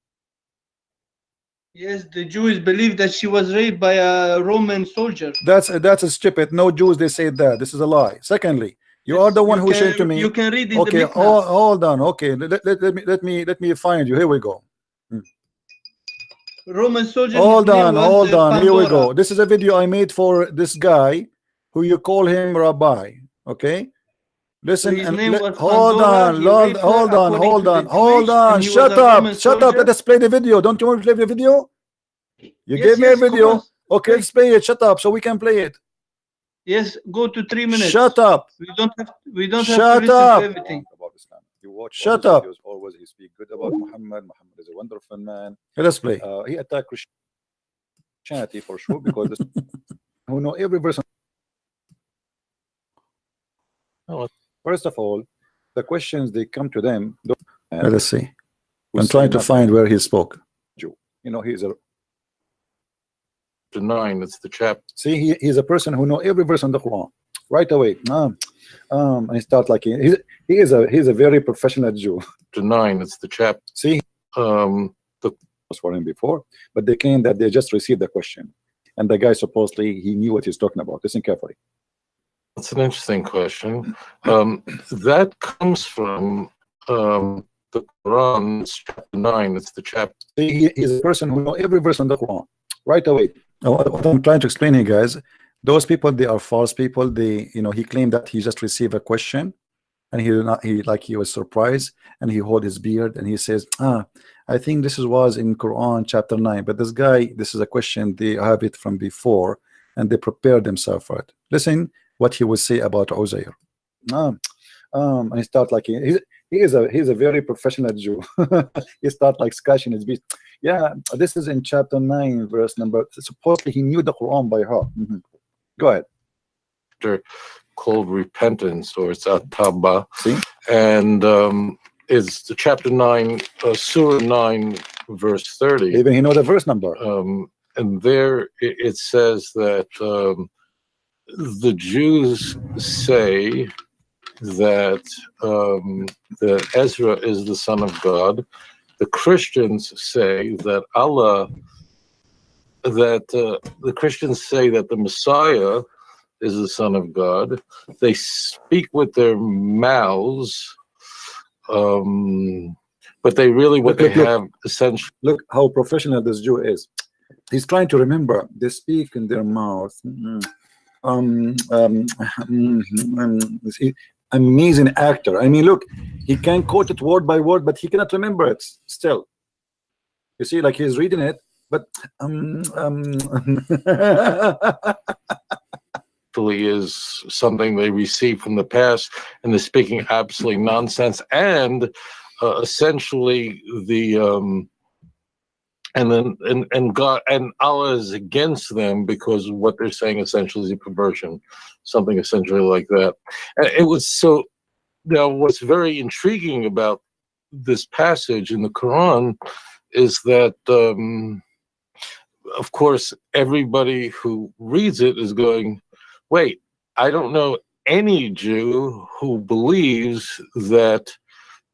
Yes, the Jews believe that she was raped by a Roman soldier. That's a stupid. No Jews they say that. This is a lie. Secondly, you are the one who said to me. You can read in okay, the book. hold on. Okay, let me find you. Here we go. Roman soldier. Hold on. Here we go. This is a video I made for this guy who you call him Rabbi. Okay. Listen and hold on. Shut up. Let us play the video. Don't you want to play the video? You gave me a video. Okay, let's play it. Shut up so we can play it. Yes, go to 3 minutes. Shut up. We don't have to listen to everything. You watch Shut up. videos, always he speak good about Muhammad. Muhammad is a wonderful man. Let's play. He attacked Christianity for sure because who know every person. First of all, the questions they come to them. Let us see. I'm trying to find where he spoke. Jew. You know, he's a 9. It's the chapter. See, he's a person who know every verse on the Quran right away. And he start like he's a very professional Jew. 9. It's the chapter. See, was for him before, but they claim that they just received the question, and the guy supposedly he knew what he's talking about. Listen carefully. That's an interesting question. That comes from the Quran, it's chapter 9. It's the chapter. See, he is a person who know every verse on the Quran right away. What I'm trying to explain here, guys, those people, they are false people. They, he claimed that he just received a question, and he was surprised, and he hold his beard, and he says, I think this was in Quran chapter 9, but this guy, this is a question they have it from before, and they prepared themselves for it. Listen what he would say about Uzair. And he start like he's a very professional Jew. He start like scratching his beard. Yeah, this is in chapter 9 verse number. Supposedly he knew the Quran by heart. Go ahead. Called repentance, or it's at-tawbah. See, and it's the chapter 9, Surah 9 verse 30. Even he know the verse number. And there it says that the Jews say that that Ezra is the son of God. The Christians say that the Christians say that the Messiah is the son of God. They speak with their mouths, but they really have essentially. Look how professional this Jew is. He's trying to remember. They speak in their mouth. Amazing actor. I mean, look, he can quote it word by word, but he cannot remember it still. You see, like he's reading it, but is something they received from the past, and they're speaking absolutely nonsense, and essentially the and God and Allah is against them because what they're saying essentially is a perversion, something essentially like that. And it was so. Now, what's very intriguing about this passage in the Quran is that, of course, everybody who reads it is going, wait, I don't know any Jew who believes that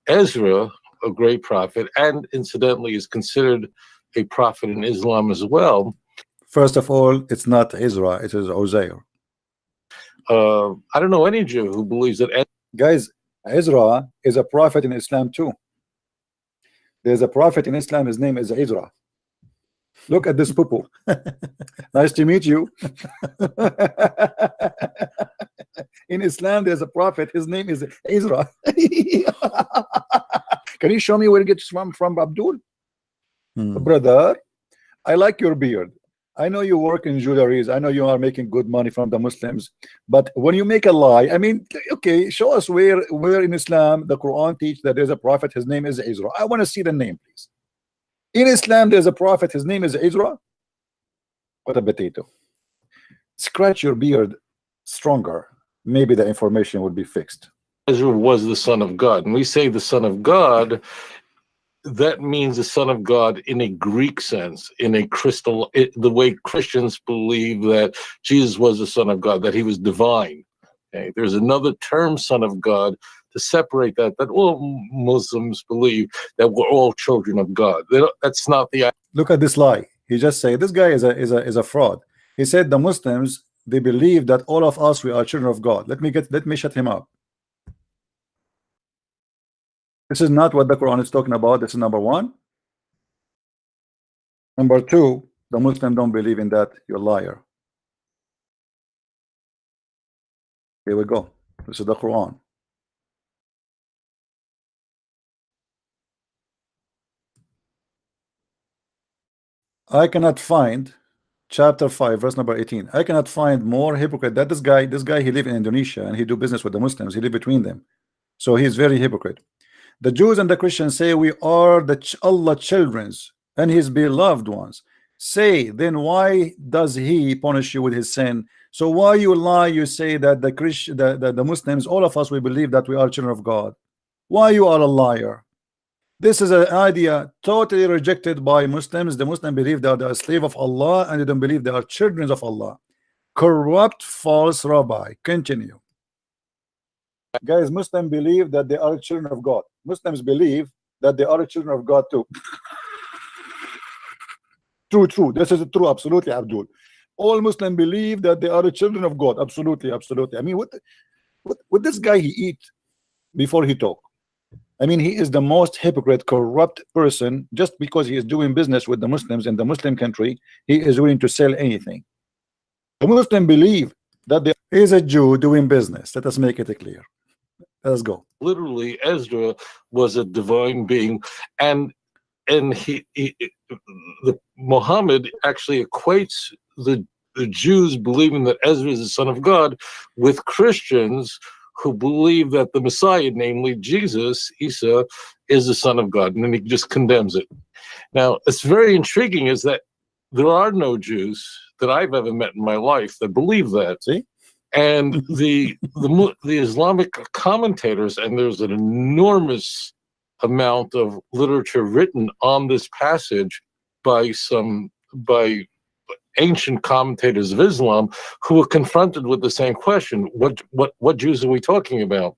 Ezra a great prophet, and incidentally is considered a prophet in Islam as well. First of all, it's not Ezra, it is Uzair. I don't know any Jew who believes that. Guys, Ezra is a prophet in Islam too. There's a prophet in Islam, his name is Ezra. Look at this poo-poo. Nice to meet you. In Islam, there's a prophet, his name is Ezra. Can you show me where it gets from Abdul? Brother, I like your beard. I know you work in jewelries. I know you are making good money from the Muslims. But when you make a lie, I mean, okay, show us where in Islam the Quran teach that there's a prophet, his name is Ezra. I want to see the name, please. In Islam, there's a prophet, his name is Ezra. What a potato. Scratch your beard stronger. Maybe the information would be fixed. Ezra was the son of God. And we say the son of God, that means the son of God in a Greek sense, in a the way Christians believe that Jesus was the son of God, that he was divine. Okay? There's another term, son of God, to separate that all Muslims believe that we're all children of God. That's not the. Look at this lie. He just said this guy is a fraud. He said the Muslims, they believe that all of us, we are children of God. Let me shut him up. This is not what the Quran is talking about. This is number one. Number two, the Muslims don't believe in that. You're a liar. Here we go. This is the Quran. I cannot find chapter 5 verse number 18. I cannot find more hypocrite that this guy he live in Indonesia and he do business with the Muslims. He live between them, so he's very hypocrite. The Jews and the Christians say we are the Allah children's and his beloved ones. Say then, why does he punish you with his sin? So why you lie? You say that the Muslims, all of us, we believe that we are children of God. Why you are a liar? This is an idea totally rejected by Muslims. The Muslims believe that they are slave of Allah and they don't believe they are children of Allah. Corrupt, false rabbi. Continue. Guys, Muslims believe that they are children of God. Muslims believe that they are children of God too. True. This is true. Absolutely, Abdul. All Muslims believe that they are the children of God. Absolutely. I mean, what this guy he eat before he talk? I mean, he is the most hypocrite, corrupt person. Just because he is doing business with the Muslims in the Muslim country, he is willing to sell anything. The Muslims believe that there is a Jew doing business. Let us make it clear. Let's go. Literally, Ezra was a divine being, and Muhammad actually equates the Jews believing that Ezra is the son of God with Christians who believe that the Messiah, namely Jesus, Isa, is the son of God, and then he just condemns it. Now, it's very intriguing is that there are no Jews that I've ever met in my life that believe that. See? And the Islamic commentators, and there's an enormous amount of literature written on this passage by ancient commentators of Islam who were confronted with the same question: what Jews are we talking about?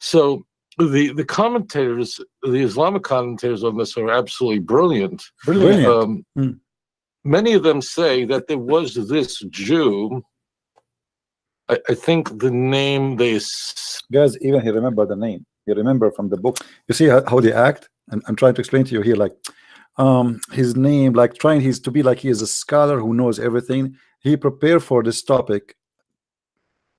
So the commentators, the Islamic commentators on this are absolutely brilliant. Many of them say that there was this Jew. I think the name guys, even he remember the name. He remember from the book. You see how they act? And I'm trying to explain to you here, like his name, like trying he's to be like he is a scholar who knows everything. He prepared for this topic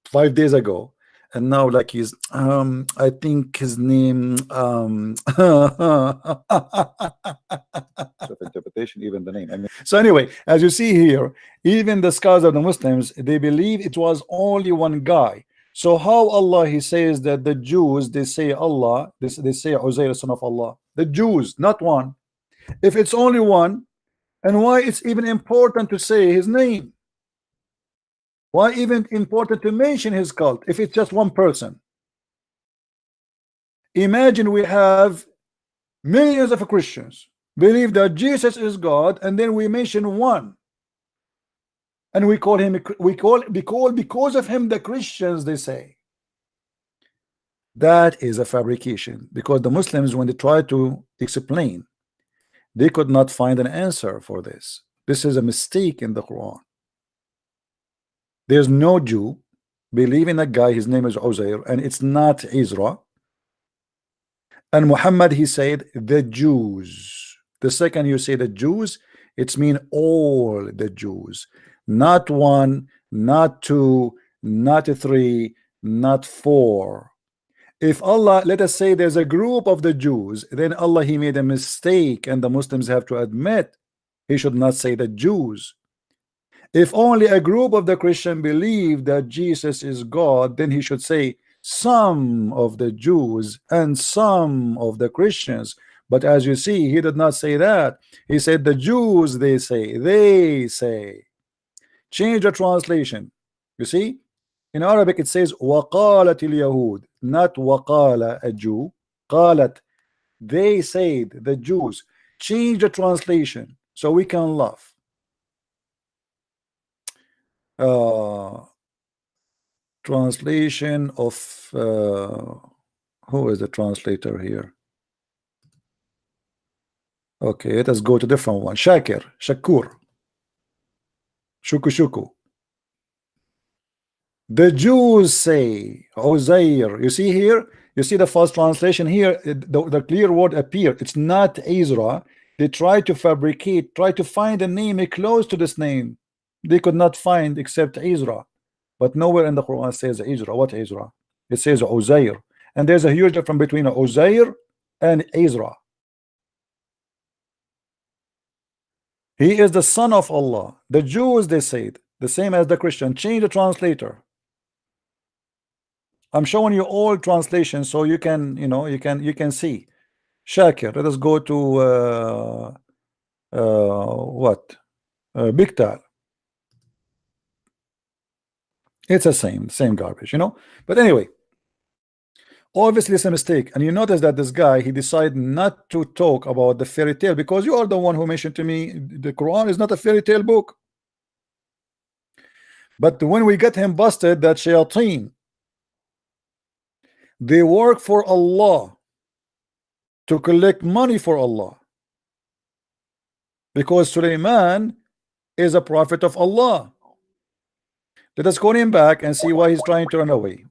5 days ago, and now like he's I think his name interpretation, even the name. I mean, so anyway, as you see here, even the scholars of the Muslims, they believe it was only one guy. So how Allah, he says that the Jews, they say Allah, they say Uzair, son of Allah. The Jews, not one. If it's only one, and why it's even important to say his name? Why even important to mention his cult if it's just one person? Imagine we have millions of Christians believe that Jesus is God, and then we mention one, and we call him because of him the Christians, they say That is a fabrication, because the Muslims, when they try to explain, they could not find an answer for this. This is a mistake in the Quran. There's no Jew believe in a guy, his name is Uzair, and it's not Israel. And Muhammad, he said the Jews. The second you say the Jews, it's mean all the Jews, not one, not two, not three, not four. If Allah, let us say there's a group of the Jews, then Allah, he made a mistake, and the Muslims have to admit he should not say the Jews. If only a group of the Christian believe that Jesus is God, then he should say some of the Jews and some of the Christians. But as you see, he did not say that. He said the Jews, they say. Change the translation. You see, in Arabic it says وَقَالَتِ الْيَهُودِ, not وَقَالَ a Jew. قَالَت, they said, the Jews. Change the translation so we can laugh. Translation of who is the translator here? Okay, let us go to different one. Shakur, Shuku. The Jews say Uzair. You see here, you see the false translation here, the clear word appear. It's not Ezra. They try to fabricate, try to find a name close to this name. They could not find except Ezra. But nowhere in the Quran says Ezra. What Ezra? It says Uzair. And there's a huge difference between Uzair and Ezra. He is the son of Allah. The Jews, they said, the same as the Christian. Change the translator. I'm showing you all translations so you can, you can see. Shakir. Let us go to Big Tal. It's the same garbage, But anyway, obviously it's a mistake. And you notice that this guy, he decided not to talk about the fairy tale, because you are the one who mentioned to me the Quran is not a fairy tale book. But when we get him busted, that shayateen, they work for Allah to collect money for Allah, because Sulaiman is a prophet of Allah. Let us call him back and see why he's trying to run away.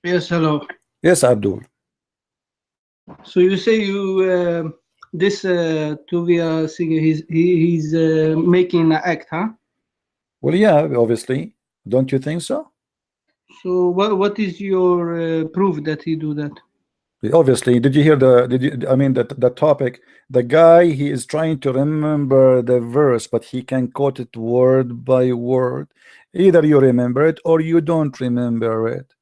Yes, hello. Yes, Abdul. So you say this Tuvia singer, he's making an act, huh? Well, yeah, obviously. Don't you think so? So what is your proof that he do that? Obviously, did you hear the topic? The guy, he is trying to remember the verse, but he can quote it word by word. Either you remember it or you don't remember it.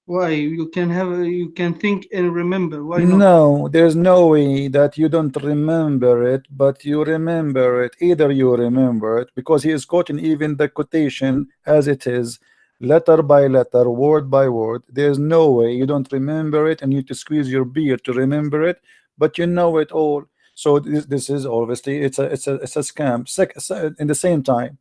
Why? You can think and remember. Why not? No, there's no way that you don't remember it, but you remember it. Either you remember it, because he is quoting even the quotation as it is, letter by letter, word by word. There's no way you don't remember it, and you need to squeeze your beard to remember it, but you know it all. So this is obviously it's a scam. In the same time,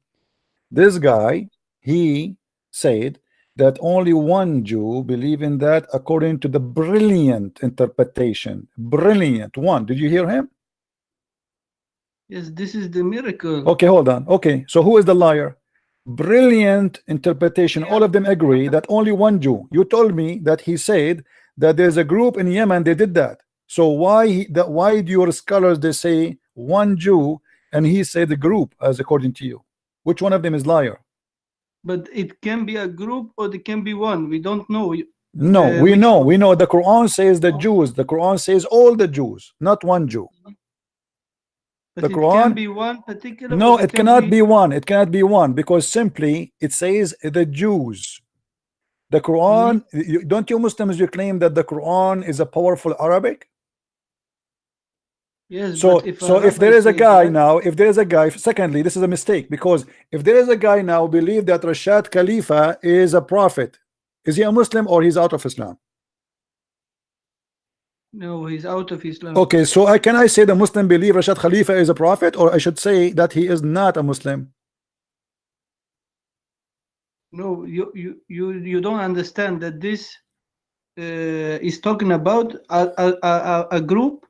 this guy, he said that only one Jew believe in that according to the brilliant interpretation. Brilliant one. Did you hear him? Yes, this is the miracle. Okay, hold on. Okay, so who is the liar? Brilliant interpretation. All of them agree that only one Jew. You told me that he said that there's a group in Yemen, they did that. So why do your scholars, they say one Jew and he said the group as according to you? Which one of them is liar? But it can be a group or it can be one. We don't know. No, we know. The Quran says the Jews. The Quran says all the Jews, not one Jew. But The it Quran can be one particular. No, it cannot be one. It cannot be one, because simply it says the Jews. The Quran, don't you Muslims, you claim that the Quran is a powerful Arabic? Yes, So if there is a guy that, now, if there is a guy, secondly, this is a mistake, because if there is a guy now believe that Rashad Khalifa is a prophet, is he a Muslim or he's out of Islam? No, he's out of Islam. Okay, so can I say the Muslim believe Rashad Khalifa is a prophet, or I should say that he is not a Muslim? No, you don't understand that this is talking about a group,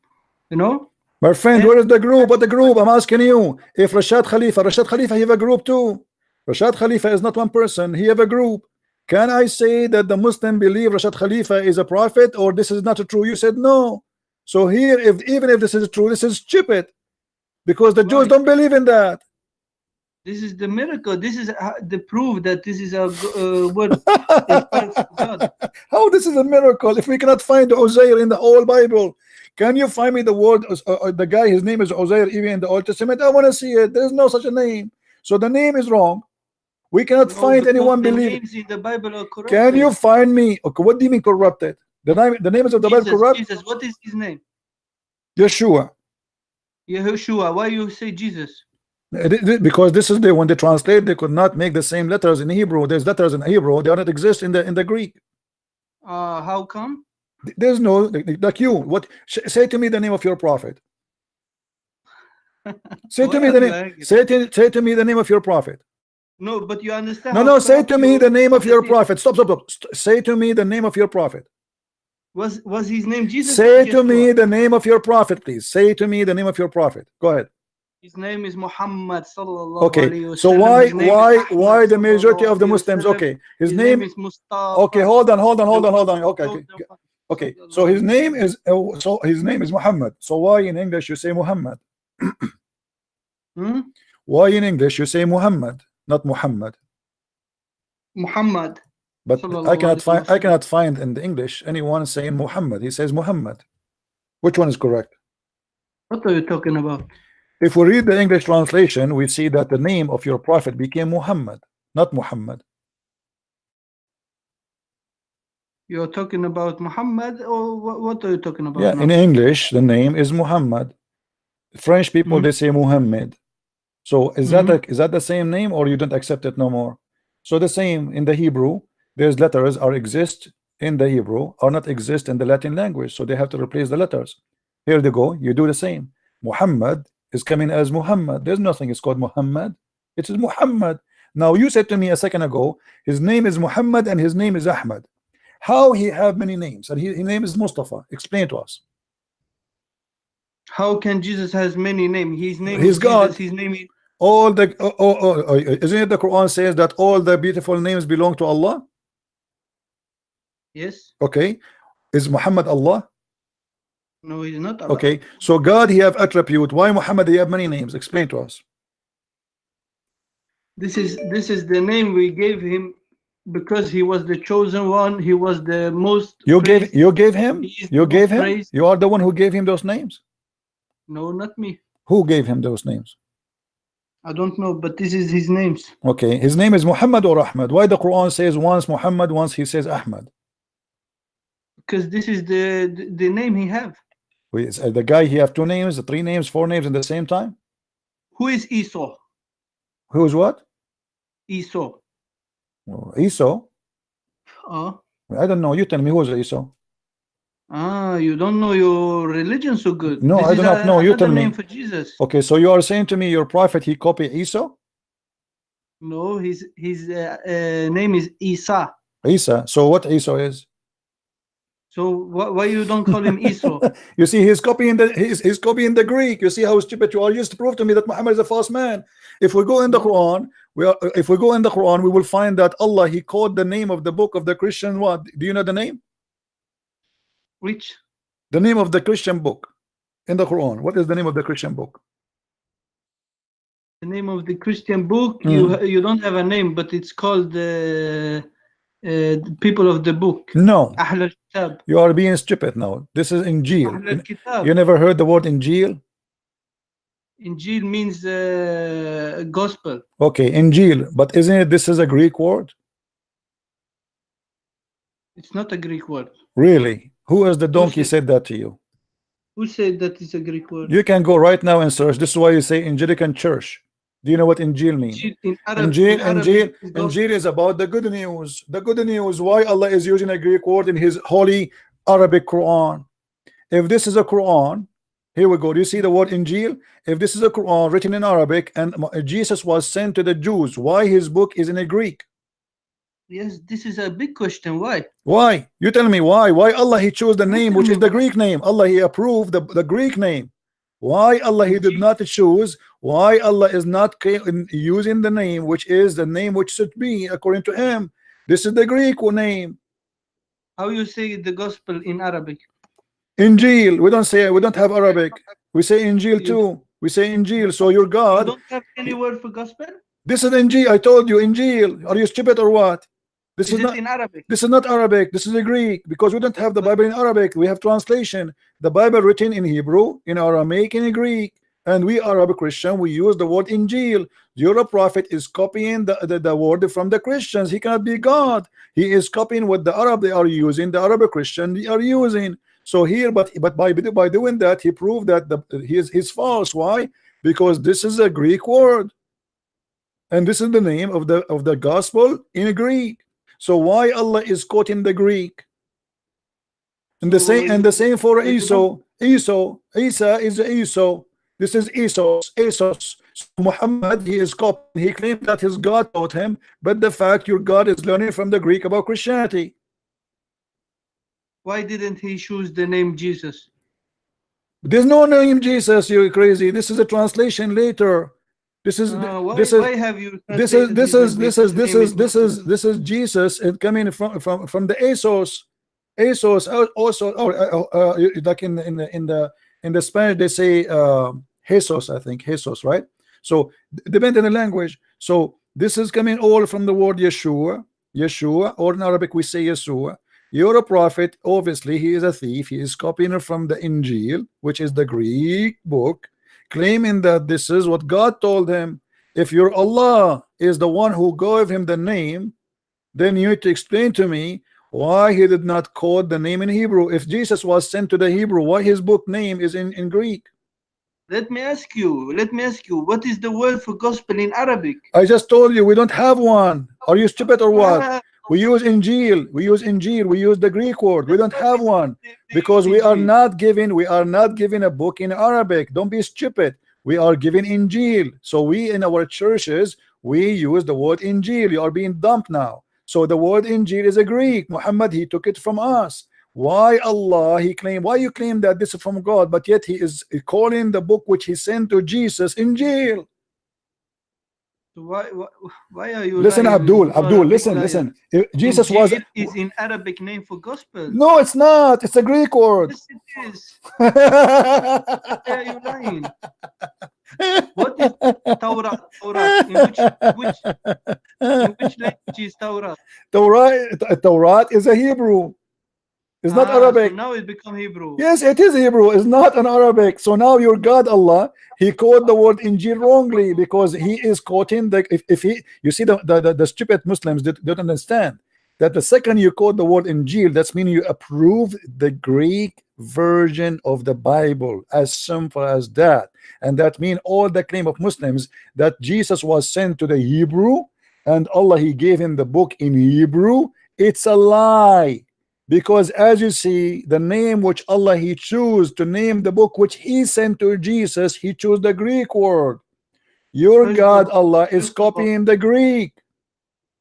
you know. My friend, where is the group? What the group? I'm asking you. If Rashad Khalifa, he have a group too. Rashad Khalifa is not one person. He have a group. Can I say that the Muslim believe Rashad Khalifa is a prophet, or this is not true? You said no. So here, even if this is true, this is stupid, because the Jews don't believe in that. This is the miracle. This is the proof that this is a word. How this is a miracle if we cannot find Uzair in the whole Bible? Can you find me the word, the guy, his name is Uzair, even in the Old Testament? I want to see it. There is no such a name. So the name is wrong. We cannot find anyone believe. Names in the Bible are corrupted. Can you find me? Okay, what do you mean corrupted? The names of the Bible corrupt? Jesus, what is his name? Yeshua. Yeshua. Why you say Jesus? Because this is when they translate, they could not make the same letters in Hebrew. There's letters in Hebrew, they do not exist in the Greek. How come? There's no like you. What say to me the name of your prophet? Say to me the name. Say to me the name of your prophet. No, but you understand. No, say to me the name of your prophet. Stop. Say to me the name of your prophet. Was his name Jesus? Say to me the name of your prophet, please. Say to me the name of your prophet. Go ahead. His name is Muhammad sallallahu okay, alayhi so why the majority of the Muslims? Okay, his name is Mustafa. Okay, hold on. Okay, so his name is Muhammad. So why in English you say Muhammad? Why in English you say Muhammad, not Muhammad? Muhammad. But I cannot find in the English anyone saying Muhammad. He says Muhammad. Which one is correct? What are you talking about? If we read the English translation, we see that the name of your prophet became Muhammad, not Muhammad. You're talking about Muhammad, or what are you talking about? Yeah, now? in English, the name is Muhammad. French people, they say Muhammad. So is that the same name, or you don't accept it no more? So the same in the Hebrew, there's letters are exist in the Hebrew, or not exist in the Latin language. So they have to replace the letters. Here they go, you do the same. Muhammad is coming as Muhammad. There's nothing is called Muhammad. It is Muhammad. Now you said to me a second ago, his name is Muhammad and his name is Ahmad. How he have many names and his name is Mustafa? Explain to us. How can Jesus has many names? His name He's is God. Jesus. His name is All the isn't it the Quran says that all the beautiful names belong to Allah? Yes. Okay. Is Muhammad Allah? No, he's not Allah. Okay, so God he have attribute. Why Muhammad he have many names? Explain to us. This is the name we gave him because he was the chosen one. He was the most. You gave him. You gave him. Praised. You are the one who gave him those names. No, not me. Who gave him those names? I don't know, but this is his names. Okay, his name is Muhammad or Ahmad. Why the Quran says once Muhammad, once he says Ahmad? Because this is the name he have. The guy he have two names, three names, four names in the same time. Who is Esau? Who is what? Esau. Oh, Esau. I don't know. You tell me who is Esau. You don't know your religion so good. No, this I do not know. You tell me. Name for Jesus. Okay, so you are saying to me your prophet he copied Esau? No, his name is Isa. Isa. So what Esau is? So why you don't call him Esau? You see, he's copying the Greek. You see how stupid you are. Used to prove to me that Muhammad is a false man. If we go in the Quran, we will find that Allah he called the name of the book of the Christian. What do you know the name? Which? The name of the Christian book in the Quran. What is the name of the Christian book? The name of the Christian book. You don't have a name, but it's called the people of the book. No. Ahl al-Kitab. You are being stupid now. This is Injil. Ahl al-Kitab. You never heard the word Injil? Injil means gospel. Okay, Injil. But isn't it this is a Greek word? It's not a Greek word. Really? Who is the donkey said that to you? Who said that it's a Greek word? You can go right now and search. This is why you say Angelican Church. Do you know what Injil means? Injil is about the good news. The good news why Allah is using a Greek word in his holy Arabic Quran. if this is a Quran, here we go. Do you see the word Injil? If this is a Quran written in Arabic and Jesus was sent to the Jews, why his book is in a Greek? Yes, this is a big question. Why? Why? You tell me why. Why Allah he chose the name which is the Greek name? Allah he approved the Greek name. Why Allah he did not choose? Why Allah is not using the name which is the name which should be according to him? This is the Greek name. How you say the gospel in Arabic? Injil. We don't have Arabic. We say Injil too. We say Injil. So your God. You don't have any word for gospel? This is Injil. I told you Injil. Are you stupid or what? This is not in Arabic. This is not Arabic. This is a Greek, because we don't have the Bible in Arabic. We have translation. The Bible written in Hebrew, in Aramaic, in Greek, and we Arab Christian, we use the word Injil. Your prophet is copying the word from the Christians. He cannot be God. He is copying what the Arab they are using, the Arab Christian they are using. So here, but by doing that, he proved that he's false. Why? Because this is a Greek word, and this is the name of the gospel in Greek. So why Allah is quoting the Greek? And the same for Esau. Isa is Esau. This is Esos. So Muhammad, he is copying. He claimed that his God taught him, but the fact your God is learning from the Greek about Christianity. Why didn't he choose the name Jesus? There's no name Jesus. You're crazy. This is a translation later. This is Jesus and coming from the Esos also like in the Spanish they say Jesus, I think Jesus, right? So depending on the language. So this is coming all from the word Yeshua, or in Arabic we say Yeshua. You're a prophet, obviously he is a thief. He is copying from the Injil, which is the Greek book, claiming that this is what God told him. If your Allah is the one who gave him the name, then you need to explain to me why he did not quote the name in Hebrew. If Jesus was sent to the Hebrew, why his book name is in Greek? Let me ask you, what is the word for gospel in Arabic? I just told you we don't have one. Are you stupid or what? We use Injil. We use the Greek word. We don't have one because we are not given a book in Arabic. Don't be stupid. We are given Injil. So we in our churches we use the word Injil. You are being dumped now. So the word Injil is a Greek. Muhammad, he took it from us. Why Allah why you claim that this is from God, but yet he is calling the book which he sent to Jesus Injil? So why are you listen, lying? Abdul, listen. Jesus Injil is in Arabic name for gospel. No, it's not. It's a Greek word. Yes, it is. Why are you lying? What is Torah? In which language is Torah? Torah is a Hebrew. It's not Arabic. So now it become Hebrew. Yes, it is Hebrew. It's not an Arabic. So now your God Allah, he quoted the word Injil wrongly because he is quoting you see the stupid Muslims don't understand that the second you quote the word Injil, that's meaning you approve the Greek version of the Bible, as simple as that. And that means all the claim of Muslims that Jesus was sent to the Hebrew and Allah he gave him the book in Hebrew, it's a lie. Because as you see, the name which Allah he chose to name the book which he sent to Jesus, he chose the Greek word. Your God Allah is copying the Greek.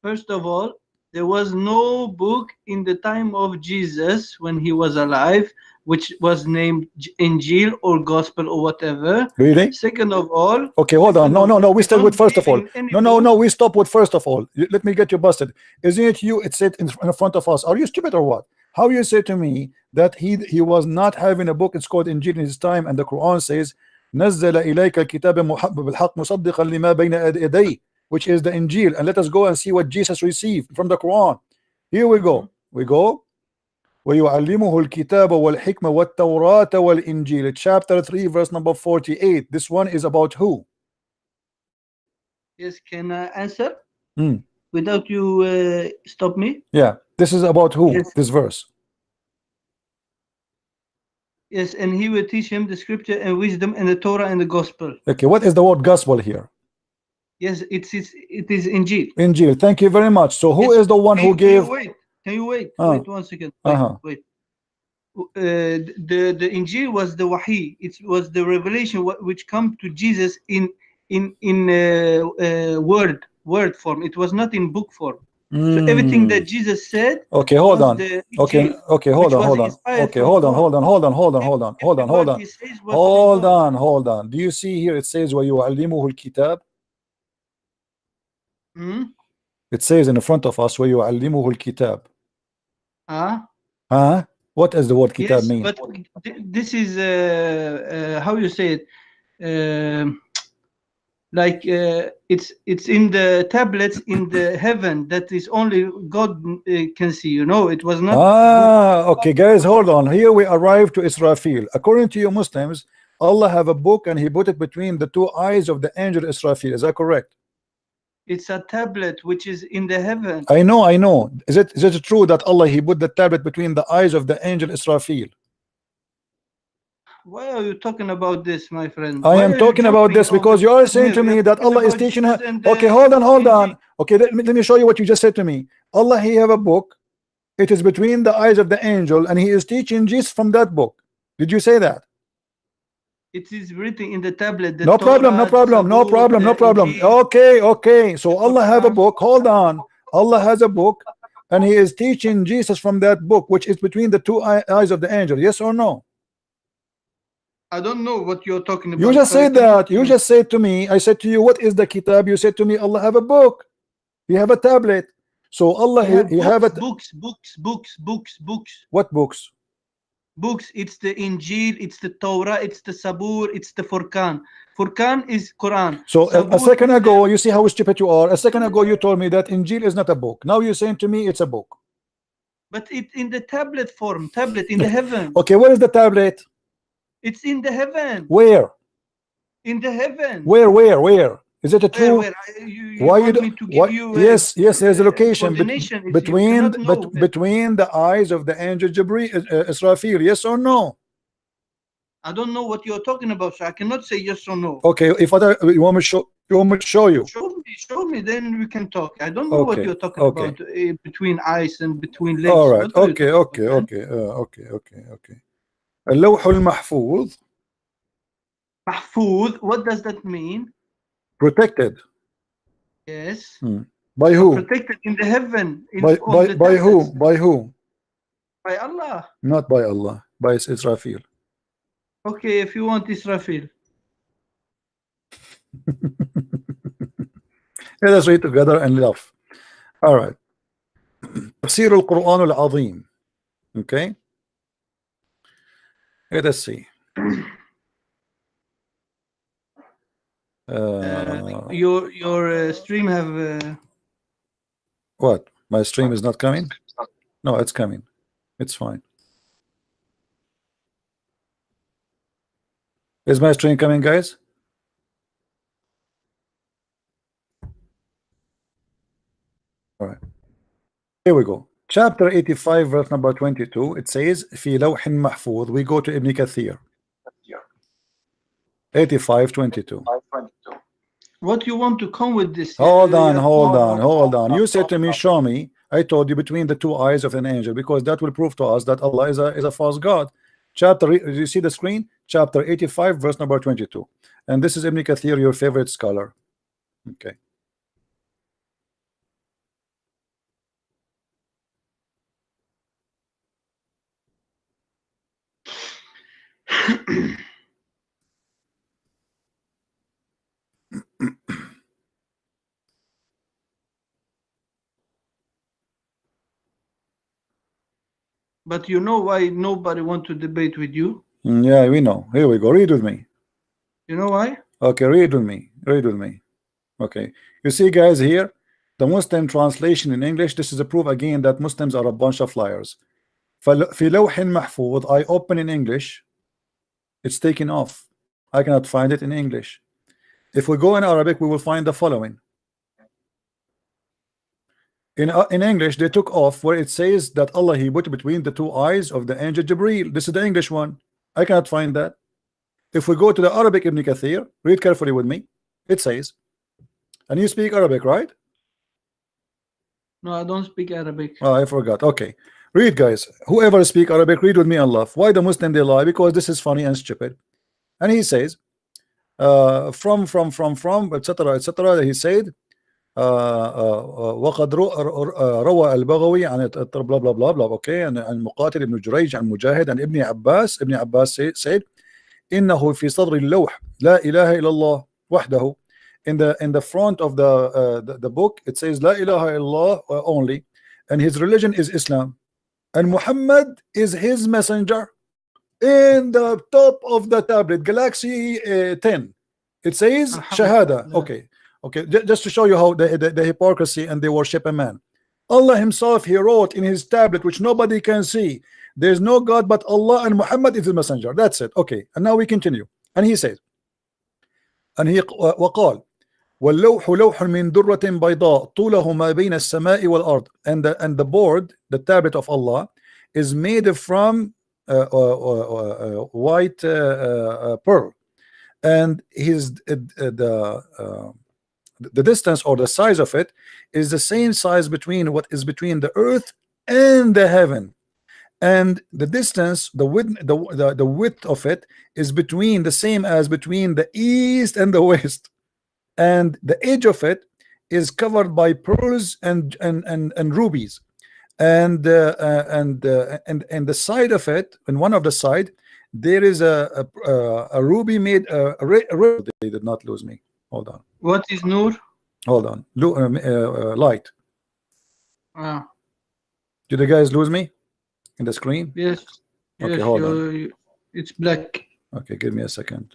First of all, there was no book in the time of Jesus when he was alive which was named Injil or Gospel or whatever. Really? Second of all, okay, hold on. No. We start with first of all. No. We stop with first of all. Let me get you busted. Isn't it you? It's it in front of us. Are you stupid or what? How you say to me that he was not having a book? It's called Injil in his time, and the Quran says, "نزل إليك الكتاب بالحق مصدقا لما بين يديه," which is the Injil. And let us go and see what Jesus received from the Quran. Here we go. وَيُعَلِّمُهُ الْكِتَابَ وَالْحِكْمَةَ وَالتَّوْرَاةَ وَالْإِنْجِيلَ, chapter 3 verse number 48. This one is about who? Yes, can I answer without you stop me? Yeah, this is about who? Yes. This verse. Yes, and he will teach him the scripture and wisdom and the Torah and the gospel. Okay, what is the word gospel here? Yes, it is Injil. Injil, thank you very much. So who is the one who gave? Can you wait? Wait 1 second. Wait. the Injil was the Wahi. It was the revelation which come to Jesus in word form. It was not in book form. So everything that Jesus said. Okay, hold on. Okay, hold on. Okay, hold on. Do you see here it says وَيُعَلِّمُهُ الْكِتَابِ? It says in front of us وَيُعَلِّمُهُ الْكِتَابِ. What does the word kitab mean? But this is how you say it. It's in the tablets in the heaven that is only God can see. You know, it was not. Okay, guys, hold on. Here we arrive to Israfil. According to you Muslims, Allah have a book and He put it between the two eyes of the angel Israfil. Is that correct? It's a tablet which is in the heaven. I know. Is it true that Allah He put the tablet between the eyes of the angel Israfil? Why are you talking about this, my friend? I am talking about this because you are saying to me that Allah is teaching her. Okay, hold on. Okay, let me show you what you just said to me. Allah He have a book. It is between the eyes of the angel and He is teaching Jesus from that book. Did you say that? It is written in the tablet. No problem. Okay. So Allah have a book. Hold on. Allah has a book and He is teaching Jesus from that book, which is between the two eyes of the angel. Yes or no? I don't know what you're talking about. You just said that. You just said to me, I said to you, what is the kitab? You said to me, Allah have a book. He have a tablet. So Allah he have a books. What books? Books. It's the Injil, it's the Torah, it's the Sabur, it's the Furqan. Furqan is Quran. So a second ago, you see how stupid you are. A second ago you told me that Injil is not a book. Now you're saying to me it's a book. But it's in the tablet form. Tablet in the heaven. Okay, where is the tablet? It's in the heaven. Where? In the heaven. Where? Is it a true? Why you want me to give you yes, there's a location between the eyes of the angel Israfil. Yes or no? I don't know what you're talking about, so I cannot say yes or no. Okay, if you want me to show you. Show me, then we can talk. I don't know what you're talking about between eyes and between legs. All right. Okay. اللوح المحفوظ. محفوظ, what does that mean? Protected. Yes. By who? Protected in the heaven. By who? By who? By Allah. Not by Allah. By Israfil. Okay, if you want Israfil. Let us read together and laugh. All right. تفسير القرآن العظيم. Okay. Let us see. Your stream have what? My stream is not coming? No, it's coming. It's fine. Is my stream coming, guys? All right. Here we go. Chapter 85, verse number 22. It says, في لوح محفوظ. We go to Ibn Kathir. 85:22. What you want to come with this? Hold on. You said to me, show me. I told you between the two eyes of an angel, because that will prove to us that Allah is a false God. Chapter, you see the screen? Chapter 85, verse number 22. And this is Ibn Kathir, your favorite scholar. Okay. But you know why nobody want to debate with you? Yeah, we know. Here we go. Read with me. You know why? Okay, read with me. Okay. You see, guys, here, the Muslim translation in English, this is a proof again that Muslims are a bunch of liars. في لوح محفوظ, I open in English. It's taken off. I cannot find it in English. If we go in Arabic, we will find the following. In English, they took off where it says that Allah He put between the two eyes of the angel Jibreel. This is the English one. I cannot find that. If we go to the Arabic Ibn Kathir, read carefully with me. It says, and you speak Arabic, right? No, I don't speak Arabic. Oh, I forgot. Okay. Read, guys. Whoever speak Arabic, read with me and laugh. Why the Muslim they lie? Because this is funny and stupid. And he says, from, etc., etc. He said, وقد روى البغوي عن blah blah blah blah. Okay, and مقاتل ابن جريج عن مجاهد and Ibn Abbas said, إنه في صدر اللوح لا إله إلا الله وحده. In the front of the book it says لا إله إلا الله only, and his religion is Islam, and Muhammad is his messenger. In the top of the tablet, Galaxy 10, it says Shahada. Okay, just to show you how the hypocrisy, and they worship a man. Allah himself, he wrote in his tablet, which nobody can see, there's no God but Allah, and Muhammad is the messenger. That's it. Okay, and now we continue. And he says, and he وقال واللوح لوح من درة بيضاء طوله ما بين السماء والأرض. And the board, the tablet of Allah, is made from white pearl, and his the distance or the size of it is the same size between what is between the earth and the heaven, and the distance, the width of it is between the same as between the east and the west, and the edge of it is covered by pearls and rubies, and the side of it, in one of the side, there is a ruby made they did not lose me. Hold on. What is Nur? Hold on. Light. Ah. Did the guys lose me in the screen? Yes. Okay, yes, hold on. It's black. Okay, give me a second.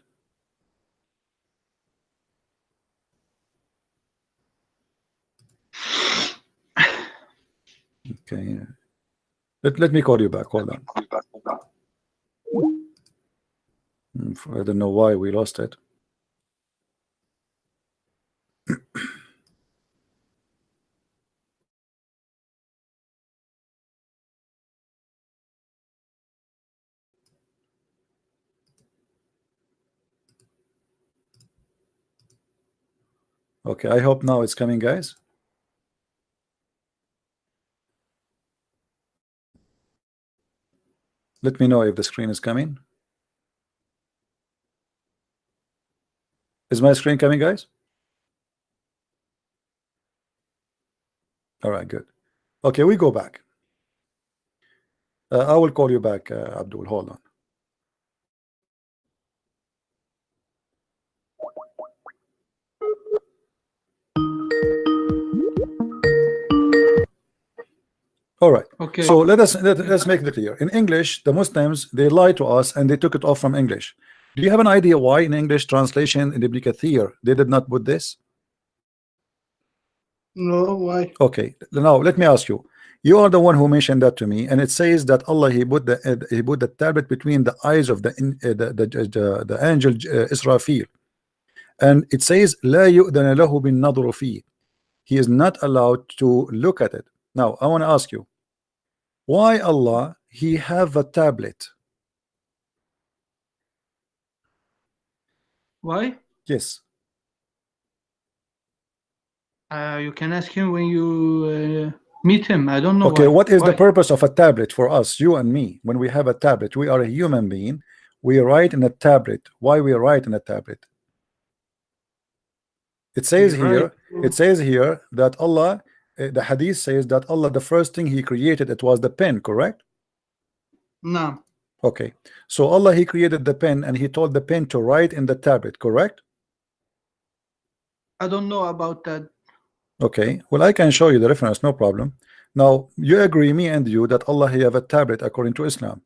Okay. Let me call you back. Hold on. I don't know why we lost it. Okay, I hope now it's coming, guys. Let me know if the screen is coming. Is my screen coming, guys? All right, good. Okay, we go back. I will call you back, Abdul. Hold on. All right. Okay. So let's make it clear. In English, the Muslims, they lie to us and they took it off from English. Do you have an idea why in English translation in Ibn Kathir they did not put this? No, why? Okay. Now let me ask you. You are the one who mentioned that to me, and it says that Allah he put the tablet between the eyes of the angel Israfil, and it says لا يؤذن له بالنظر فيه. He is not allowed to look at it. Now I want to ask you, why Allah he have a tablet? Why? Yes. You can ask him when you meet him. I don't know. Okay, why. what is the purpose of a tablet for us, you and me? When we have a tablet, we are a human being. We write in a tablet. Why we write in a tablet? It says here. It says here that Allah. The hadith says that Allah, the first thing he created, it was the pen, correct? No. Okay, so Allah he created the pen and he told the pen to write in the tablet, correct? I don't know about that. Okay, well I can show you the reference, no problem. Now you agree, me and you, that Allah he have a tablet according to Islam.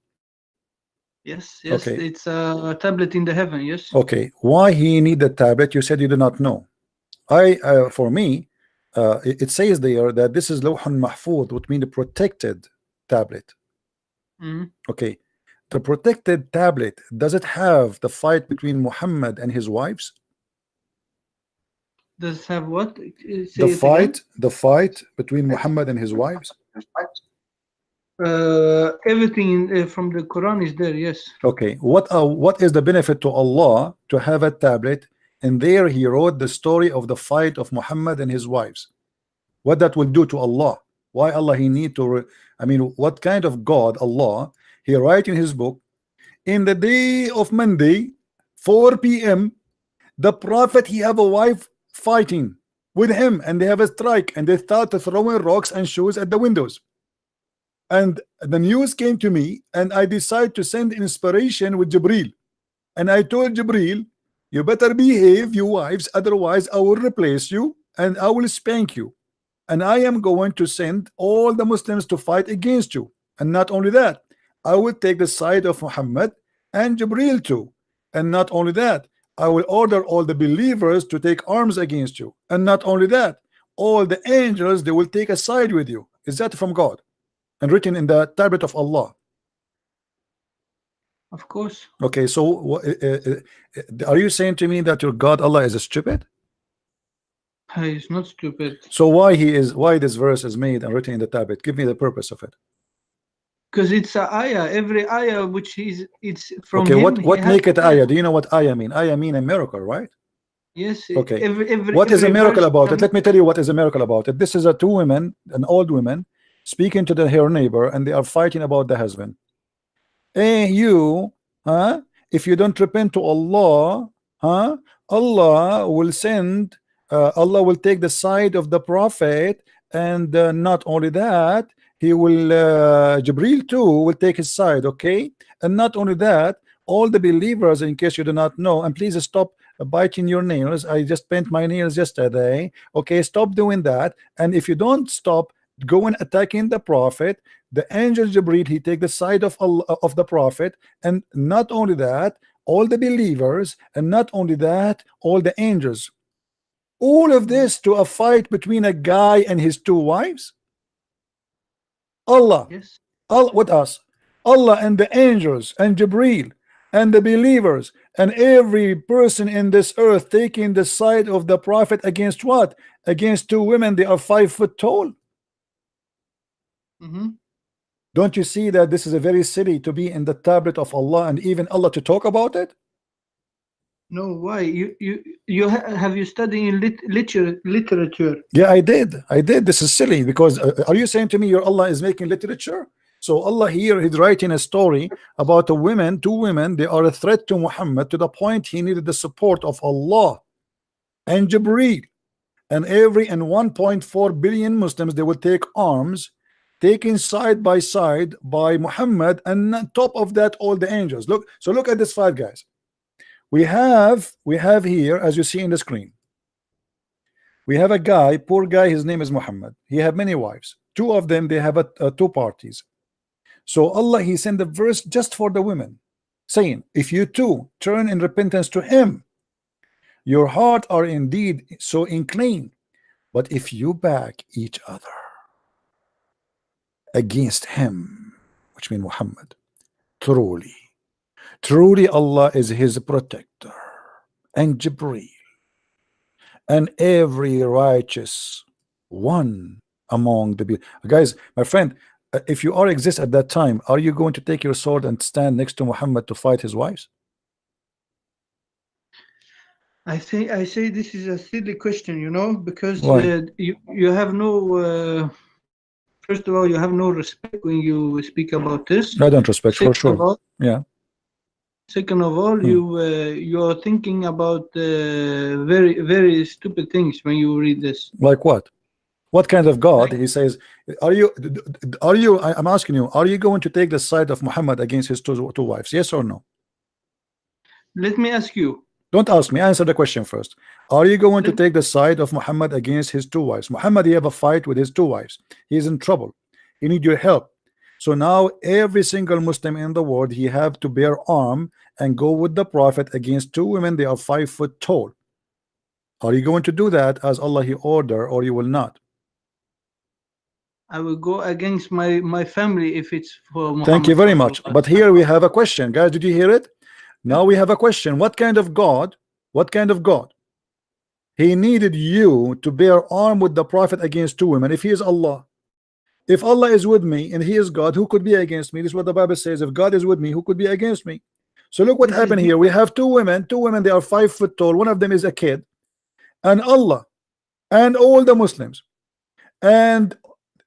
Yes, yes, okay. It's a tablet in the heaven, yes. Okay, why he need the tablet? You said you do not know. For me, it says there that this is lawhun mahfuz, which means the protected tablet. Okay, the protected tablet, does it have the fight between Muhammad and his wives? Does it have what? The fight between Muhammad and his wives? Everything from the Quran is there, yes. Okay, what is the benefit to Allah to have a tablet? And there he wrote the story of the fight of Muhammad and his wives. What that will do to Allah? Why Allah he need to I mean, what kind of God Allah he write in his book, in the day of Monday 4 p.m. the prophet he have a wife fighting with him, and they have a strike, and they start throwing rocks and shoes at the windows. And the news came to me, and I decided to send inspiration with Jibril. And I told Jibril, you better behave, you wives, otherwise I will replace you and I will spank you. And I am going to send all the Muslims to fight against you. And not only that, I will take the side of Muhammad and Jibril too. And not only that, I will order all the believers to take arms against you. And not only that, all the angels, they will take a side with you. Is that from God? And written in the tablet of Allah. Of course. Okay, so are you saying to me that your God Allah is stupid? He's not stupid. So why this verse is made and written in the tablet? Give me the purpose of it. Because it's a ayah. Every ayah which is it's from okay, him. what make it ayah? Do you know what ayah mean? Ayah mean a miracle, right? Yes. Okay. What is a miracle about it? Let me tell you what is a miracle about it. This is a two women, an old woman, speaking to her neighbor, and they are fighting about the husband. Hey, you, if you don't repent to Allah, Allah will send, Allah will take the side of the prophet, and not only that, he will, Jibril too will take his side, okay? And not only that, all the believers, in case you do not know, and please stop biting your nails. I just paint my nails yesterday. Okay, stop doing that. And if you don't stop going attacking the prophet, the angel Jibril, he take the side of Allah, of the prophet, and not only that, all the believers, and not only that, all the angels. All of this to a fight between a guy and his two wives. Allah, yes. Allah with us, Allah and the angels and Jibril and the believers and every person in this earth taking the side of the prophet against what? Against two women. They are 5 foot tall. Don't you see that this is a very silly to be in the tablet of Allah and even Allah to talk about it? No, why? Have you studied in literature? Yeah, I did. This is silly because are you saying to me your Allah is making literature? So Allah here is writing a story about a women, two women, they are a threat to Muhammad to the point he needed the support of Allah and Jibreel, and 1.4 billion Muslims, they will take arms, taken side by side by Muhammad, and on top of that all the angels. Look, so look at this fight, guys. We have here, as you see in the screen, we have a guy, poor guy, his name is Muhammad. He have many wives. Two of them, they have two parties. So Allah, he sent the verse just for the women, saying, if you two turn in repentance to him, your heart are indeed so inclined. But if you back each other against him, which means Muhammad, truly Allah is his protector, and Jibreel, and every righteous one among the guys. My friend, if you exist at that time, are you going to take your sword and stand next to Muhammad to fight his wives? I say this is a silly question, you know, because you have no first of all, you have no respect when you speak about this. I don't respect, for sure. Yeah. Second of all, you are thinking about very, very stupid things when you read this. Like what? What kind of God? He says, are you? I'm asking you, are you going to take the side of Muhammad against his two wives? Yes or no? Let me ask you. Don't ask me. Answer the question first. Are you going to take the side of Muhammad against his two wives? Muhammad, he have a fight with his two wives. He is in trouble. He need your help. So now every single Muslim in the world, he have to bear arm and go with the prophet against two women. They are 5 foot tall. Are you going to do that as Allah he order, or you will not? I will go against my family if it's for Muhammad. Thank you very much. But here we have a question, guys. Did you hear it? Now we have a question. What kind of God? What kind of God? He needed you to bear arm with the prophet against two women. If he is Allah, if Allah is with me and he is God, who could be against me? This is what the Bible says. If God is with me, who could be against me? So look what happened here. We have two women, they are 5 foot tall. One of them is a kid, and Allah and all the Muslims, and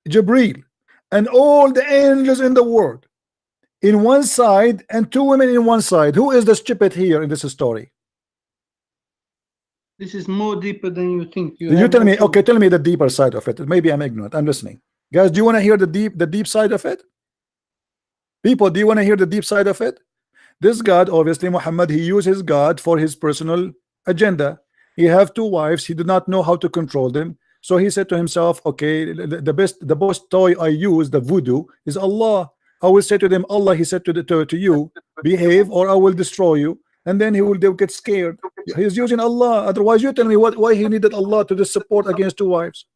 Jibril and all the angels in the world in one side and 2 women in one side. Who is the stupid here in this story? This is more deeper than you think. You tell me. Okay, tell me the deeper side of it. Maybe I'm ignorant. I'm listening. Guys, do you want to hear the deep side of it? People, do you want to hear the deep side of it? This God, obviously Muhammad, he used his God for his personal agenda. He have 2 wives. He did not know how to control them. So he said to himself, okay, the best toy I use, the voodoo, is Allah. I will say to them, Allah, he said to you, behave or I will destroy you. And then they'll get scared. He's using Allah. Otherwise, you tell me why he needed Allah to support against 2 wives.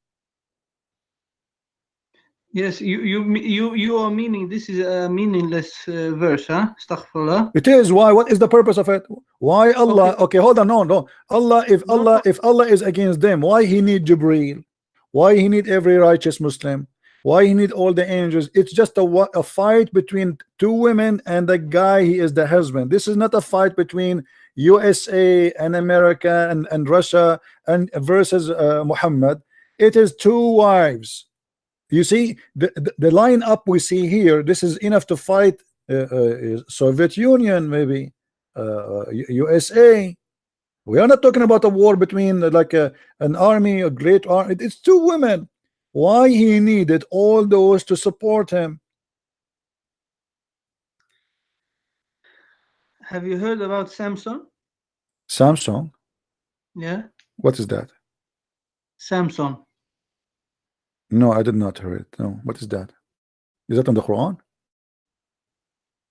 Yes, you are meaning this is a meaningless verse, huh? Astaghfirullah. It is. Why? What is the purpose of it? Why Allah? Okay, hold on. No. Allah, if Allah is against them, why he need Jibreel? Why he need every righteous Muslim? Why he need all the angels? It's just a fight between 2 women and the guy. He is the husband. This is not a fight between USA and America and Russia and versus Muhammad. It is 2 wives. You see the line up we see here. This is enough to fight Soviet Union, maybe USA. We are not talking about a war between like an army, a great army. It's 2 women. Why he needed all those to support him? Have you heard about Samson? Samsung? Yeah. What is that? Samson. No, I did not hear it. No, what is that? Is that on the Quran?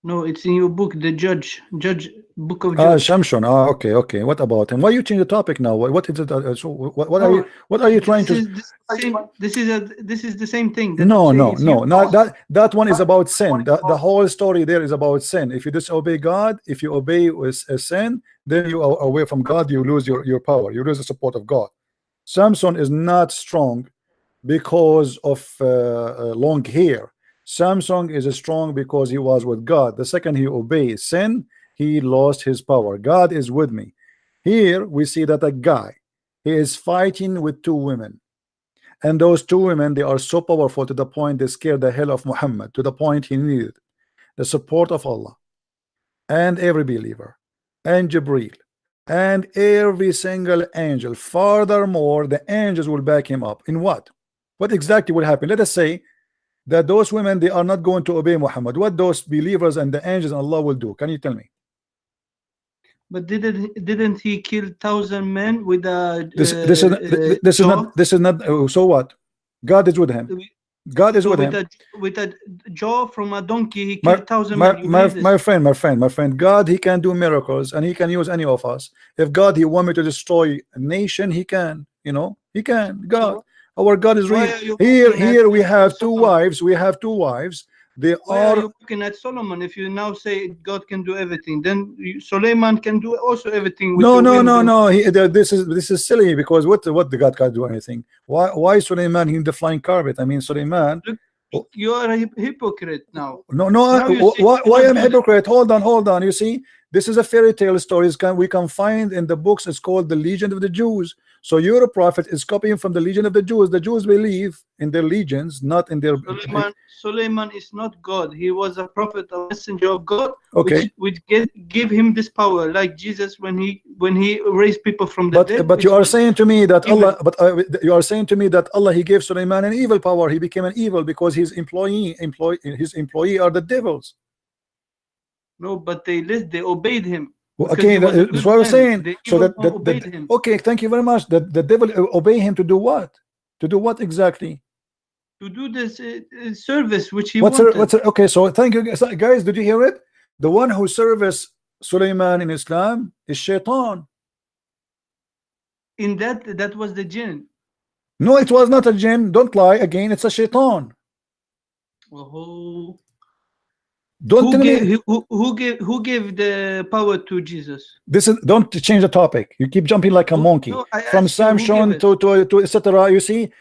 No, it's in your book, the Judge, Book of Judge. Samson. Okay. What about him? Why you change the topic now? What is it? So what are you trying to? This is the same thing. No. That one is about sin. The whole story there is about sin. If you disobey God, if you obey with a sin, then you are away from God. You lose your power. You lose the support of God. Samson is not strong because of long hair. Samson is strong because he was with God. The second he obeys sin, he lost his power. God is with me. Here we see that a guy, he is fighting with 2 women, and those 2 women, they are so powerful to the point they scared the hell of Muhammad, to the point he needed the support of Allah and every believer and Jibreel and every single angel. Furthermore, the angels will back him up. In what exactly will happen? Let us say that those women, they are not going to obey Muhammad. What those believers and the angels and Allah will do? Can you tell me? But didn't he kill 1,000 men with a this is not so what? God is with him. God is with him. With a jaw from a donkey, he killed 1,000 men. My friend, God, he can do miracles and he can use any of us. If God, he want me to destroy a nation, he can, he can. God. Our God is real. Here we have 2 wives. They are you looking at Solomon? If you now say God can do everything, then Suleiman can do also everything. With no. This is silly, because what the God can't do anything? Why Suleiman in the flying carpet? I mean, Suleiman. Look, you are a hypocrite now. No. Why I'm a hypocrite? Hold on. You see, this is a fairy tale story. We can find in the books. It's called the Legion of the Jews. So your prophet is copying from the Legion of the Jews. The Jews believe in their legions, not in their. Suleiman is not God. He was a prophet, a messenger of God. Okay. Which give him this power, like Jesus when he raised people from the dead. But you are saying to me that Allah. But you are saying to me that Allah, he gave Suleiman an evil power. He became an evil because his employee are the devils. No, but they obeyed him. Okay, that's what I was saying. So okay, thank you very much. The devil obey him to do what? To do what exactly? To do this service which he wanted. Okay, so thank you guys. Did you hear it? The one who serves Suleiman in Islam is Shaitan. In that was the jinn. No, it was not a jinn. Don't lie again. It's a Shaitan. Oh. Don't tell me who gave the power to Jesus? Don't change the topic. You keep jumping like a monkey from Samson to etc. You see,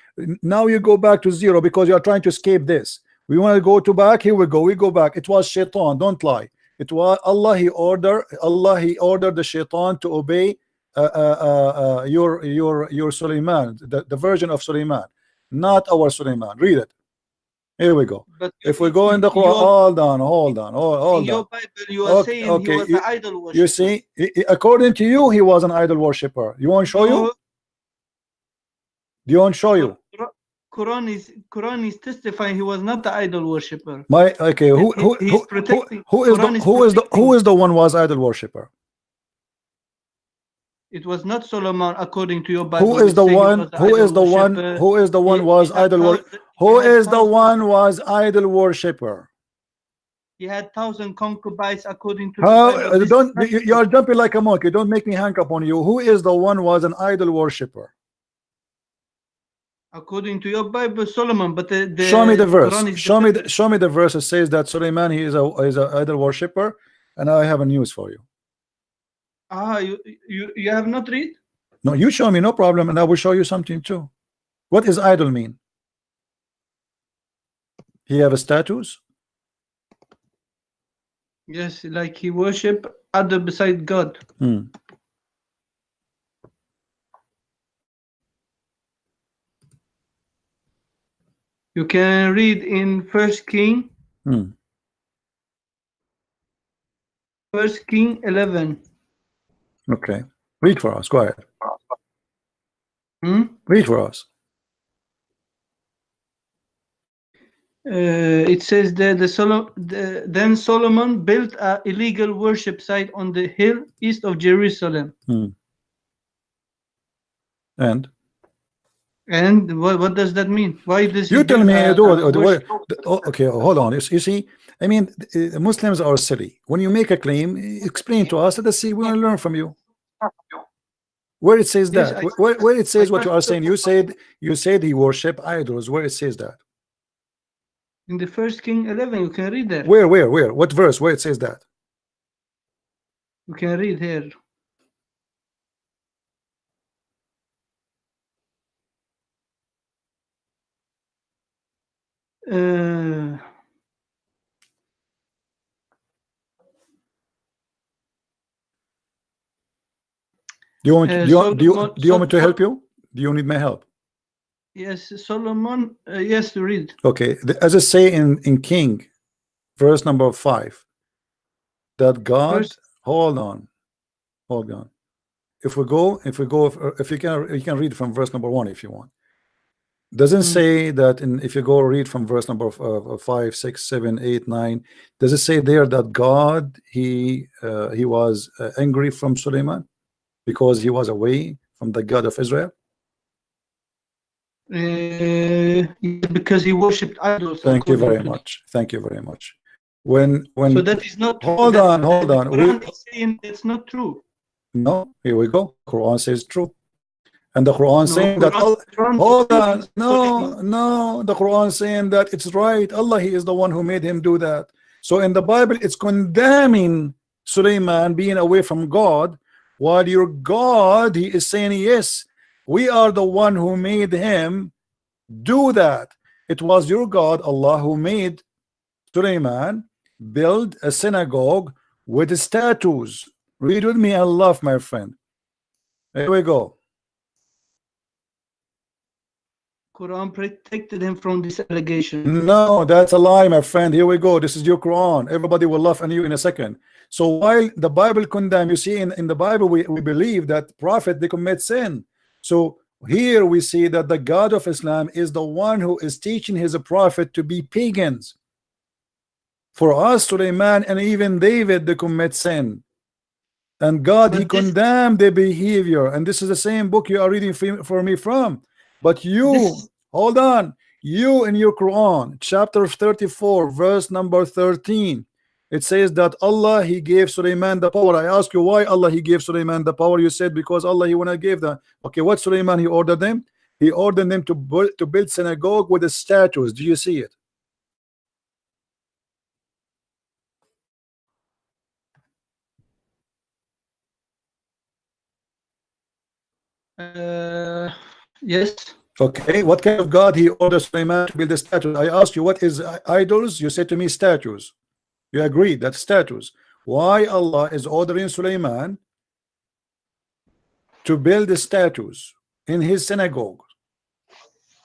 now you go back to zero because you are trying to escape this. We want to go to back. Here we go. We go back. It was Shaitan. Don't lie. It was Allah. He ordered the Shaitan to obey your Suleiman, the version of Suleiman, not our Suleiman. Read it. Here we go. But If we go in the Quran, hold on. In your Bible, you are saying he was an idol worshiper. You see, according to you, he was an idol worshipper. You want to show you? Do you want to show you? Quran is testifying he was not the idol worshipper. Who is the one was idol worshipper? It was not Solomon, according to your Bible. Who is the one? Who is the one? Who is the one was idol worshipper? Who is the one was idol worshipper? He had 1,000 concubines, according to How? Don't you are jumping like a monkey? Don't make me hang up on you. Who is the one was an idol worshipper? According to your Bible, Solomon. But show me the verse. Show me the verse that says that Suleiman he is a idol worshipper, and I have a news for you. You have not read? No, you show me, no problem, and I will show you something too. What does idol mean? He have a status? Yes, like he worship other beside God. You can read in First King. First King 11. Okay, read for us. Go ahead. Read for us. It says that then Solomon built an illegal worship site on the hill east of Jerusalem. And what does that mean? Why this? You tell me. Okay, hold on. You see, I mean, Muslims are silly. When you make a claim, explain to us. Let's see. We want to learn from you. Where it says that? Where it says what you are saying? You said he worship idols. Where it says that? In the First King 11, you can read that. Where? What verse? Where it says that? You can read here. Do you want me to help you? Do you need my help? Yes, Solomon. Yes, to read. Okay, as I say in King, verse number 5, that God. Hold on. If you can read from verse number 1 if you want. Doesn't say that if you go read from verse number 5, 6, 7, 8, 9. Does it say there that God he was angry from Suleiman because he was away from the God of Israel? Because he worshipped idols. Thank you very much. When so that is not. Hold on. Quran is saying it's not true. No, here we go. Quran says true. And the Quran saying that hold on, no, the Quran saying that it's right. Allah, he is the one who made him do that. So in the Bible, it's condemning Suleiman being away from God, while your God, he is saying, yes, we are the one who made him do that. It was your God, Allah, who made Suleiman build a synagogue with statues. Read with me and laugh, my friend. Here we go. Quran protected him from this allegation. No, that's a lie, my friend. Here we go. This is your Quran. Everybody will laugh at you in a second. So while the Bible condemn, you see in the Bible we believe that prophet they commit sin. So here we see that the God of Islam is the one who is teaching his prophet to be pagans. For us, Suleiman and even David, they commit sin. And God, he condemned their behavior. And this is the same book you are reading for me from. But you, hold on, you in your Quran, chapter 34, verse number 13, it says that Allah, he gave Suleiman the power. I ask you why Allah, he gave Suleiman the power. You said because Allah, he wanna give them. Okay, what Suleiman, he ordered them? He ordered them to build synagogue with the statues. Do you see it? Yes. Okay, what kind of God he ordered Suleiman to build the statues? I asked you what is idols. You said to me statues. You agreed that statues. Why Allah is ordering Suleiman to build the statues in his synagogue?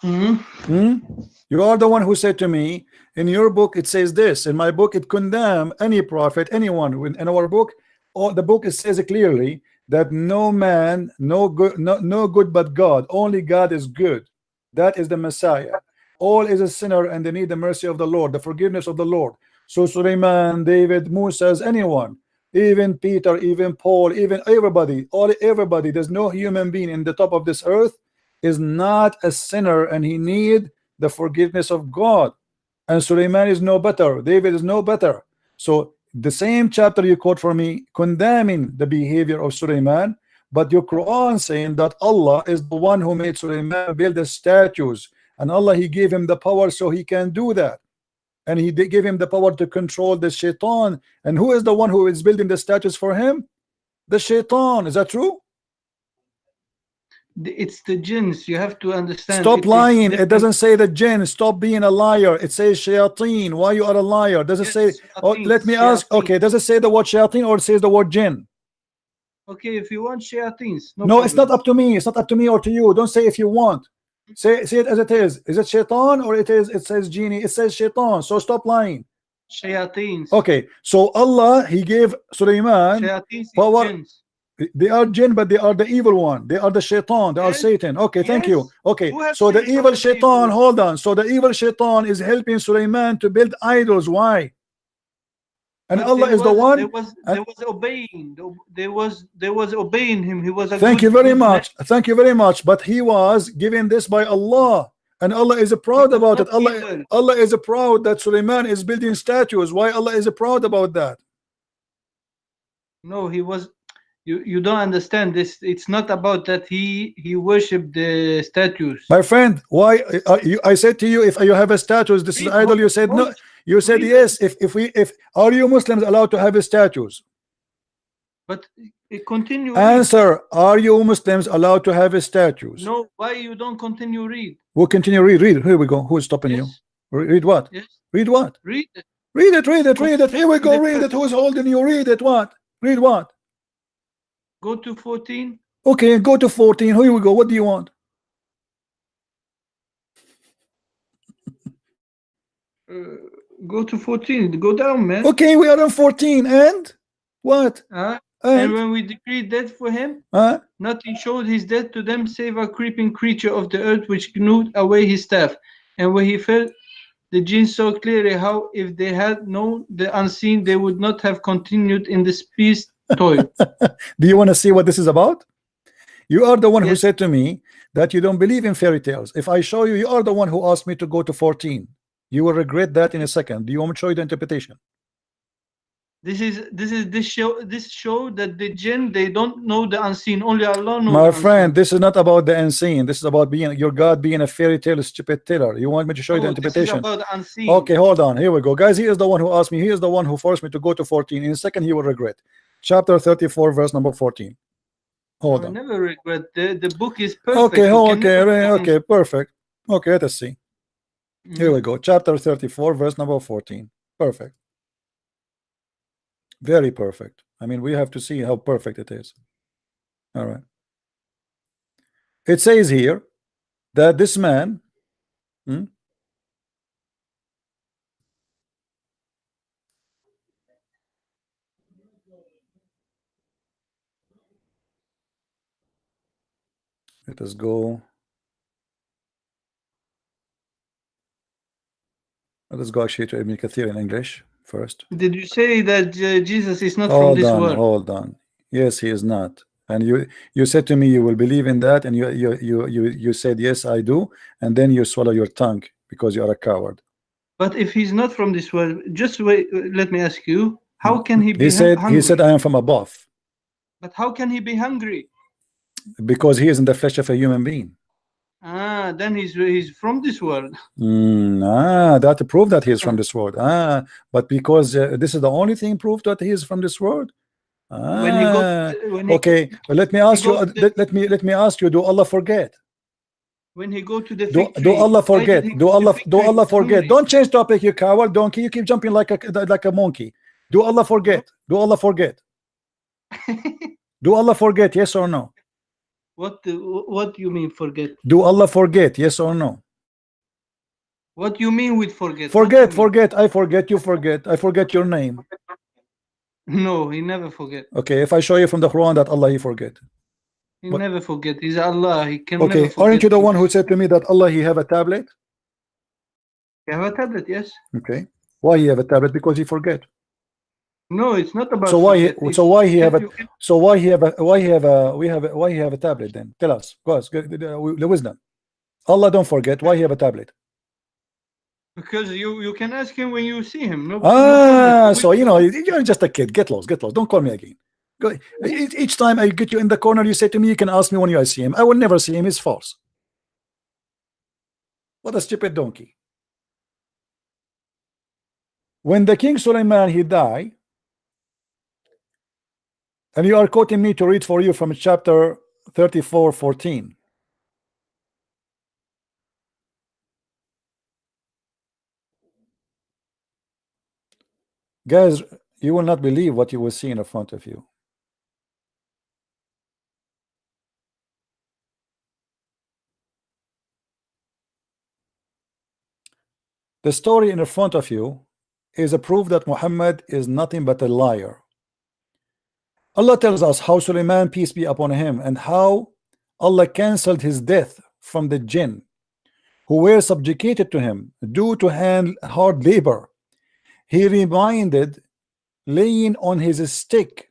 You are the one who said to me, in your book it says this, in my book it condemn any prophet, anyone. In our book, the book it says clearly that no man, no good but God, only God is good. That is the Messiah. All is a sinner and they need the mercy of the Lord, the forgiveness of the Lord. So Sulaiman, David, Moses, anyone, even Peter, even Paul, even everybody, everybody, there's no human being in the top of this earth is not a sinner, and he need the forgiveness of God. And Sulaiman is no better, David is no better. So the same chapter you quote for me condemning the behavior of Sulaiman, but your Quran saying that Allah is the one who made Sulaiman build the statues, and Allah he gave him the power so he can do that, and he gave him the power to control the shaitan. And who is the one who is building the statues for him? The shaitan. Is that true? It's the jinns. You have to understand. Stop lying. It doesn't say the jinn. Stop being a liar. It says shayateen. Why you are a liar? Does it say? Oh, let me ask. Okay, does it say the word shayateen or it says the word jinn? Okay, if you want shayateens. No, it's not up to me. It's not up to me or to you. Don't say if you want. Say it as it is. Is it shaitan or it says genie? It says shaitan. So stop lying. Shayateens. Okay, so Allah he gave Sulaiman power. They are jinn, but they are the evil one. They are the shaitan. They are Satan. Okay, thank you. Okay, so the evil shaitan, hold on. So the evil shaitan is helping Sulaiman to build idols. Why? And but Allah is the one. They was obeying. They was obeying him. He was a thank you very much. Thank you very much. But he was given this by Allah, and Allah is proud about it. Allah is proud that Sulaiman is building statues. Why Allah is proud about that? No, he was. You don't understand this. It's not about that he worshipped the statues. My friend, why I said to you, if you have a statue, this is idol. You said no. You said yes. If are you Muslims allowed to have statues? But it continue. Answer: are you Muslims allowed to have statues? No. Why you don't continue read? We'll continue read. Here we go. Who is stopping you? Read what? Yes. Read what? Read it. Read it. Read it. Read it. Here we go. Read it. Who's holding you? Read it. What? Read what? Go to 14. Okay, go to 14. Here we go. What do you want? Go to 14. Go down, man. Okay, we are on 14. And what? And when we decreed death for him, nothing showed his death to them save a creeping creature of the earth which gnawed away his staff. And when he fell, the jinn saw clearly how if they had known the unseen, they would not have continued in this peace toil. Do you want to see what this is about? You are the one who said to me that you don't believe in fairy tales. If I show you, you are the one who asked me to go to 14. You will regret that in a second. Do you want me to show you the interpretation? This show that the jinn, they don't know the unseen. Only Allah knows. My friend, this is not about the unseen. This is about being your God being a fairy tale stupid teller. You want me to show you the interpretation? This is about the unseen. Okay, hold on. Here we go, guys. He is the one who asked me. He is the one who forced me to go to 14. In a second, he will regret. Chapter 34, verse number 14. Hold on. I never regret. The book is perfect. Okay, perfect. Okay, let us see. Here we go. Chapter 34, verse number 14. Perfect. Very perfect. I mean, we have to see how perfect it is. All right. It says here that this man let us go. Let us go actually to Ibn Kathir in English first. Did you say that Jesus is not from this world? Hold on. Yes, he is not. And you said to me you will believe in that, and you said yes, I do, and then you swallow your tongue because you are a coward. But if he's not from this world, just wait. Let me ask you: how can he be? He said, I am from above. But how can he be hungry? Because he is in the flesh of a human being. Then he's from this world. That proved that he is from this world. But because this is the only thing proved that he is from this world. Okay, let me ask you. Let me ask you. Do Allah forget? When he go to the do Allah forget? Do Allah forget? Don't change topic, you coward donkey. You keep jumping like a monkey. Do Allah forget? Do Allah forget? Do Allah forget? Yes or no? What do you mean forget? Do Allah forget? Yes or no? What do you mean with forget? Forget. I forget. You forget. I forget your name. No, he never forget. Okay, if I show you from the Quran that Allah he forget. He never forget. He's Allah. He can never Okay, forget. aren't you the one who said to me that Allah he have a tablet? You have a tablet, yes. Okay. Why he have a tablet? Because he forget. No, it's not about. So why forget. why he have a why he have a why he have a tablet then? Tell us. Go us the wisdom. Allah don't forget. Why he have a tablet? Because you can ask him when you see him. No, so you know you're just a kid. Get lost. Get lost. Don't call me again. Go, each time I get you in the corner, you say to me, you can ask me when I see him. I will never see him. It's false. What a stupid donkey. When the King Suleiman he died, and you are quoting me to read for you from chapter 34:14. Guys, you will not believe what you will see in front of you. The story in front of you is a proof that Muhammad is nothing but a liar. Allah tells us how Suleiman, peace be upon him, and how Allah cancelled his death from the jinn who were subjugated to him due to hard labor. He reminded laying on his stick,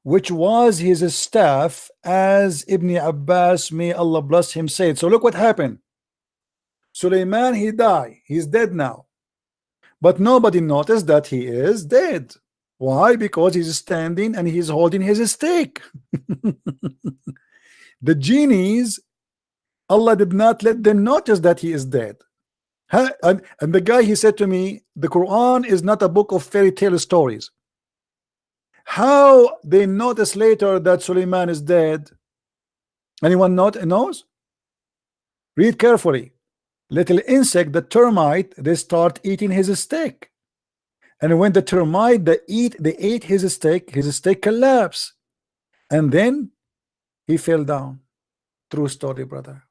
which was his staff, as Ibn Abbas, may Allah bless him, said. So look what happened. Suleiman he died. He's dead now. But nobody noticed that he is dead. Why? Because he's standing and he's holding his stick. The genies, Allah did not let them notice that he is dead. And the guy, he said to me, the Quran is not a book of fairy tale stories. How they notice later that Suleiman is dead? Anyone knows? Read carefully. Little insect, the termite, they start eating his stick. And when the termite they ate his stick collapsed. And then he fell down. True story, brother.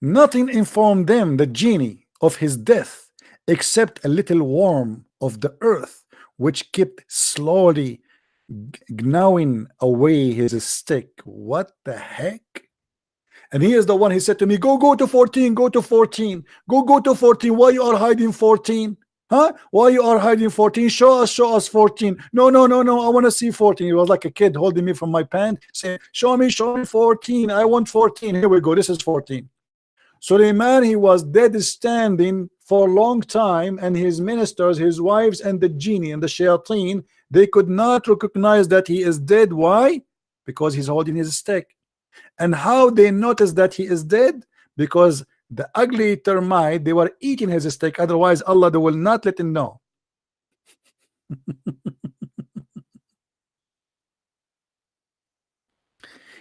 Nothing informed them, the genie, of his death, except a little worm of the earth, which kept slowly gnawing away his stick. What the heck? And he is the one, he said to me, go to 14, go to 14, go to 14. Why you are hiding 14? Huh? Why you are hiding 14? Show us 14. No, I want to see 14. He was like a kid holding me from my pant, saying, show me 14. I want 14. Here we go. This is 14. Suleiman, he was dead standing for a long time, and his ministers, his wives, and the genie and the shayateen, they could not recognize that he is dead. Why? Because he's holding his stick. And how they noticed that he is dead? Because the ugly termite, they were eating his stick. Otherwise, Allah, they will not let him know.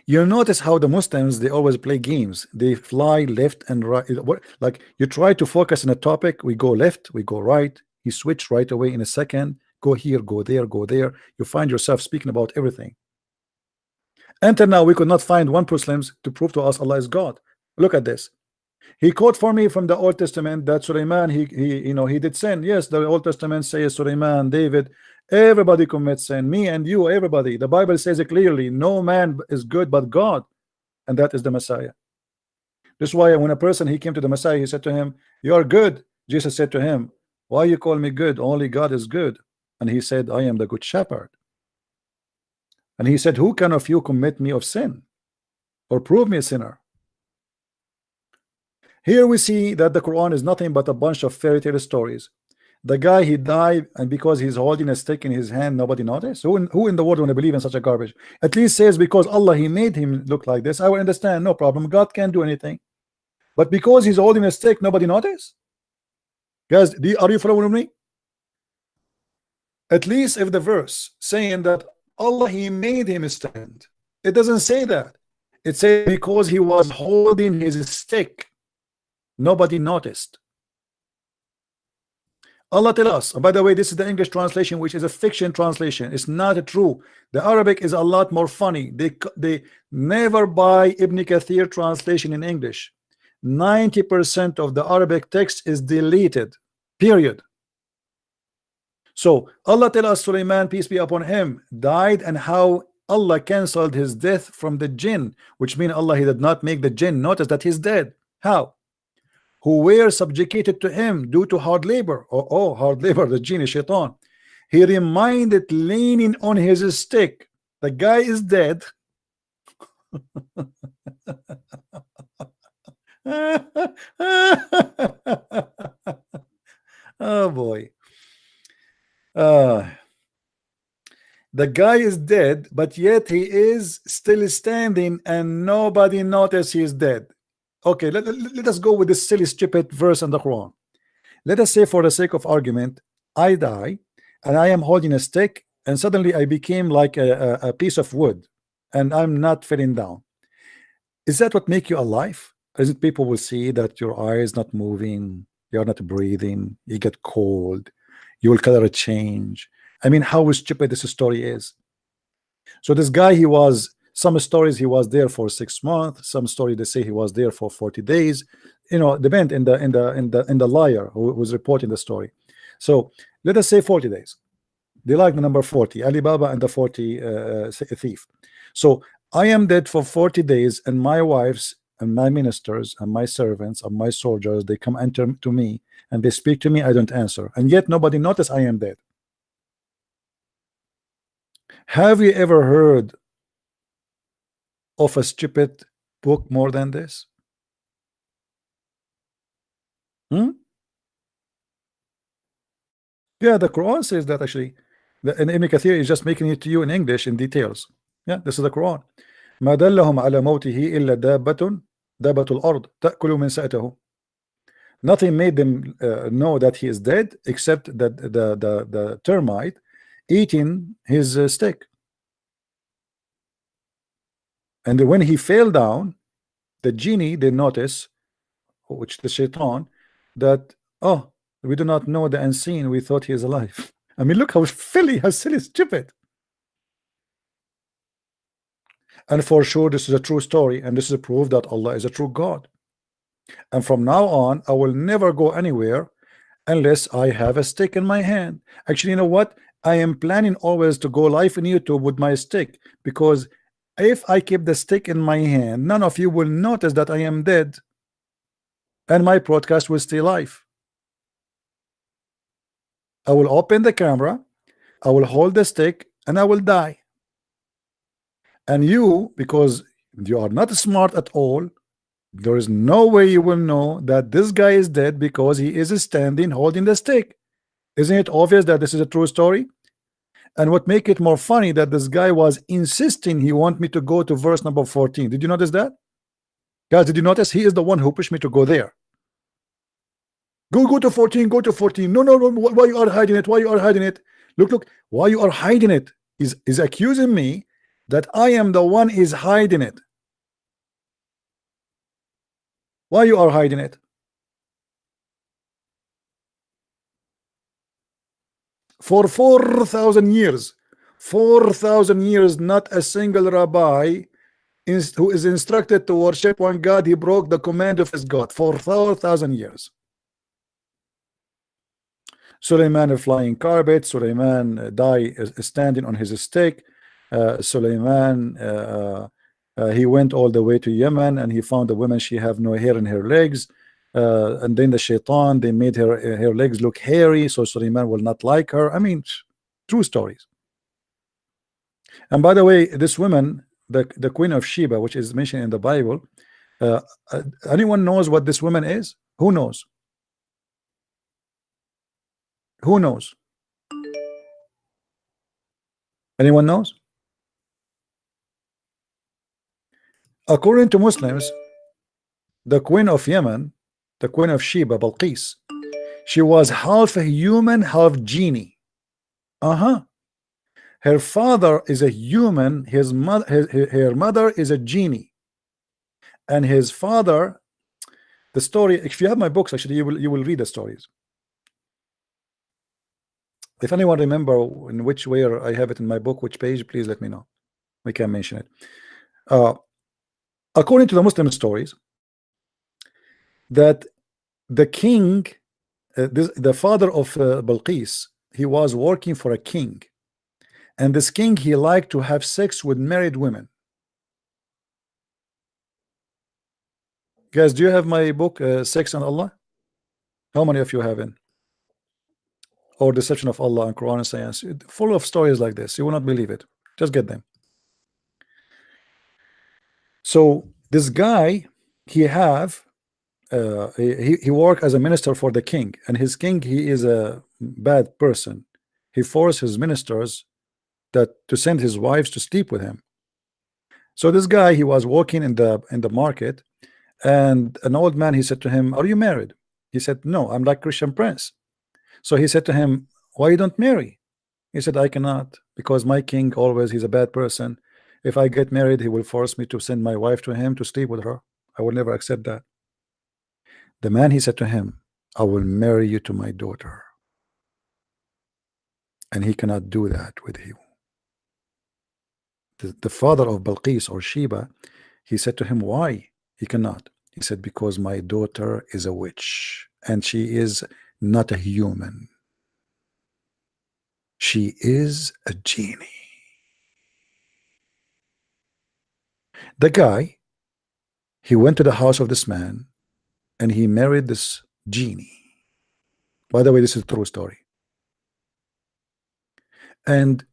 You notice how the Muslims, they always play games. They fly left and right. Like you try to focus on a topic, we go left, we go right. You switch right away in a second. Go here, go there, go there. You find yourself speaking about everything. Until now, we could not find one Muslim to prove to us Allah is God. Look at this. He quote for me from the Old Testament that Suleiman, he did sin. Yes, the Old Testament says Suleiman, David, everybody commits sin. Me and you, everybody. The Bible says it clearly. No man is good but God, and that is the Messiah. This is why when a person he came to the Messiah, he said to him, "You are good." Jesus said to him, "Why you call me good? Only God is good." And he said, "I am the good shepherd." And he said, "Who can of you commit me of sin or prove me a sinner?" Here we see that the Quran is nothing but a bunch of fairy tale stories. The guy, he died, and because he's holding a stick in his hand, nobody noticed. Who in the world want to believe in such a garbage? At least says because Allah, he made him look like this. I will understand, no problem. God can't do anything. But because he's holding a stick, nobody noticed. Guys, are you following me? At least if the verse saying that Allah, he made him stand, it doesn't say that. It says because he was holding his stick, nobody noticed. Allah tell us. And by the way, this is the English translation, which is a fiction translation. It's not true. The Arabic is a lot more funny. They never buy Ibn Kathir translation in English. 90% of the Arabic text is deleted, period. So Allah tell us Sulaiman, peace be upon him, died, and how Allah cancelled his death from the jinn, which means Allah, he did not make the jinn notice that he's dead. How? Who were subjugated to him due to hard labor. Oh, hard labor, the jinn is shaitan. He reminded leaning on his stick. The guy is dead. Oh boy. The guy is dead, but yet he is still standing and nobody noticed he is dead. Okay, let us go with this silly stupid verse in the Quran. Let us say, for the sake of argument, I die and I am holding a stick and suddenly I became like a piece of wood and I'm not falling down. Is that what make you alive? Is it people will see that your eyes not moving, you're not breathing, you get cold, your color change? I mean, how stupid this story is. So this guy, he was, some stories he was there for 6 months, some story they say he was there for 40 days, you know, depend in the liar who was reporting the story. So let us say 40 days. They like the number 40, Alibaba and the 40 thief. So I am dead for 40 days, and my wives and my ministers and my servants and my soldiers, they come enter to me and they speak to me, I don't answer, and yet nobody noticed I am dead. Have you ever heard of a stupid book more than this? Yeah, the Quran says that actually. And Ibn Kathir is just making it to you in English in details. Yeah, this is the Quran. ما دلهم على موته إلا دابة الأرض تأكل من سأته. Nothing made them know that he is dead except that the termite eating his stick. And when he fell down, the genie, they notice, which the shaitan, that, oh, we do not know the unseen, we thought he is alive. I mean, look how silly, stupid. And for sure, this is a true story, and this is a proof that Allah is a true God. And from now on, I will never go anywhere unless I have a stick in my hand. Actually, you know what? I am planning always to go live in YouTube with my stick, because if I keep the stick in my hand, none of you will notice that I am dead, and my broadcast will stay live. I will open the camera, I will hold the stick, and I will die. And you, because you are not smart at all, there is no way you will know that this guy is dead because he is standing holding the stick. Isn't it obvious that this is a true story? And what make it more funny, that this guy was insisting he want me to go to verse number 14. Did you notice that? Guys, did you notice? He is the one who pushed me to go there. Go to 14, go to 14. No, why you are hiding it? Why you are hiding it? Look, why you are hiding it is accusing me that I am the one is hiding it. Why you are hiding it? For 4,000 years, 4,000 years, not a single rabbi who is instructed to worship one God, he broke the command of his God. 4,000 years. Sulaiman a flying carpet, Sulaiman standing on his stick. Sulaiman he went all the way to Yemen and he found the woman, she have no hair in her legs, and then the shaitan, they made her legs look hairy, so Sulaiman will not like her. I mean, true stories. And by the way, this woman, the Queen of Sheba, which is mentioned in the Bible, anyone knows what this woman is? Who knows? Who knows? Anyone knows? According to Muslims, the Queen of Yemen, the Queen of Sheba, Balqis, she was half a human, half genie. Her father is a human, her mother is a genie, and his father, the story, if you have my books, actually you will read the stories. If anyone remember in which way I have it in my book, which page, please let me know. We can mention it. According to the Muslim stories, that the king, the father of Balqis, he was working for a king, and this king, he liked to have sex with married women. Guys, do you have my book, Sex and Allah? How many of you have it? Or Deception of Allah and Qur'an and Science? Full of stories like this. You will not believe it. Just get them. So this guy, he worked as a minister for the king, and his king, he is a bad person. He forced his ministers to send his wives to sleep with him. So this guy, he was working in the market, and an old man, he said to him, "Are you married?" He said, "No, I'm like Christian Prince." So he said to him, "Why you don't marry?" He said, "I cannot, because my king always, he's a bad person. If I get married, he will force me to send my wife to him to sleep with her. I will never accept that." The man, he said to him, "I will marry you to my daughter." And he cannot do that with you. The father of Balqis or Sheba, he said to him, "Why?" He cannot. He said, "Because my daughter is a witch, and she is not a human. She is a genie." The guy, he went to the house of this man, and he married this genie. By the way, this is a true story. And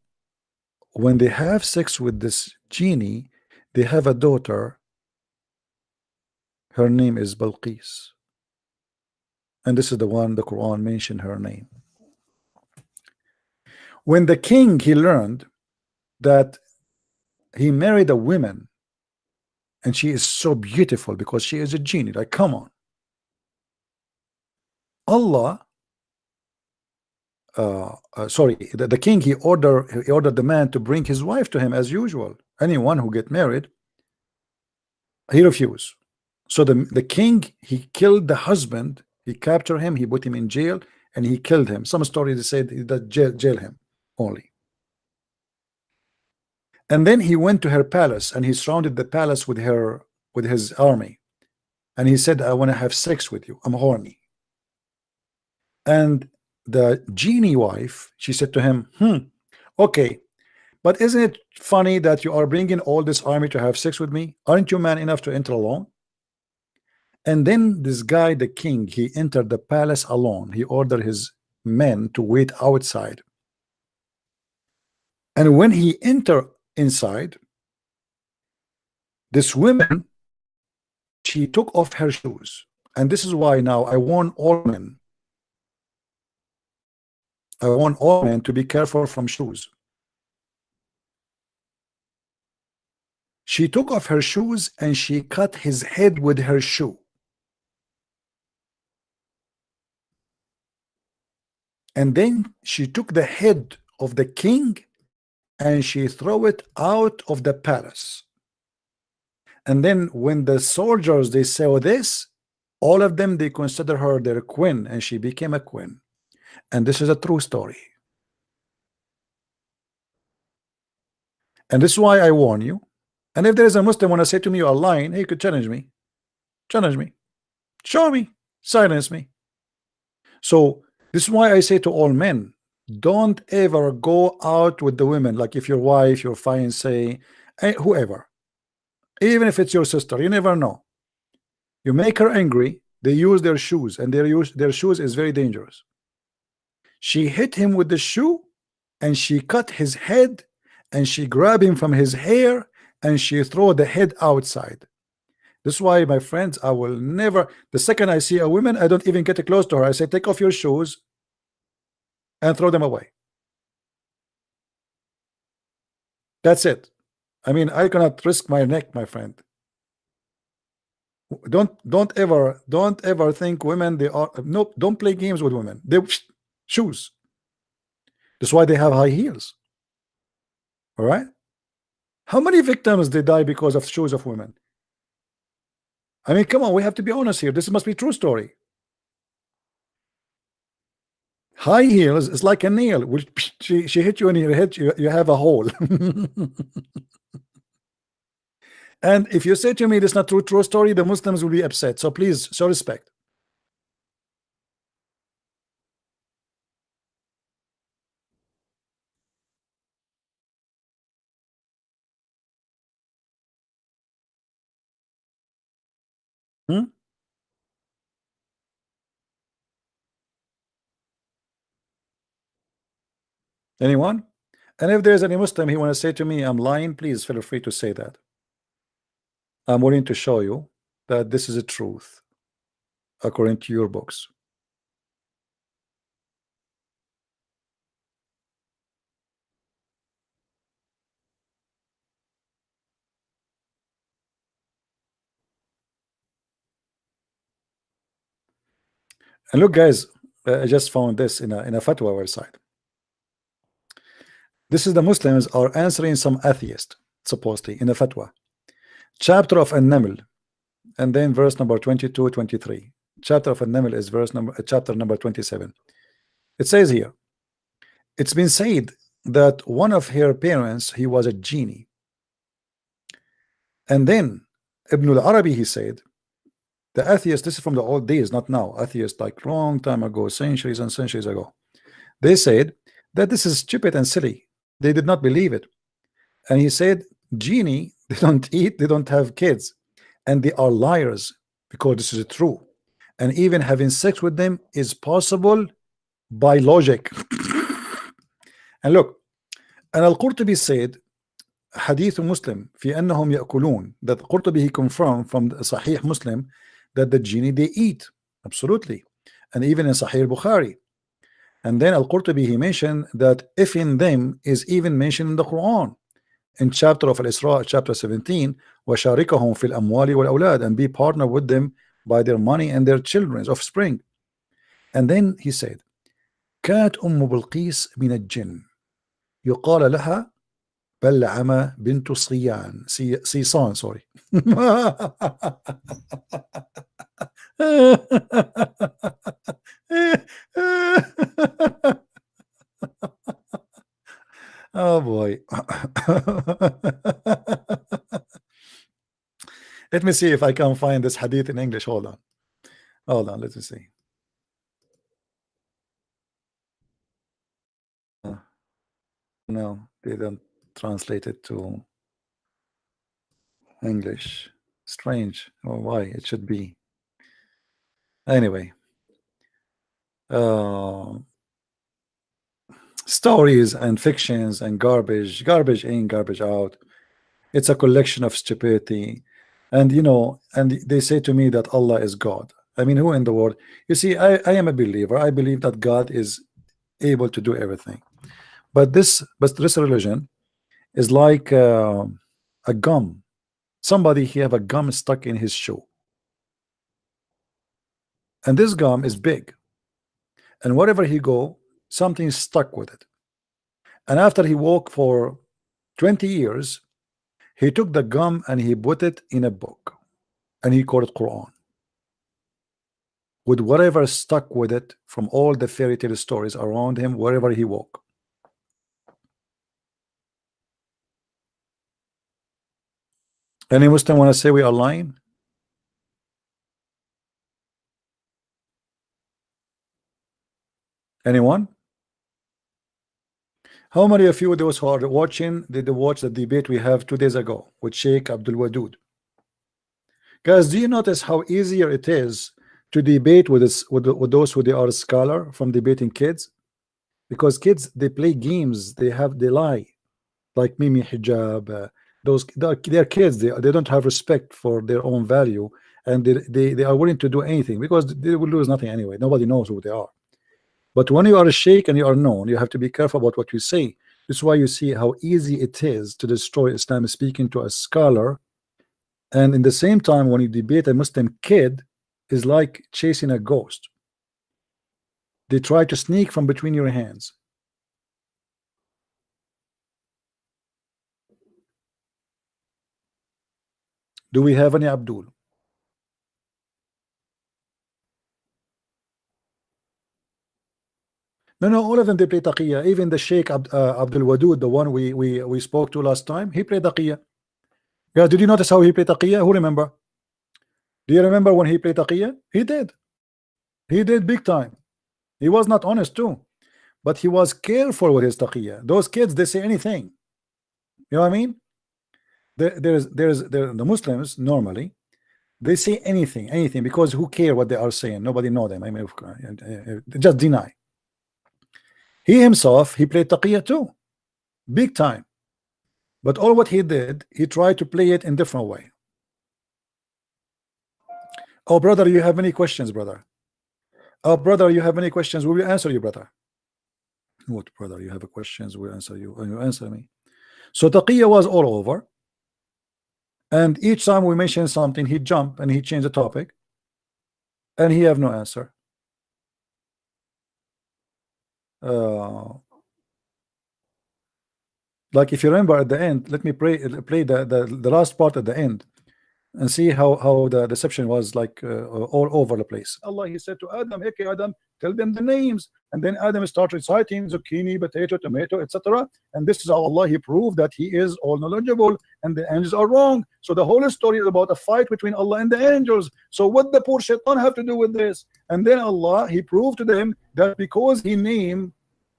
when they have sex with this genie, they have a daughter. Her name is Balqis. And this is the one the Quran mentioned her name. When the king, he learned that he married a woman, and she is so beautiful because she is a genie, like, come on. Allah, the king, he ordered the man to bring his wife to him as usual. Anyone who get married, he refused. So the king, he killed the husband, he captured him, he put him in jail, and he killed him. Some stories said that jail him only. And then he went to her palace, and he surrounded the palace with his army, and he said, "I want to have sex with you, I'm horny." And the genie wife, she said to him, "Okay, but isn't it funny that you are bringing all this army to have sex with me? Aren't you man enough to enter alone?" And then this guy, the king, he entered the palace alone. He ordered his men to wait outside. And when he entered inside, this woman, she took off her shoes. And this is why now I warn all men. I want all men to be careful from shoes. She took off her shoes and she cut his head with her shoe. And then she took the head of the king and she threw it out of the palace. And then when the soldiers, they saw this, all of them, they consider her their queen, and she became a queen. And this is a true story. And this is why I warn you. And if there is a Muslim want to say to me, "You're lying," he could challenge me. Challenge me. Show me. Silence me. So this is why I say to all men, don't ever go out with the women, like if your wife, your fiancé, whoever, even if it's your sister, you never know. You make her angry, they use their shoes, and their shoes is very dangerous. She hit him with the shoe, and she cut his head, and she grabbed him from his hair, and she threw the head outside. This is why, my friends, I will never, the second I see a woman, I don't even get close to her. I say, take off your shoes and throw them away. That's it. I mean, I cannot risk my neck, my friend. Don't ever think women, they are, no, don't play games with women. They shoes. That's why they have high heels. All right. How many victims they die because of shoes of women? I mean, come on, we have to be honest here. This must be true story. High heels is like a nail. She hit you in your head, you have a hole. And if you say to me this is not true story, the Muslims will be upset. So please show respect. Anyone? And if there's any Muslim he want to say to me I'm lying, please feel free to say that. I'm willing to show you that this is a truth according to your books. And look, guys, I just found this in a fatwa website. This is the Muslims are answering some atheist, supposedly, in a fatwa. Chapter of An-Naml, and then verse number 22, 23. Chapter of An-Naml is chapter number 27. It says here, it's been said that one of her parents, he was a genie. And then Ibn al-Arabi, he said, the atheists, this is from the old days, not now, atheists like long time ago, centuries and centuries ago, they said that this is stupid and silly. They did not believe it. And he said, genie, they don't eat, they don't have kids, and they are liars, because this is true. And even having sex with them is possible by logic. And look, and Al-Qurtubi said, Hadith Muslim, في أنهم يأكلون, that Qurtubi he confirmed from the Sahih Muslim that the genie they eat, absolutely, and even in Sahih Bukhari. And then Al-Qurtubi he mentioned that if in them is even mentioned in the Quran, in chapter of Al-Isra, chapter 17, وَشَارِكَهُمْ فِي الْأَمْوَالِ وَالْأَوْلَادِ, and be partner with them by their money and their children's offspring. And then he said, كانت أم بلقيس من الجن يقال لها بلعمة بنت صيان صيصان sorry. Oh boy. Let me see if I can find this hadith in English. Hold on, let me see. No, they don't translate it to English. Strange. Oh, why? It should be. Anyway. Stories and fictions and garbage in, garbage out. It's a collection of stupidity. And you know, and they say to me that Allah is God. I mean, who in the world? You see, I am a believer. I believe that God is able to do everything. But this religion is like a gum. Somebody he have a gum stuck in his shoe. And this gum is big. And wherever he go, something is stuck with it. And after he walked for 20 years, he took the gum and he put it in a book. And he called it Qur'an. With whatever stuck with it from all the fairy tale stories around him, wherever he walked. Any Muslim want to say we are lying? Anyone? How many of you, those who are watching, did they watch the debate we have 2 days ago with Sheikh Abdul Wadud? Guys, do you notice how easier it is to debate with those who they are a scholar from debating kids? Because kids, they play games, they lie, like Mimi Hijab. They're kids. They don't have respect for their own value, and they are willing to do anything because they will lose nothing anyway. Nobody knows who they are. But when you are a sheikh and you are known, you have to be careful about what you say. This is why you see how easy it is to destroy Islam speaking to a scholar. And in the same time, when you debate a Muslim kid, is like chasing a ghost. They try to sneak from between your hands. Do we have any Abdul? No, all of them they play taqiyya. Even the Sheikh Abdul Wadud, the one we spoke to last time, he played taqiyya. Guys, did you notice how he played taqiyya? Who remember? Do you remember when he played taqiyya? He did. He did big time. He was not honest too, but he was careful with his taqiyya. Those kids, they say anything. You know what I mean? The Muslims normally they say anything because who care what they are saying? Nobody know them. I mean, just deny. He himself, he played taqiyya too, big time. But all what he did, he tried to play it in different way. Oh, brother, you have many questions, brother. Oh, brother, you have many questions. We will answer you, brother. What, brother? You have a questions? We'll answer you, and you answer me. So taqiyya was all over, and each time we mention something, he jump and he changed the topic, and he have no answer. Like if you remember at the end, let me play the last part at the end and see how the deception was like all over the place. Allah, he said to Adam, okay, Adam, tell them the names, and then Adam started reciting zucchini, potato, tomato, etc. And this is how Allah, he proved that he is all knowledgeable and the angels are wrong. So the whole story is about a fight between Allah and the angels. So what the poor shaitan have to do with this? And then Allah, he proved to them that because he named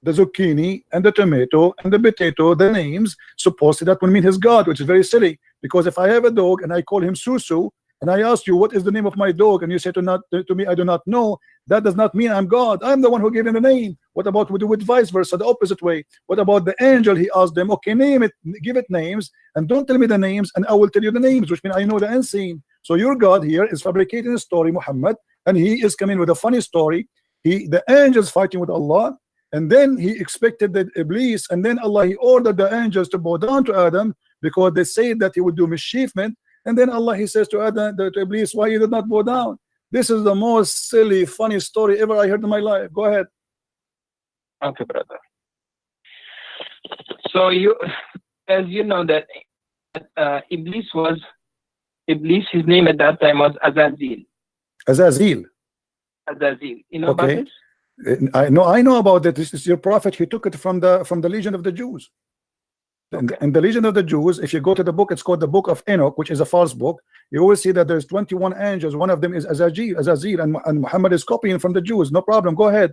the zucchini and the tomato and the potato the names, supposedly that would mean his God, which is very silly. Because if I have a dog and I call him Susu, and I ask you what is the name of my dog, and you say to me I do not know, that does not mean I'm God. I'm the one who gave him the name. What about we do it vice versa, the opposite way? What about the angel? He asked them, okay, name it, give it names, and don't tell me the names, and I will tell you the names, which means I know the unseen. So your God here is fabricating a story, Muhammad, and he is coming with a funny story. The angels fighting with Allah. And then he expected that Iblis, and then Allah, he ordered the angels to bow down to Adam because they said that he would do mischievement. And then Allah, he says to Adam, to Iblis, why you did not bow down? This is the most silly, funny story ever I heard in my life. Go ahead. Okay, brother. So you, as you know that Iblis, his name at that time was Azazel. Azazel. You know about this? I know about that. This is your prophet. He took it from the Legion of the Jews. Okay. And the Legion of the Jews, if you go to the book, it's called the Book of Enoch, which is a false book. You will see that there's 21 angels. One of them is Azazel, and Muhammad is copying from the Jews. No problem. Go ahead.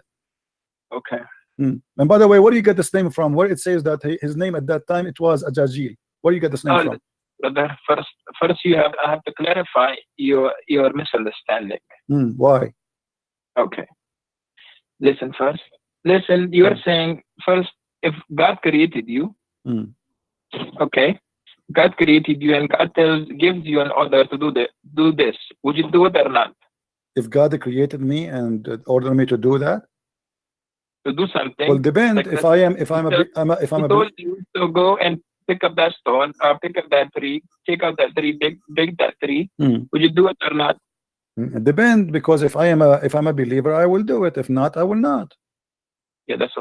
Okay. And by the way, where do you get this name from? Where it says that his name at that time it was Azazel. Where do you get this name from? Brother, first I have to clarify your misunderstanding. Why? Okay. Listen first. Listen, you are saying first, if God created you, okay, God created you and God gives you an order to do this. Would you do it or not? If God created me and ordered me to do that, to do something. Well, depend. Like if I'm told you to go and pick up that stone or pick up that tree, take out that tree, big that tree. Would you do it or not? It depends, because if I'm a believer, I will do it. If not, I will not. Yeah, that's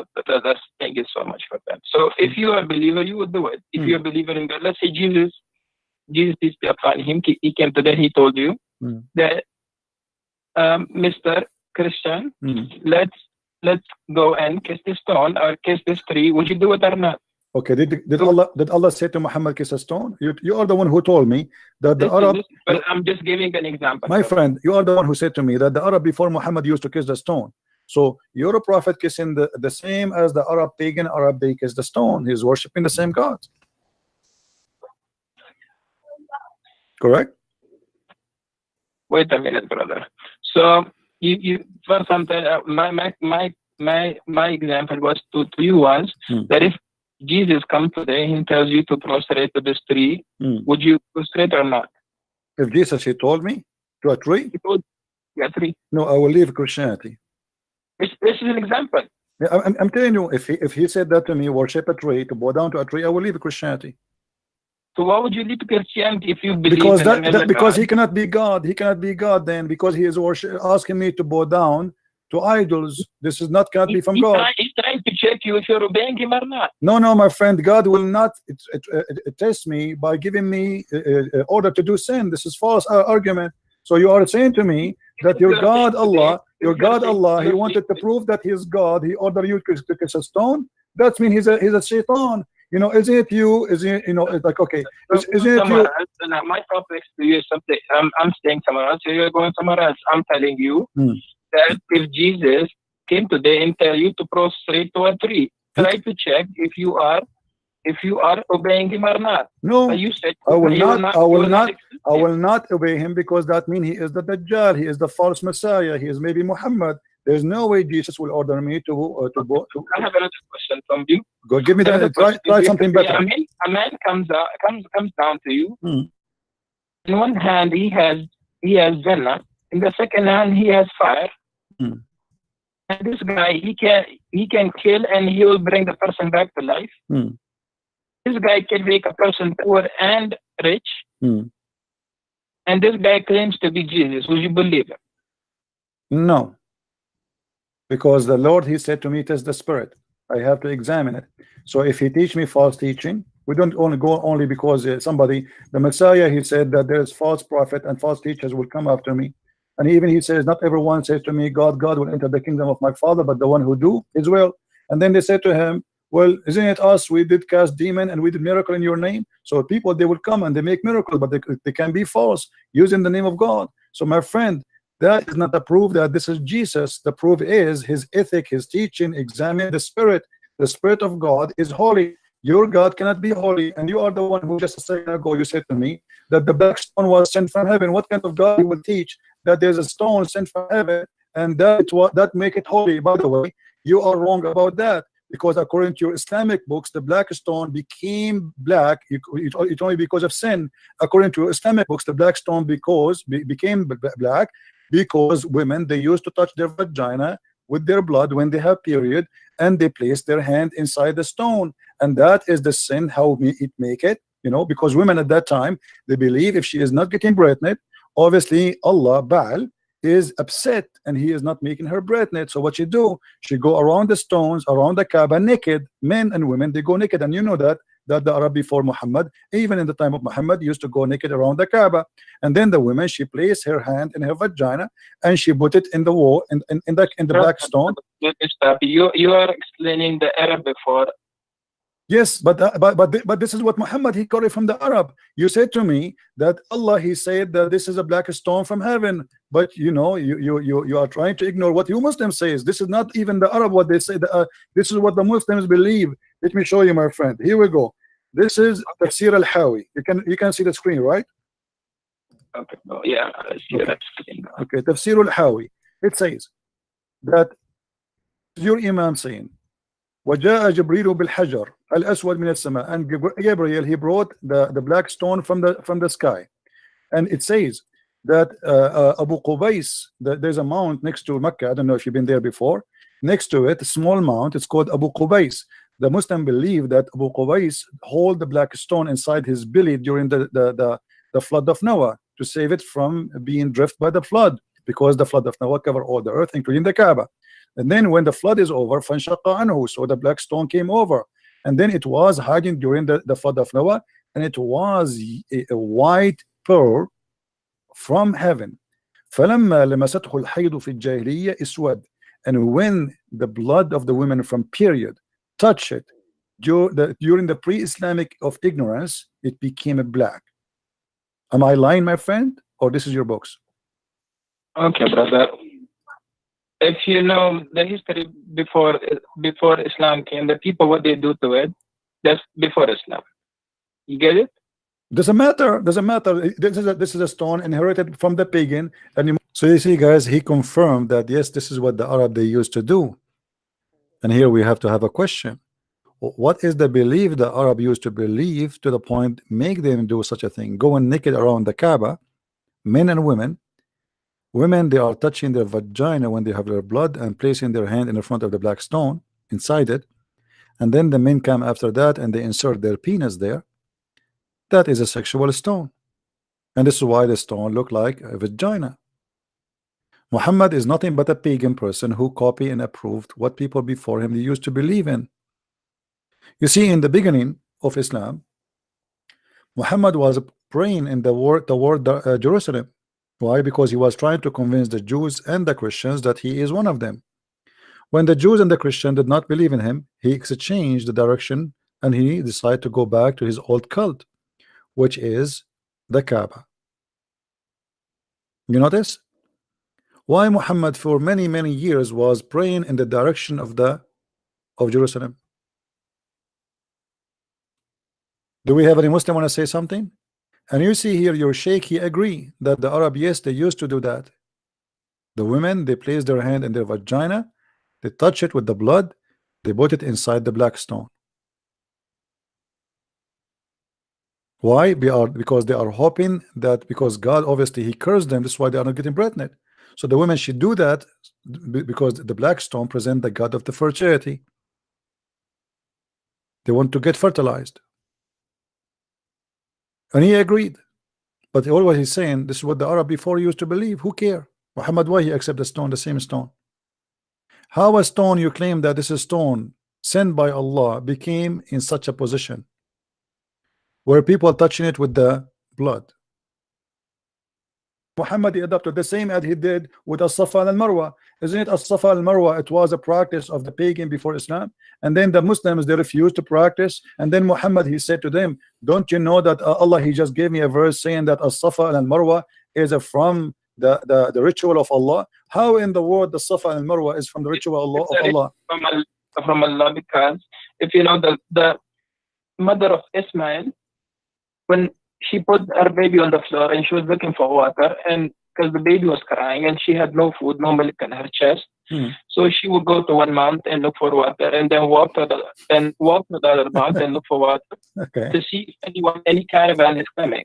thank you so much for that. So if you are a believer, you would do it. If you're a believer in God, let's say Jesus is upon him. He came to that. He told you that, Mr. Christian, let's go and kiss this stone or kiss this tree. Would you do it or not? Okay, did Allah say to Muhammad kiss a stone? You are the one who told me that the Arab. But I'm just giving an example. My friend, you are the one who said to me that the Arab before Muhammad used to kiss the stone. So you're a prophet kissing the same as the Arab pagan Arab, they kiss the stone. He's worshiping the same God. Correct? Wait a minute, brother. So you for something my example was to you was that if Jesus comes today, he tells you to prostrate to this tree, would you prostrate or not? If Jesus, he told me to a tree? He told you a tree. No, I will leave Christianity. This is an example. Yeah, I'm telling you, if he said that to me, worship a tree, to bow down to a tree, I will leave Christianity. So why would you leave Christianity if you believe? Because he cannot be God. He cannot be God then, because he is asking me to bow down to idols. This is not cannot be from God. He's trying to check you if you're obeying him or not. No, my friend, God will not test me by giving me order to do sin. This is false argument. So you are saying to me that your God Allah Your God Allah, he wanted to prove that he is God. He ordered you to kiss a stone. That means he's a shaitan. You know, isn't it you? Is it, you know, it's like, okay, isn't it you? My topic to you is something. I'm staying somewhere else. So you're going somewhere else. I'm telling you that if Jesus came today and tell you to prostrate to a tree, try to check if you are obeying him or not. No, you said I will not obey him, because that means he is the Dajjal. He is the false Messiah. He is maybe Muhammad. There's no way Jesus will order me to I have another question from you. Go give me that. Try something better. A man comes down to you. In one hand he has Jannah. In the second hand he has fire. And this guy he can kill and he will bring the person back to life. This guy can make a person poor and rich. And this guy claims to be Jesus. Would you believe him? No. Because the Lord, he said to me, it is the spirit. I have to examine it. So if he teach me false teaching, we don't only go only because the Messiah, he said that there's false prophet and false teachers will come after me. And even he says, not everyone says to me, God will enter the kingdom of my Father, but the one who do his will. And then they said to him, well, isn't it us? We did cast demon and we did miracle in your name. So people, they will come and they make miracles, but they can be false using the name of God. So my friend, that is not a proof that this is Jesus. The proof is his ethic, his teaching. Examine the spirit. The spirit of God is holy. Your God cannot be holy. And you are the one who just a second ago you said to me that the black stone was sent from heaven. What kind of God you will teach that there's a stone sent from heaven and that make it holy? By the way, you are wrong about that, because according to your Islamic books, the black stone became black. It's only because of sin. According to your Islamic books, the black stone became black because women, they used to touch their vagina with their blood when they have period, and they place their hand inside the stone, and that is the sin. How it make it, you know, because women at that time, they believe if she is not getting pregnant, obviously Allah Baal is upset and he is not making her pregnant. So what she do, she go around the stones around the Kaaba naked. Men and women, they go naked. And you know that the Arab before Muhammad, even in the time of Muhammad, used to go naked around the Kaaba. And then the woman, she placed her hand in her vagina and she put it in the wall in the black stone. You are explaining the Arab before. Yes, but this is what Muhammad, he got it from the Arab. You said to me that Allah, he said that this is a black stone from heaven, but you know, you are trying to ignore what you Muslims says. This is not even the Arab what they say. This is what the Muslims believe. Let me show you, my friend. Here we go. This is Tafsir Al-Hawi. You can see the screen, right? Okay. Oh, yeah. Okay. Tafsir Al-Hawi. It says that your Imam saying, وجاء جبريل بالحجر الأسود من السماء, and Gabriel, he brought the black stone from the sky. And it says that Abu Qubais, there's a mount next to Mecca. I don't know if you've been there before. Next to it, a small mount, it's called Abu Qubais. The Muslim believe that Abu Qubais hold the black stone inside his belly during the flood of Noah to save it from being drifted by the flood, because the flood of Noah covered all the earth, including the Kaaba. And then when the flood is over, فَانْشَقَّ عَنْهُ, so the black stone came over. And then it was hiding during the flood of Noah, and it was a white pearl from heaven. فَلَمَّا لَمَسَتْهُ الْحَيْضُ فِي الْجَاهِلِيَّةِ إِسْوَدْ, and when the blood of the women from period touched it during the pre-Islamic of ignorance, it became a black. Am I lying, my friend, or this is your books? Okay, brother. If you know the history before Islam came, the people, what they do to it, that's before Islam. You get it? Doesn't matter. This is a stone inherited from the pagan. And so you see, guys, he confirmed that yes, this is what the Arab they used to do. And here we have to have a question. What is the belief the Arab used to believe to the point make them do such a thing? Going naked around the Kaaba, men and women. Women, they are touching their vagina when they have their blood and placing their hand in the front of the black stone inside it. And then the men come after that and they insert their penis there. That is a sexual stone. And this is why the stone looked like a vagina. Muhammad is nothing but a pagan person who copied and approved what people before him they used to believe in. You see, in the beginning of Islam, Muhammad was praying in the word Jerusalem. Why? Because he was trying to convince the Jews and the Christians that he is one of them. When the Jews and the Christians did not believe in him, he exchanged the direction and he decided to go back to his old cult, which is the Kaaba. You notice why Muhammad for many years was praying in the direction of Jerusalem. Do we have any Muslim want to say something? And you see here your sheikh, he agree that the Arab, yes, they used to do that. The women, they place their hand in their vagina, they touch it with the blood, they put it inside the black stone. Why? Because they are hoping that, because God obviously he cursed them, that's why they are not getting pregnant. So the women should do that because the black stone present the god of the fertility. They want to get fertilized. And he agreed. But always he's saying this is what the Arab before used to believe. Who care? Muhammad, why he accept the stone, the same stone? How a stone you claim that this is stone sent by Allah became in such a position where people touching it with the blood? Muhammad he adopted the same as he did with As-Safa and Al-Marwa. Isn't it As-Safa and Al-Marwa? It was a practice of the pagan before Islam, and then the Muslims they refused to practice, and then Muhammad he said to them, don't you know that Allah he just gave me a verse saying that As-Safa and Al-Marwa is from the ritual of Allah? How in the world the Safa and Al-Marwa is from the ritual of Allah? From Allah, because if you know the mother of Ismail, when she put her baby on the floor and she was looking for water, and because the baby was crying and she had no food, no milk in her chest, so she would go to one mount and look for water, and then walk to the other mount and look for water to see if any caravan is coming.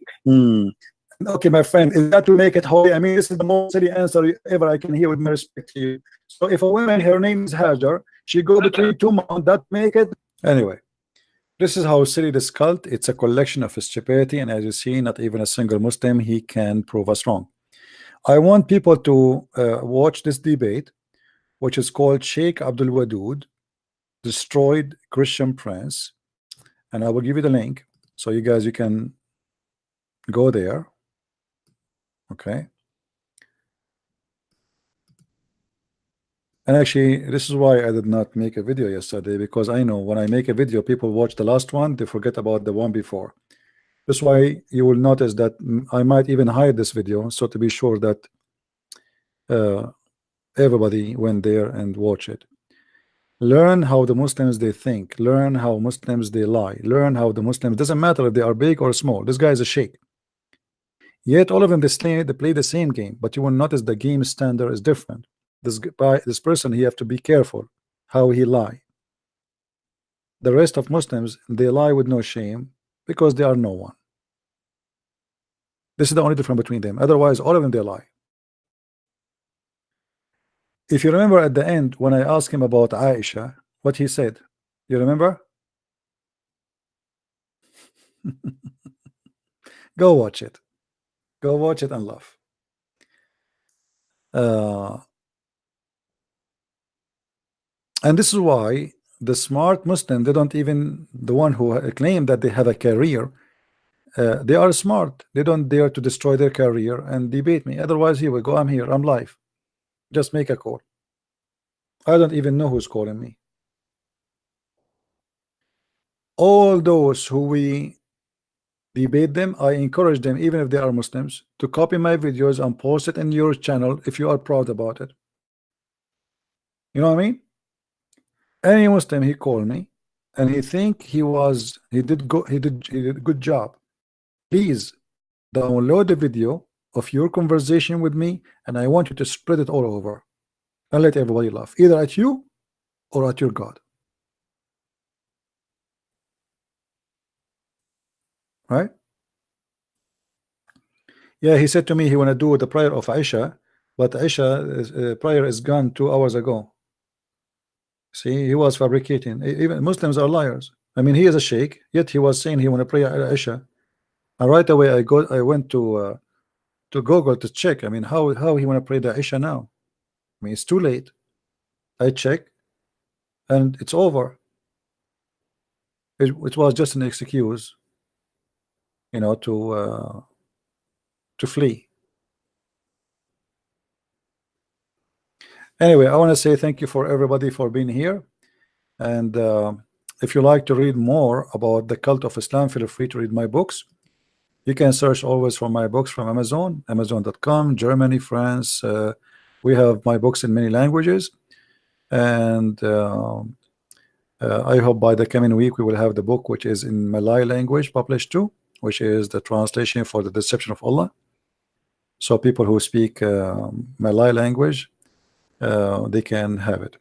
Okay, my friend, is that to make it holy? I mean, this is the most silly answer ever I can hear, with my respect to you. So if a woman, her name is Hajar, she go between two mountains, that make it? Anyway, this is how silly this cult. It's a collection of stupidity, and as you see, not even a single Muslim he can prove us wrong. I want people to watch this debate, which is called Sheikh Abdul Wadud Destroyed Christian Prince, and I will give you the link so you guys, you can go there. Okay, and actually this is why I did not make a video yesterday, because I know when I make a video people watch the last one, they forget about the one before. That's why you will notice that I might even hide this video, so to be sure that everybody went there and watch it. Learn how the Muslims they think, learn how Muslims they lie, learn how the Muslims, doesn't matter if they are big or small. This guy is a sheikh, yet all of them they play the same game, but you will notice the game standard is different. This person, he have to be careful how he lie. The rest of Muslims, they lie with no shame because they are no one. This is the only difference between them. Otherwise all of them they lie. If you remember at the end when I asked him about Aisha, what he said, you remember? Go watch it. Go watch it and laugh. And this is why the smart Muslim, they don't even, the one who claim that they have a career, they are smart. They don't dare to destroy their career and debate me. Otherwise, here we go. I'm here. I'm live. Just make a call. I don't even know who's calling me. All those who we debate them, I encourage them, even if they are Muslims, to copy my videos and post it in your channel if you are proud about it. You know what I mean? Any Muslim, he called me and he think he did a good job. Please download the video of your conversation with me, and I want you to spread it all over and let everybody laugh, either at you or at your God. Right? Yeah, he said to me he want to do the prayer of Aisha, but Aisha prayer is gone 2 hours ago. See, he was fabricating. Even Muslims are liars. I mean, he is a sheikh, yet he was saying he want to pray Aisha. And right away I went to Google to check. I mean, how he want to pray the Aisha now? I mean, it's too late. I check and it's over. It was just an excuse, you know, to flee. Anyway, I want to say thank you for everybody for being here. And if you like to read more about the cult of Islam, feel free to read my books. You can search always for my books from Amazon, Amazon.com, Germany, France. We have my books in many languages. And I hope by the coming week we will have the book which is in Malay language published too, which is the translation for the deception of Allah. So people who speak Malay language, they can have it.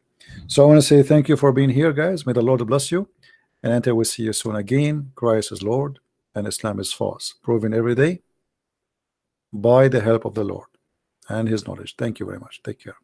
So I want to say thank you for being here, guys. May the Lord bless you, and until we see you soon again. Christ is Lord and Islam is false, proven every day by the help of the Lord and his knowledge. Thank you very much. Take care.